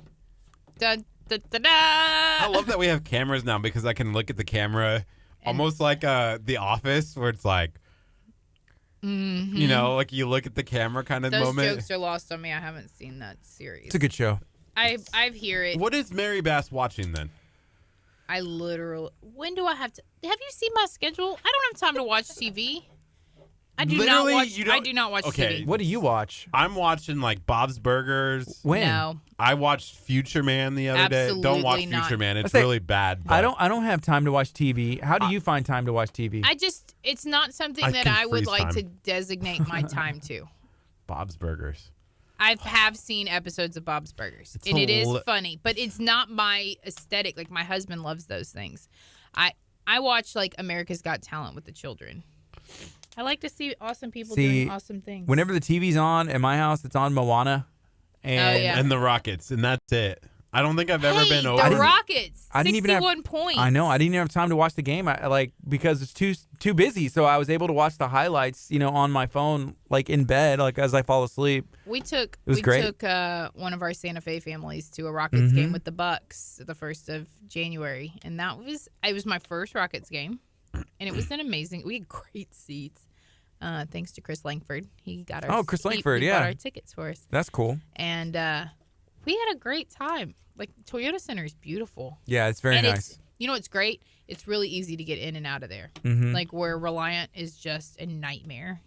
Dun, dun, dun, dun. I love that we have cameras now because I can look at the camera almost like The Office, where it's like, You know, like you look at the camera kind of Those moment. jokes are lost on me. I haven't seen that series. It's a good show. I've hear it. What is Mary Bass watching then? I literally. When do I have to? Have you seen my schedule? I don't have time to watch TV. I do not watch. I do not watch TV. What do you watch? I'm watching like Bob's Burgers. When? No. I watched Future Man the other day. Don't watch Absolutely not. Future Man. It's really bad. I don't have time to watch TV. How do you find time to watch TV? It's not something I that can I would freeze like time. to designate my time to. Bob's Burgers. I have seen episodes of Bob's Burgers, and it is funny, but it's not my aesthetic. Like my husband loves those things. I watch like America's Got Talent with the children. I like to see awesome people doing awesome things. Whenever the TV's on at my house, it's on Moana, and the Rockets, and that's it. I don't think I've ever been over. The Rockets, I didn't even have 61 points. I know. I didn't even have time to watch the game. Because it's too busy. So I was able to watch the highlights, on my phone, like in bed, like as I fall asleep. We took great. one of our Santa Fe families to a Rockets game with the Bucks the 1st of January, and it was my first Rockets game, and it was an amazing. We had great seats. Thanks to Chris Langford, he got our. Oh, Chris Langford, he yeah, bought our tickets for us. That's cool. And we had a great time. Like Toyota Center is beautiful. Yeah, it's very nice. It's great. It's really easy to get in and out of there. Like where Reliant is just a nightmare.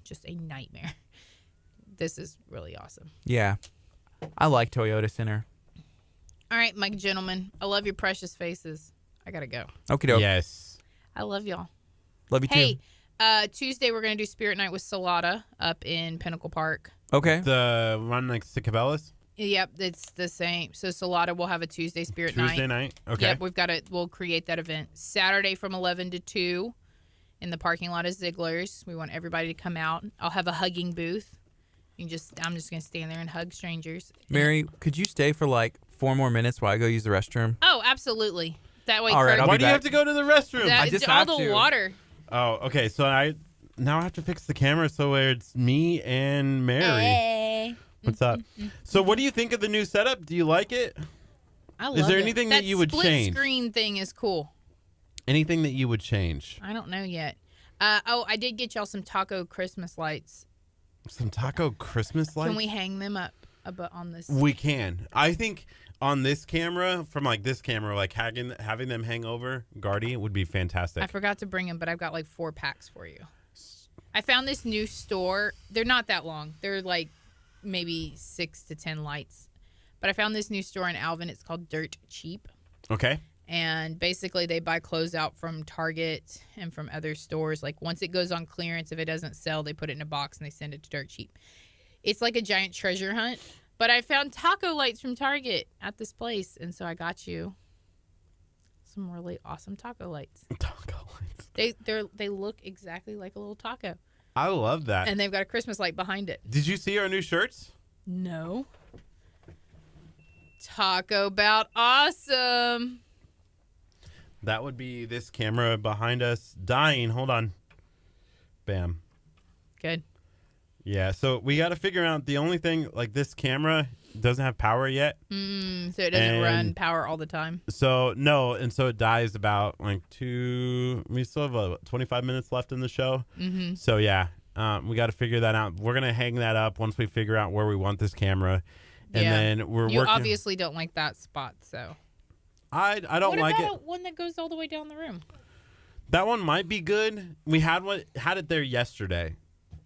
This is really awesome. Yeah, I like Toyota Center. All right, my gentlemen, I love your precious faces. I gotta go. Okie doke. Yes. I love y'all. Love you Hey, too. Tuesday we're gonna do Spirit Night with Salada up in Pinnacle Park. Okay. The run next to Cabela's? Yep, it's the same. So Salada will have a Tuesday Spirit Night. Tuesday night? Okay. Yep, we'll create that event. Saturday from 11 to 2 in the parking lot of Ziegler's. We want everybody to come out. I'll have a hugging booth. I'm just going to stand there and hug strangers. Mary, could you stay for like 4 more minutes while I go use the restroom? Oh, absolutely. That way, All right, Why do you have to go to the restroom? I just have all the to. water. Oh, okay. So I have to fix the camera so it's me and Mary. Hey. What's up? So what do you think of the new setup? Do you like it? I love Is there it. anything that you would split change? screen thing is cool. Anything that you would change? I don't know yet. I did get y'all some taco Christmas lights. Some taco Christmas lights? Can we hang them up on this? We can. I think on this camera, from like this camera, like having them hang over Gardy would be fantastic. I forgot to bring them, but I've got like 4 packs for you. I found this new store. They're not that long. They're like maybe 6 to 10 lights. But I found this new store in Alvin. It's called Dirt Cheap. Okay. And basically they buy clothes out from Target and from other stores. Like once it goes on clearance, if it doesn't sell, they put it in a box and they send it to Dirt Cheap. It's like a giant treasure hunt. But I found taco lights from Target at this place. And so I got you some really awesome taco lights. Taco lights. They look exactly like a little taco. I love that. And they've got a Christmas light behind it. Did you see our new shirts? No. Taco Bout awesome. That would be this camera behind us dying. Hold on. Bam. Good. Yeah, so we got to figure out the only thing, like this camera doesn't have power yet. So it doesn't run power all the time. So, no, and so it dies about like we still have 25 minutes left in the show. Mm-hmm. So, yeah, we got to figure that out. We're going to hang that up once we figure out where we want this camera. And then You working. obviously don't like that spot, so. I don't like it. What about one that goes all the way down the room? That one might be good. We had it there yesterday.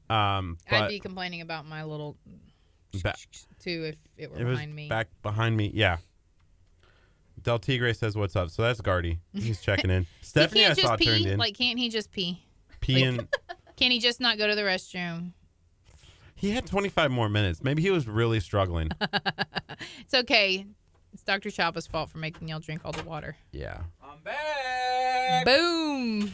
But I'd be complaining about my little too if it were behind me. Back behind me, yeah. Del Tigre says what's up. So that's Gardy. He's checking in. Stephanie, I saw turned in. Like, can't he just pee? Can he just not go to the restroom? He had 25 more minutes. Maybe he was really struggling. It's okay. It's Dr. Chapa's fault for making y'all drink all the water. Yeah. I'm back. Boom.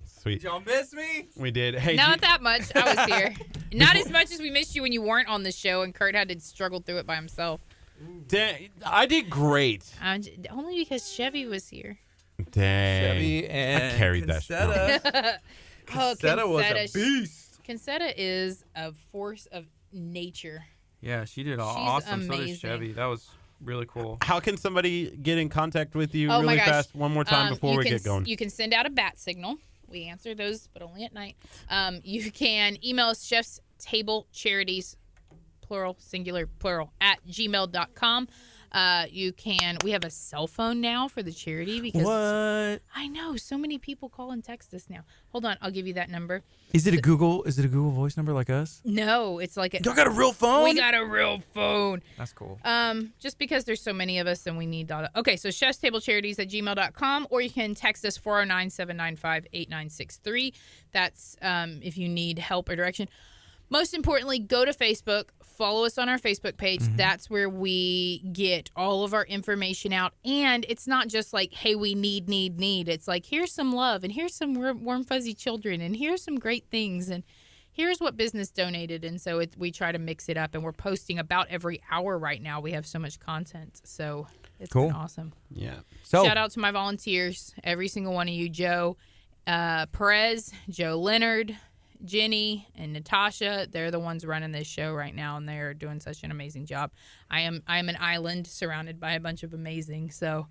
Sweet. Did y'all miss me? We did. Hey, Not that much. I was here. Not as much as we missed you when you weren't on the show and Curt had to struggle through it by himself. I did great. Only because Chevy was here. Dang. Chevy and I carried that shit. Concetta was a beast. Concetta is a force of nature. Yeah, she did awesome. amazing. So did Chevy. That was really cool. How can somebody get in contact with you Oh really my gosh. fast one more time before we can get going? You can send out a bat signal, We answer those, but only at night. You can email us Chef's Table Charities, plural, singular, plural, @gmail.com. We have a cell phone now for the charity because What? I know so many people call and text us now. Hold on, I'll give you that number. Is it a Google Voice number like us? No, it's like Y'all got a real phone? We got a real phone. That's cool. Just because there's so many of us and we need data. Okay, so Chef's Table Charities @gmail.com, or you can text us 409-795-8963. That's if you need help or direction. Most importantly, go to Facebook, follow us on our Facebook page. Mm-hmm. That's where we get all of our information out. And it's not just like, hey, we need. It's like, here's some love, and here's some warm, fuzzy children, and here's some great things, and here's what business donated. And so we try to mix it up, and we're posting about every hour right now. We have so much content. So it's cool. been awesome. Yeah. So shout out to my volunteers, every single one of you, Joe Perez, Joe Leonard, Jenny, and Natasha. They're the ones running this show right now, and they're doing such an amazing job. I am an island surrounded by a bunch of amazing, so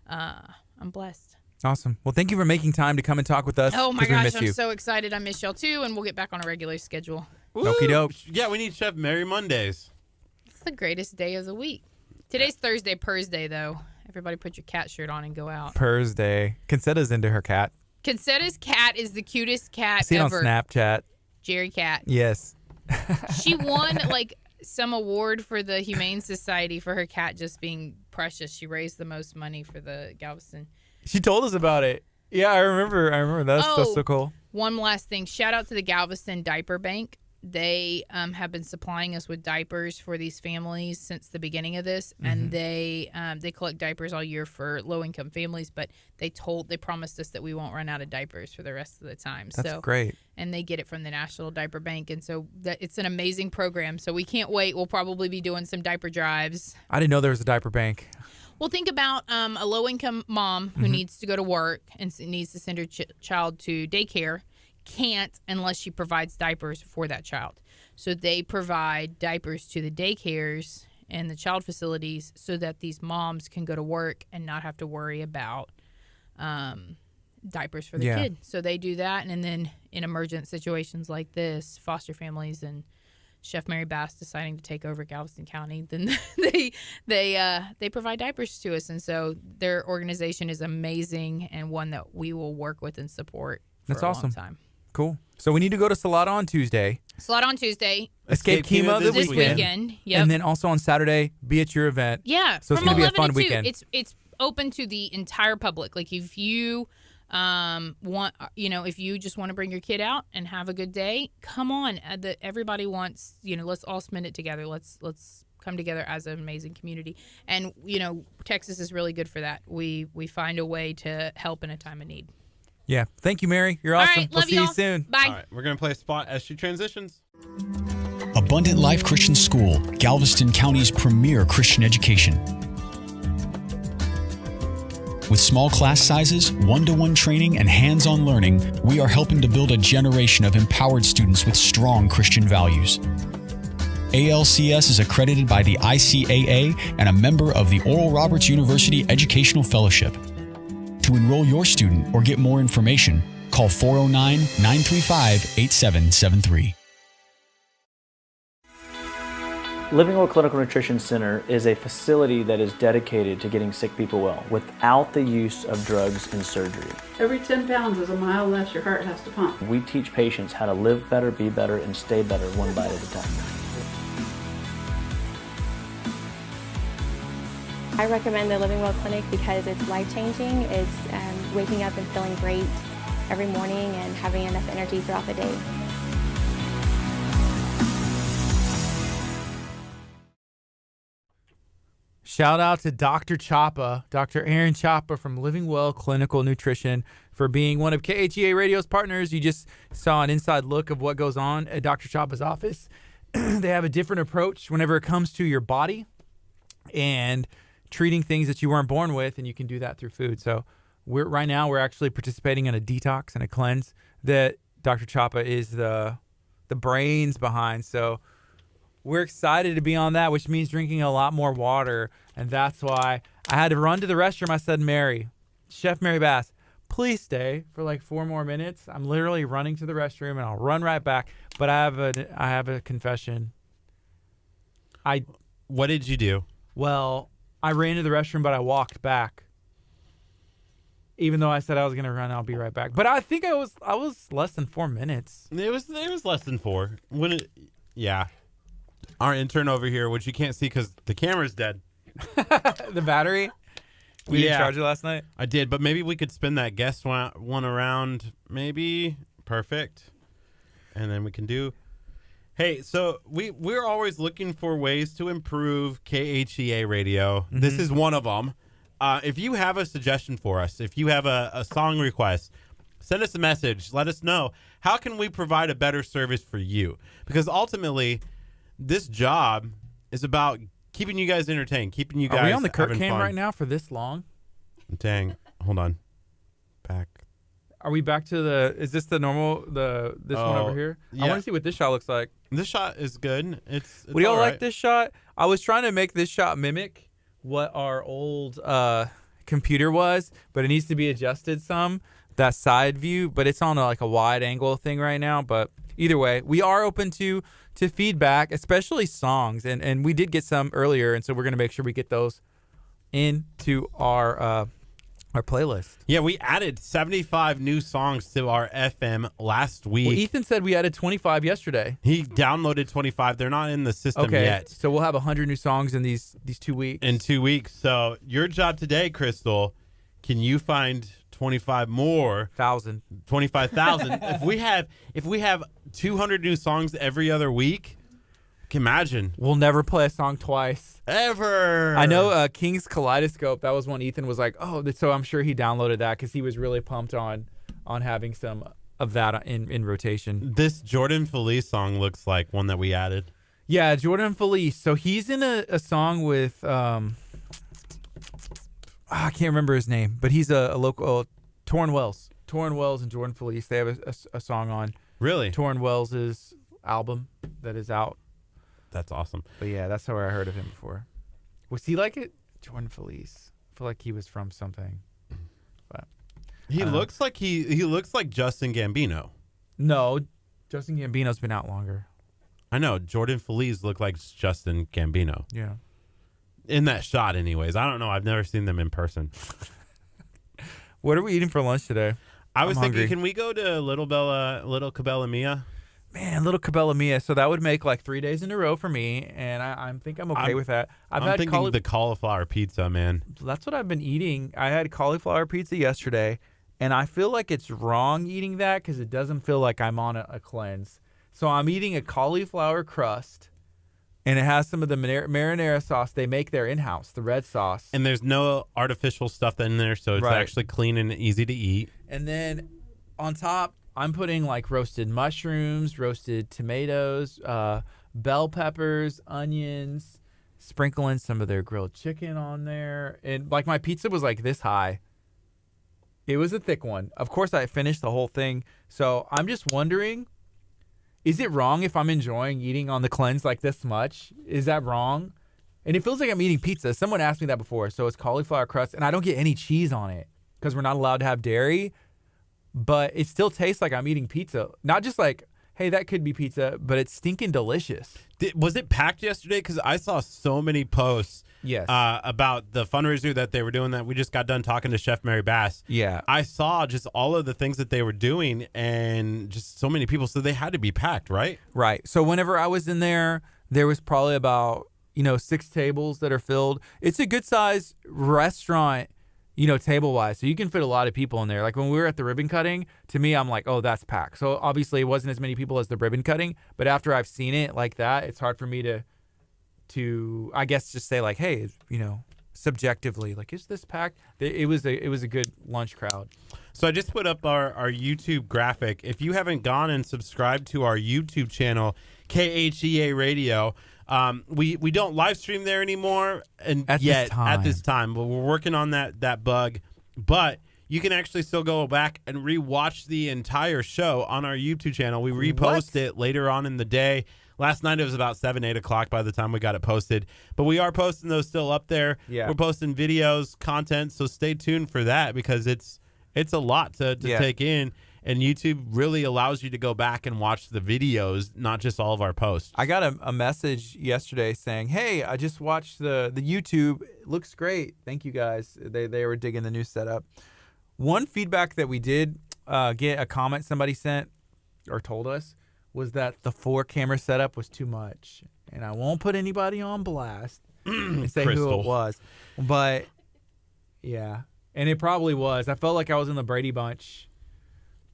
I'm blessed. Awesome. Well, thank you for making time to come and talk with us. Oh my 'cause we gosh, miss I'm you. so excited. I miss y'all too, and we'll get back on a regular schedule. Okie doke. Yeah, we need Chef Mary Mondays. It's the greatest day of the week. Today's Thursday, Purrs Day, though. Everybody put your cat shirt on and go out. Purrs Day. Concetta's into her cat. Concetta's cat is the cutest cat I see it on ever. Snapchat. Jerry Cat. Yes. She won like some award for the Humane Society for her cat just being precious. She raised the most money for the Galveston. She told us about it. Yeah, I remember. That's so cool. One last thing. Shout out to the Galveston Diaper Bank. They have been supplying us with diapers for these families since the beginning of this, and they collect diapers all year for low-income families. But they promised us that we won't run out of diapers for the rest of the time. That's great. And they get it from the National Diaper Bank, and so it's an amazing program. So we can't wait. We'll probably be doing some diaper drives. I didn't know there was a diaper bank. Well, think about a low-income mom who needs to go to work and needs to send her child to daycare. Can't unless she provides diapers for that child. So they provide diapers to the daycares and the child facilities so that these moms can go to work and not have to worry about diapers for the kid. So they do that, and then in emergent situations like this, foster families and Chef Mary Bass deciding to take over Galveston County, then they provide diapers to us. And so their organization is amazing and one that we will work with and support for a long time. Cool. So we need to go to Salada on Tuesday. Salada on Tuesday. Escape KHEA this weekend. Yep. And then also on Saturday, be at your event. Yeah. So it's going to be a fun weekend. It's open to the entire public. Like if you if you just want to bring your kid out and have a good day, come on. Everybody wants, let's all spend it together. Let's come together as an amazing community. And, Texas is really good for that. We find a way to help in a time of need. Yeah. Thank you, Mary. You're awesome. All right, we'll see you soon. Bye. All right, we're going to play a spot as she transitions. Abundant Life Christian School, Galveston County's premier Christian education. With small class sizes, one-to-one training, and hands-on learning, we are helping to build a generation of empowered students with strong Christian values. ALCS is accredited by the ICAA and a member of the Oral Roberts University Educational Fellowship. To enroll your student or get more information, call 409-935-8773. Living Well Clinical Nutrition Center is a facility that is dedicated to getting sick people well without the use of drugs and surgery. Every 10 pounds is a mile less your heart has to pump. We teach patients how to live better, be better, and stay better one bite at a time. I recommend the Living Well Clinic because it's life-changing. It's waking up and feeling great every morning and having enough energy throughout the day. Shout out to Dr. Chapa, Dr. Aaron Chapa from Living Well Clinical Nutrition for being one of KHEA Radio's partners. You just saw an inside look of what goes on at Dr. Chapa's office. They have a different approach whenever it comes to your body and treating things that you weren't born with, and you can do that through food. So right now we're actually participating in a detox and a cleanse that Dr. Chapa is the brains behind. So we're excited to be on that, which means drinking a lot more water. And that's why I had to run to the restroom. I said, Chef Mary Bass, please stay for like 4 more minutes. I'm literally running to the restroom and I'll run right back. But I have a confession. What did you do? Well, I ran to the restroom, but I walked back. Even though I said I was gonna run, I'll be right back. But I think I was less than 4 minutes. It was less than 4. Yeah. Our intern over here, which you can't see because the camera's dead. The battery. We didn't charge it last night. I did, but maybe we could spin that guest one around. Maybe perfect, and then we can do. Hey, so we're always looking for ways to improve KHEA radio. Mm-hmm. This is one of them. If you have a suggestion for us, if you have a song request, send us a message. Let us know. How can we provide a better service for you? Because ultimately, this job is about keeping you guys entertained, keeping you guys. Are we on the Curt having cam fun. right now for this long? Dang. Hold on. Back. Are we back to is this the normal, this one over here? Yeah. I want to see what this shot looks like. This shot is good. It's Would y'all all like right. this shot? I was trying to make this shot mimic what our old computer was, but it needs to be adjusted some, that side view, but it's on a wide angle thing right now. But either way, we are open to feedback, especially songs, and we did get some earlier, and so we're going to make sure we get those into our playlist. Yeah, we added 75 new songs to our FM last week. Well, Ethan said we added 25 yesterday. He downloaded 25. They're not in the system yet. So we'll have 100 new songs in these 2 weeks. In 2 weeks. So your job today, Crystal, can you find 25 more? 25,000. if we have 200 new songs every other week, imagine. We'll never play a song twice. Ever. I know King's Kaleidoscope, that was one Ethan was like, oh, so I'm sure he downloaded that because he was really pumped on having some of that in rotation. This Jordan Felice song looks like one that we added. Yeah, Jordan Felice. So he's in a song with, I can't remember his name, but he's a local, Torrin Wells. Torrin Wells and Jordan Felice, they have a song on. Really? Torrin Wells' album that is out. That's awesome. But yeah, that's where I heard of him before. Was he like it? Jordan Felice. I feel like he was from something. But he looks like he looks like Justin Gambino. No, Justin Gambino's been out longer. I know. Jordan Felice looked like Justin Gambino. Yeah. In that shot, anyways. I don't know. I've never seen them in person. What are we eating for lunch today? I was thinking, hungry. can we go to Little Cabela Mia? Man, Little Cabela Mia. So that would make 3 days in a row for me, and I think I'm okay with that. I'm thinking the cauliflower pizza, man. That's what I've been eating. I had cauliflower pizza yesterday, and I feel like it's wrong eating that because it doesn't feel like I'm on a cleanse. So I'm eating a cauliflower crust, and it has some of the marinara sauce they make there in-house, the red sauce. And there's no artificial stuff in there, so it's actually clean and easy to eat. And then on top, I'm putting roasted mushrooms, roasted tomatoes, bell peppers, onions, sprinkling some of their grilled chicken on there. And my pizza was this high. It was a thick one. Of course, I finished the whole thing. So I'm just wondering, is it wrong if I'm enjoying eating on the cleanse this much? Is that wrong? And it feels like I'm eating pizza. Someone asked me that before. So it's cauliflower crust, and I don't get any cheese on it because we're not allowed to have dairy. But it still tastes like I'm eating pizza. Not just hey, that could be pizza, but it's stinking delicious. Was it packed yesterday? Because I saw so many posts about the fundraiser that they were doing that we just got done talking to Chef Mary Bass. Yeah. I saw just all of the things that they were doing and just so many people. So they had to be packed, right? Right. So whenever I was in there, there was probably about, 6 tables that are filled. It's a good size restaurant, table-wise. So you can fit a lot of people in there. When we were at the ribbon cutting, to me, I'm like, oh, that's packed. So obviously it wasn't as many people as the ribbon cutting. But after I've seen it like that, it's hard for me to I guess, just say hey, subjectively, is this packed? It was a good lunch crowd. So I just put up our YouTube graphic. If you haven't gone and subscribed to our YouTube channel, KHEA Radio, we don't live stream there anymore, and at this time, but we're working on that bug. But you can actually still go back and rewatch the entire show on our YouTube channel. We repost it later on in the day. Last night it was about 7-8 o'clock by the time we got it posted, but we are posting those still up there. Yeah. We're posting videos, content, so stay tuned for that because it's It's a lot to take in. And YouTube really allows you to go back and watch the videos, not just all of our posts. I got a message yesterday saying, hey, I just watched the YouTube. It looks great. Thank you, guys. They were digging the new setup. One feedback that we did get, a comment somebody sent or told us, was that the 4-camera setup was too much. And I won't put anybody on blast and say who it was. But, yeah. And it probably was. I felt like I was in the Brady Bunch.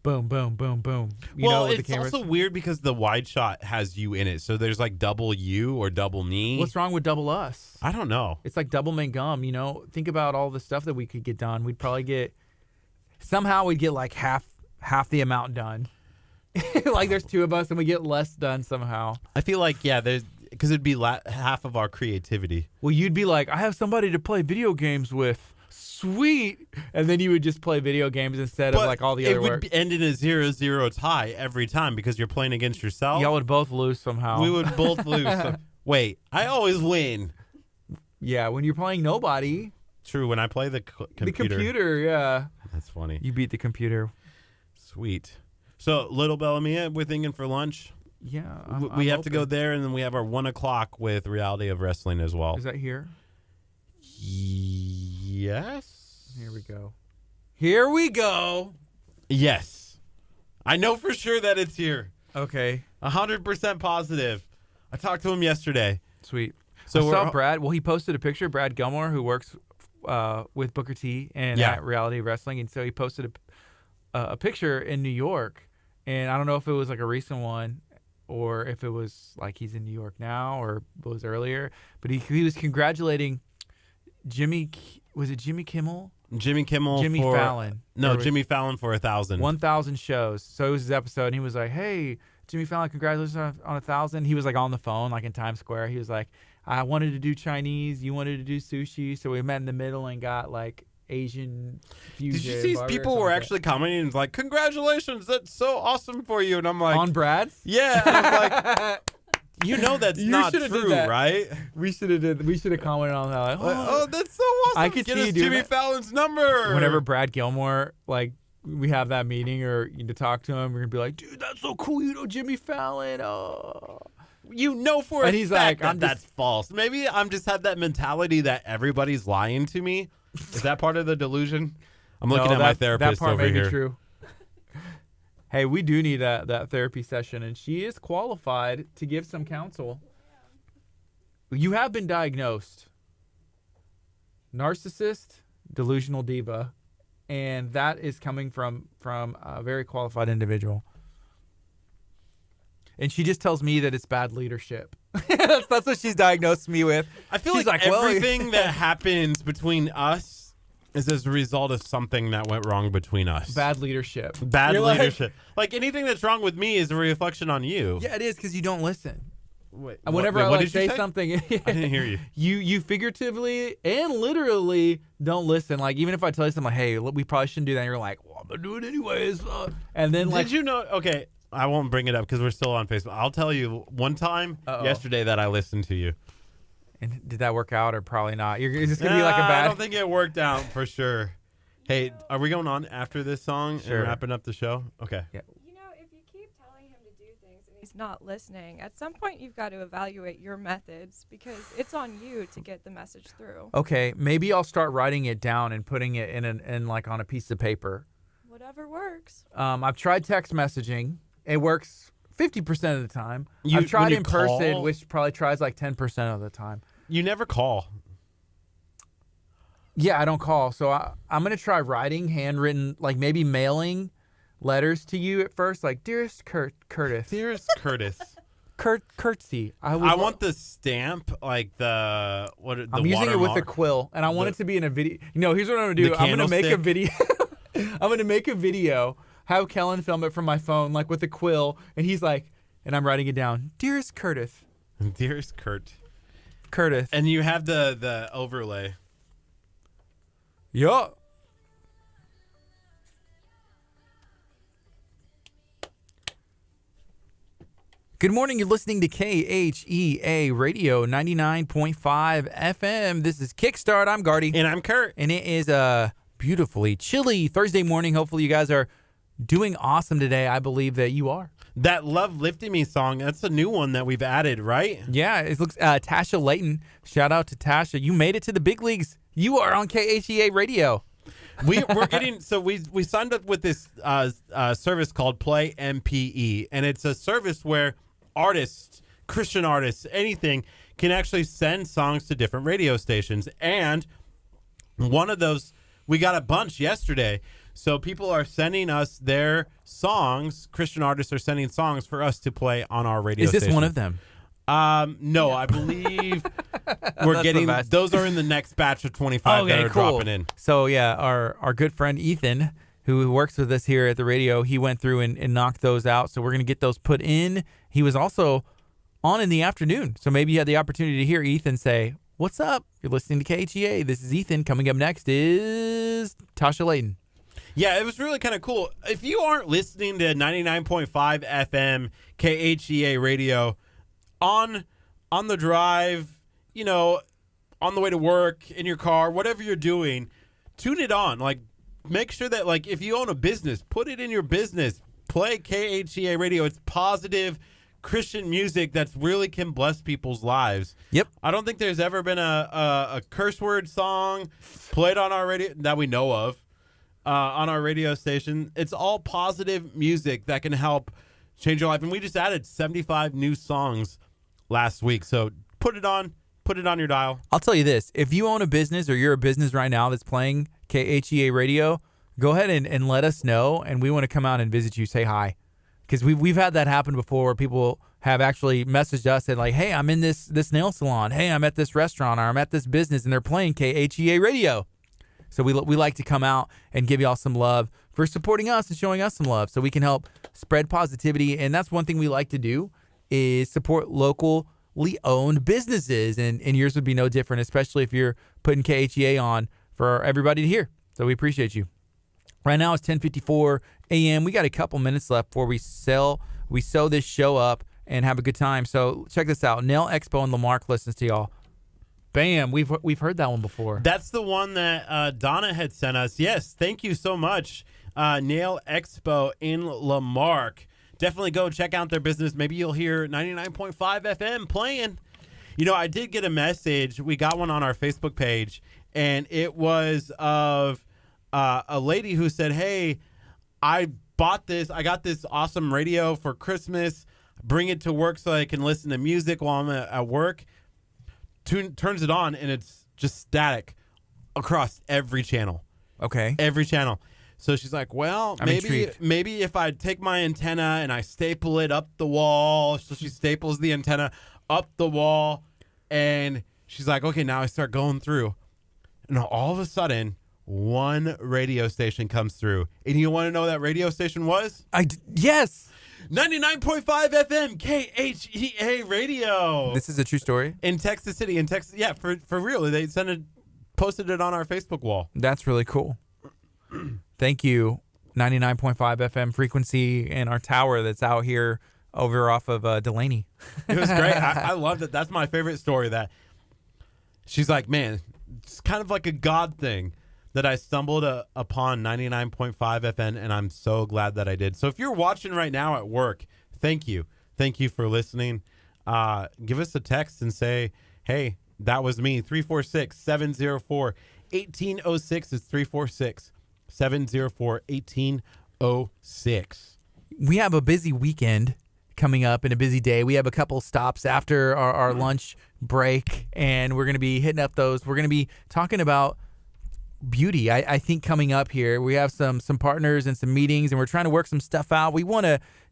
Boom, boom, boom, boom. It's also weird because the wide shot has you in it. So there's like double you or double me. What's wrong with double us? I don't know. It's like double Mangum, Think about all the stuff that we could get done. We'd probably get, somehow we'd get like half the amount done. Like there's 2 of us and we get less done somehow. I feel like, because it'd be half of our creativity. Well, you'd be like, I have somebody to play video games with. Sweet. And then you would just play video games instead of like all the other work. It would end in a 0-0 tie every time because you're playing against yourself. Y'all would both lose somehow. We would both lose. Wait, I always win. Yeah, when you're playing nobody. True, when I play the computer. The computer, yeah. That's funny. You beat the computer. Sweet. So, Little Bellamia, we're thinking for lunch. Yeah. We have to go there, and then we have our 1 o'clock with Reality of Wrestling as well. Is that here? Yes. Here we go. Here we go. Yes. I know for sure that it's here. Okay. 100% positive. I talked to him yesterday. Sweet. So I saw Brad. Well, he posted a picture. Brad Gilmore, who works with Booker T and at Reality Wrestling, and so he posted a picture in New York. And I don't know if it was like a recent one or if it was like he's in New York now or it was earlier. But he was congratulating Jimmy. Was it Jimmy Kimmel? Jimmy Kimmel. Jimmy Fallon. No, Jimmy Fallon for 1,000. 1,000 shows. So it was his episode, and he was like, "Hey, Jimmy Fallon, congratulations on 1,000." He was like on the phone, like in Times Square. He was like, "I wanted to do Chinese, you wanted to do sushi, so we met in the middle and got like Asian fusion." Did you see people were actually commenting and like, "Congratulations, that's so awesome for you," and I'm like, on Brad? Yeah, and I'm like. You know that's not true, right? We should have commented on that. Like, oh, that's so awesome! I could Get see us you doing Jimmy Fallon's number. Whenever Brad Gilmore, like, we have that meeting or to talk to him, we're gonna be like, "Dude, that's so cool! You know Jimmy Fallon." Oh, you know for and a he's fact like, that's false. Maybe I'm just have that mentality that everybody's lying to me. Is that part of the delusion? I'm looking at my therapist that part over may here. Be true. Hey, we do need that therapy session, and she is qualified to give some counsel. You have been diagnosed narcissist, delusional diva, and that is coming from a very qualified individual. And she just tells me that it's bad leadership. that's what she's diagnosed me with. I feel she's like everything that happens between us is as a result of something that went wrong between us. Bad leadership. Bad leadership. Like anything that's wrong with me is a reflection on you. Yeah, it is because you don't listen. Wait, whenever I say something, I didn't hear you. You figuratively and literally don't listen. Like even if I tell you something like, "Hey, we probably shouldn't do that," and you're like, "Well, I'm gonna do it anyways." And then did you know? Okay, I won't bring it up because we're still on Facebook. I'll tell you one time yesterday that I listened to you. And did that work out or probably not? Is this gonna be like a bad? I don't think it worked out for sure. Hey, are we going on after this song and wrapping up the show? Okay. Yeah. He's not listening. At some point, you've got to evaluate your methods because it's on you to get the message through. Okay, maybe I'll start writing it down and putting it in like on a piece of paper. Whatever works. I've tried text messaging. It works 50% of the time. I've tried in person, which probably tries like 10% of the time. You never call. Yeah, I don't call. So I'm gonna try writing, handwritten, like maybe mailing letters to you at first, like dearest Curtis. Dearest Curtis. Curtsy. I want the stamp, like the I'm using it with a quill, and I want it to be in a video. Here's what I'm gonna do. I'm gonna make a video. I'm gonna make a video. Have Kellen film it from my phone, like with a quill, and he's like, and I'm writing it down. Dearest Curtis. Dearest Curtis. And you have the overlay. Yup. Good morning. You're listening to KHEA Radio 99.5 FM. This is Kickstart. I'm Gardy. And I'm Curt. And it is a beautifully chilly Thursday morning. Hopefully you guys are doing awesome today. I believe that you are. That Love Lifting Me song, that's a new one that we've added, right? Yeah, it looks Tasha Layton. Shout out to Tasha. You made it to the big leagues. You are on KHEA radio. We're getting we signed up with this service called Play MPE, and it's a service where artists, Christian artists, anything can actually send songs to different radio stations. And one of those, we got a bunch yesterday. So people are sending us their songs. Christian artists are sending songs for us to play on our radio station. Is this one of them? No, I believe we're getting those are in the next batch of 25 that are dropping in. So yeah, our good friend Ethan, who works with us here at the radio, he went through and knocked those out. So we're gonna get those put in. He was also on in the afternoon, so maybe you had the opportunity to hear Ethan say, "What's up? You're listening to KHEA. This is Ethan. Coming up next is Tasha Layton." Yeah, it was really kind of cool. If you aren't listening to 99.5 FM KHEA radio on the drive, you know, on the way to work, in your car, whatever you're doing, tune it on. Like, make sure that, like, if you own a business, put it in your business. Play KHEA radio. It's positive Christian music that really can bless people's lives. Yep. I don't think there's ever been a curse word song played on our radio that we know of. On our radio station. It's all positive music that can help change your life. And we just added 75 new songs last week. So put it on your dial. I'll tell you this. If you own a business or you're a business right now that's playing KHEA radio, go ahead and let us know. And we want to come out and visit you, say hi. Because we've had that happen before where people have actually messaged us and like, hey, I'm in this nail salon. Hey, I'm at this restaurant or I'm at this business and they're playing KHEA radio. So we like to come out and give y'all some love for supporting us and showing us some love so we can help spread positivity. And that's one thing we like to do is support locally owned businesses. And yours would be no different, especially if you're putting KHEA on for everybody to hear. So we appreciate you. Right now it's 10:54 a.m. We got a couple minutes left before we sew this show up and have a good time. So check this out. Nail Expo and Lamarck listens to y'all. Bam, we've heard that one before. That's the one that Donna had sent us. Yes, thank you so much. Nail Expo in Lamarck. Definitely go check out their business. Maybe you'll hear 99.5 FM playing. You know, I did get a message. We got one on our Facebook page, and it was of a lady who said, hey, I got this awesome radio for Christmas. Bring it to work so I can listen to music while I'm at work. Turns it on, and it's just static across every channel. Okay. Every channel. So she's like, well, maybe if I take my antenna and I staple it up the wall. So she staples the antenna up the wall, and she's like, okay, now I start going through. And all of a sudden, one radio station comes through. And you want to know what that radio station was? Yes. 99.5 FM KHEA radio. This is a true story? In Texas City. In Texas. Yeah, for real. They posted it on our Facebook wall. That's really cool. Thank you, 99.5 FM frequency and our tower that's out here over off of Delaney. It was great. I loved it. That's my favorite story. That she's like, man, it's kind of like a God thing that I stumbled upon 99.5 FM, and I'm so glad that I did. So if you're watching right now at work, thank you. Thank you for listening. Give us a text and say, hey, that was me. 346-704-1806 is 346-704-1806. We have a busy weekend coming up and a busy day. We have a couple stops after our lunch break, and we're going to be hitting up those. We're going to be talking about beauty. I think coming up here, we have some partners and some meetings, and we're trying to work some stuff out. We want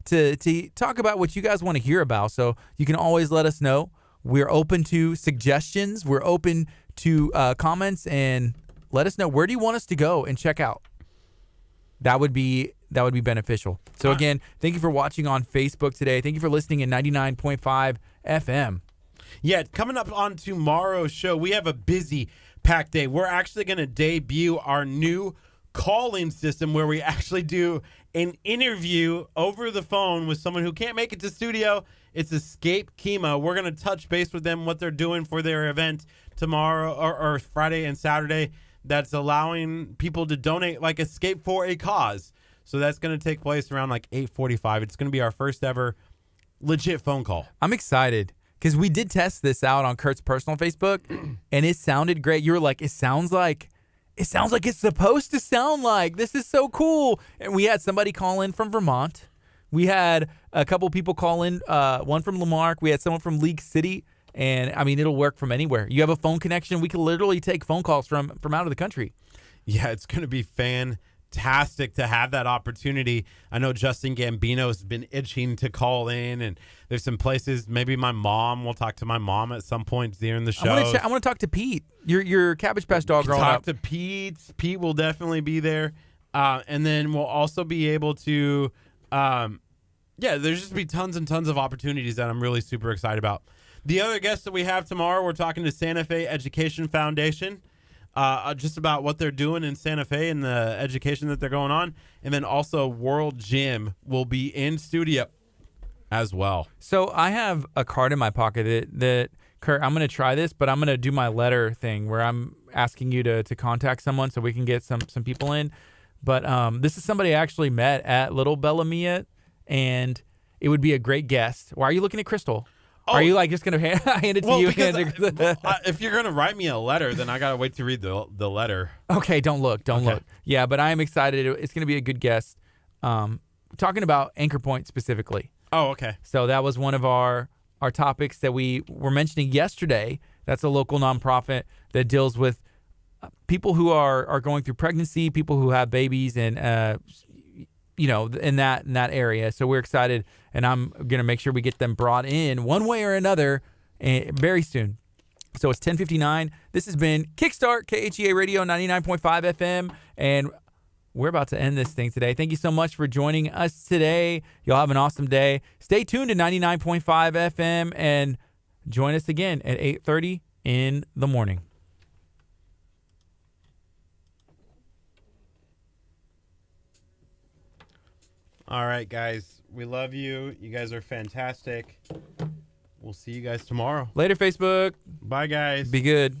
to talk about what you guys want to hear about, so you can always let us know. We're open to suggestions. We're open to comments, and let us know, where do you want us to go and check out? That would be beneficial. So again, thank you for watching on Facebook today. Thank you for listening in 99.5 FM. Yeah, coming up on tomorrow's show, we have a busy packed day. We're actually going to debut our new calling system where we actually do an interview over the phone with someone who can't make it to studio. It's Escape KHEA. We're going to touch base with them, what they're doing for their event tomorrow or Friday and Saturday. that's allowing people to donate, like Escape for a Cause. So that's going to take place around like 8:45. It's going to be our first ever legit phone call. I'm excited because we did test this out on Kurt's personal Facebook, and it sounded great. You were like, it sounds like it's supposed to sound like. This is so cool. And we had somebody call in from Vermont. We had a couple people call in, one from Lamarck. We had someone from League City. And, I mean, it'll work from anywhere. You have a phone connection. We can literally take phone calls from out of the country. Yeah, it's going to be fantastic to have that opportunity. I know Justin Gambino's been itching to call in, and there's some places. Maybe my mom, we'll talk to my mom at some point during the show. I want to talk to Pete, your Cabbage Patch dog growing up. Talk to Pete. Pete will definitely be there. And then we'll also be able to, there's just be tons and tons of opportunities that I'm really super excited about. The other guests that we have tomorrow, we're talking to Santa Fe Education Foundation, just about what they're doing in Santa Fe and the education that they're going on. And then also World Gym will be in studio as well. So I have a card in my pocket that Kurt, I'm going to try this, but I'm going to do my letter thing where I'm asking you to contact someone so we can get some people in. But this is somebody I actually met at Little Bellamia, and it would be a great guest. Why are you looking at Crystal? Oh. Are you like just going to hand it to you? If you're going to write me a letter, then I got to wait to read the letter. Okay, don't look. Yeah, but I am excited. It's going to be a good guest. Talking about Anchor Point specifically. Oh, okay. So that was one of our topics that we were mentioning yesterday. That's a local nonprofit that deals with people who are going through pregnancy, people who have babies, and in that area. So we're excited, and I'm going to make sure we get them brought in one way or another very soon. So it's 10:59. This has been Kickstart, KHEA Radio 99.5 FM, and we're about to end this thing today. Thank you so much for joining us today. Y'all have an awesome day. Stay tuned to 99.5 FM, and join us again at 8:30 in the morning. All right, guys. We love you. You guys are fantastic. We'll see you guys tomorrow. Later, Facebook. Bye, guys. Be good.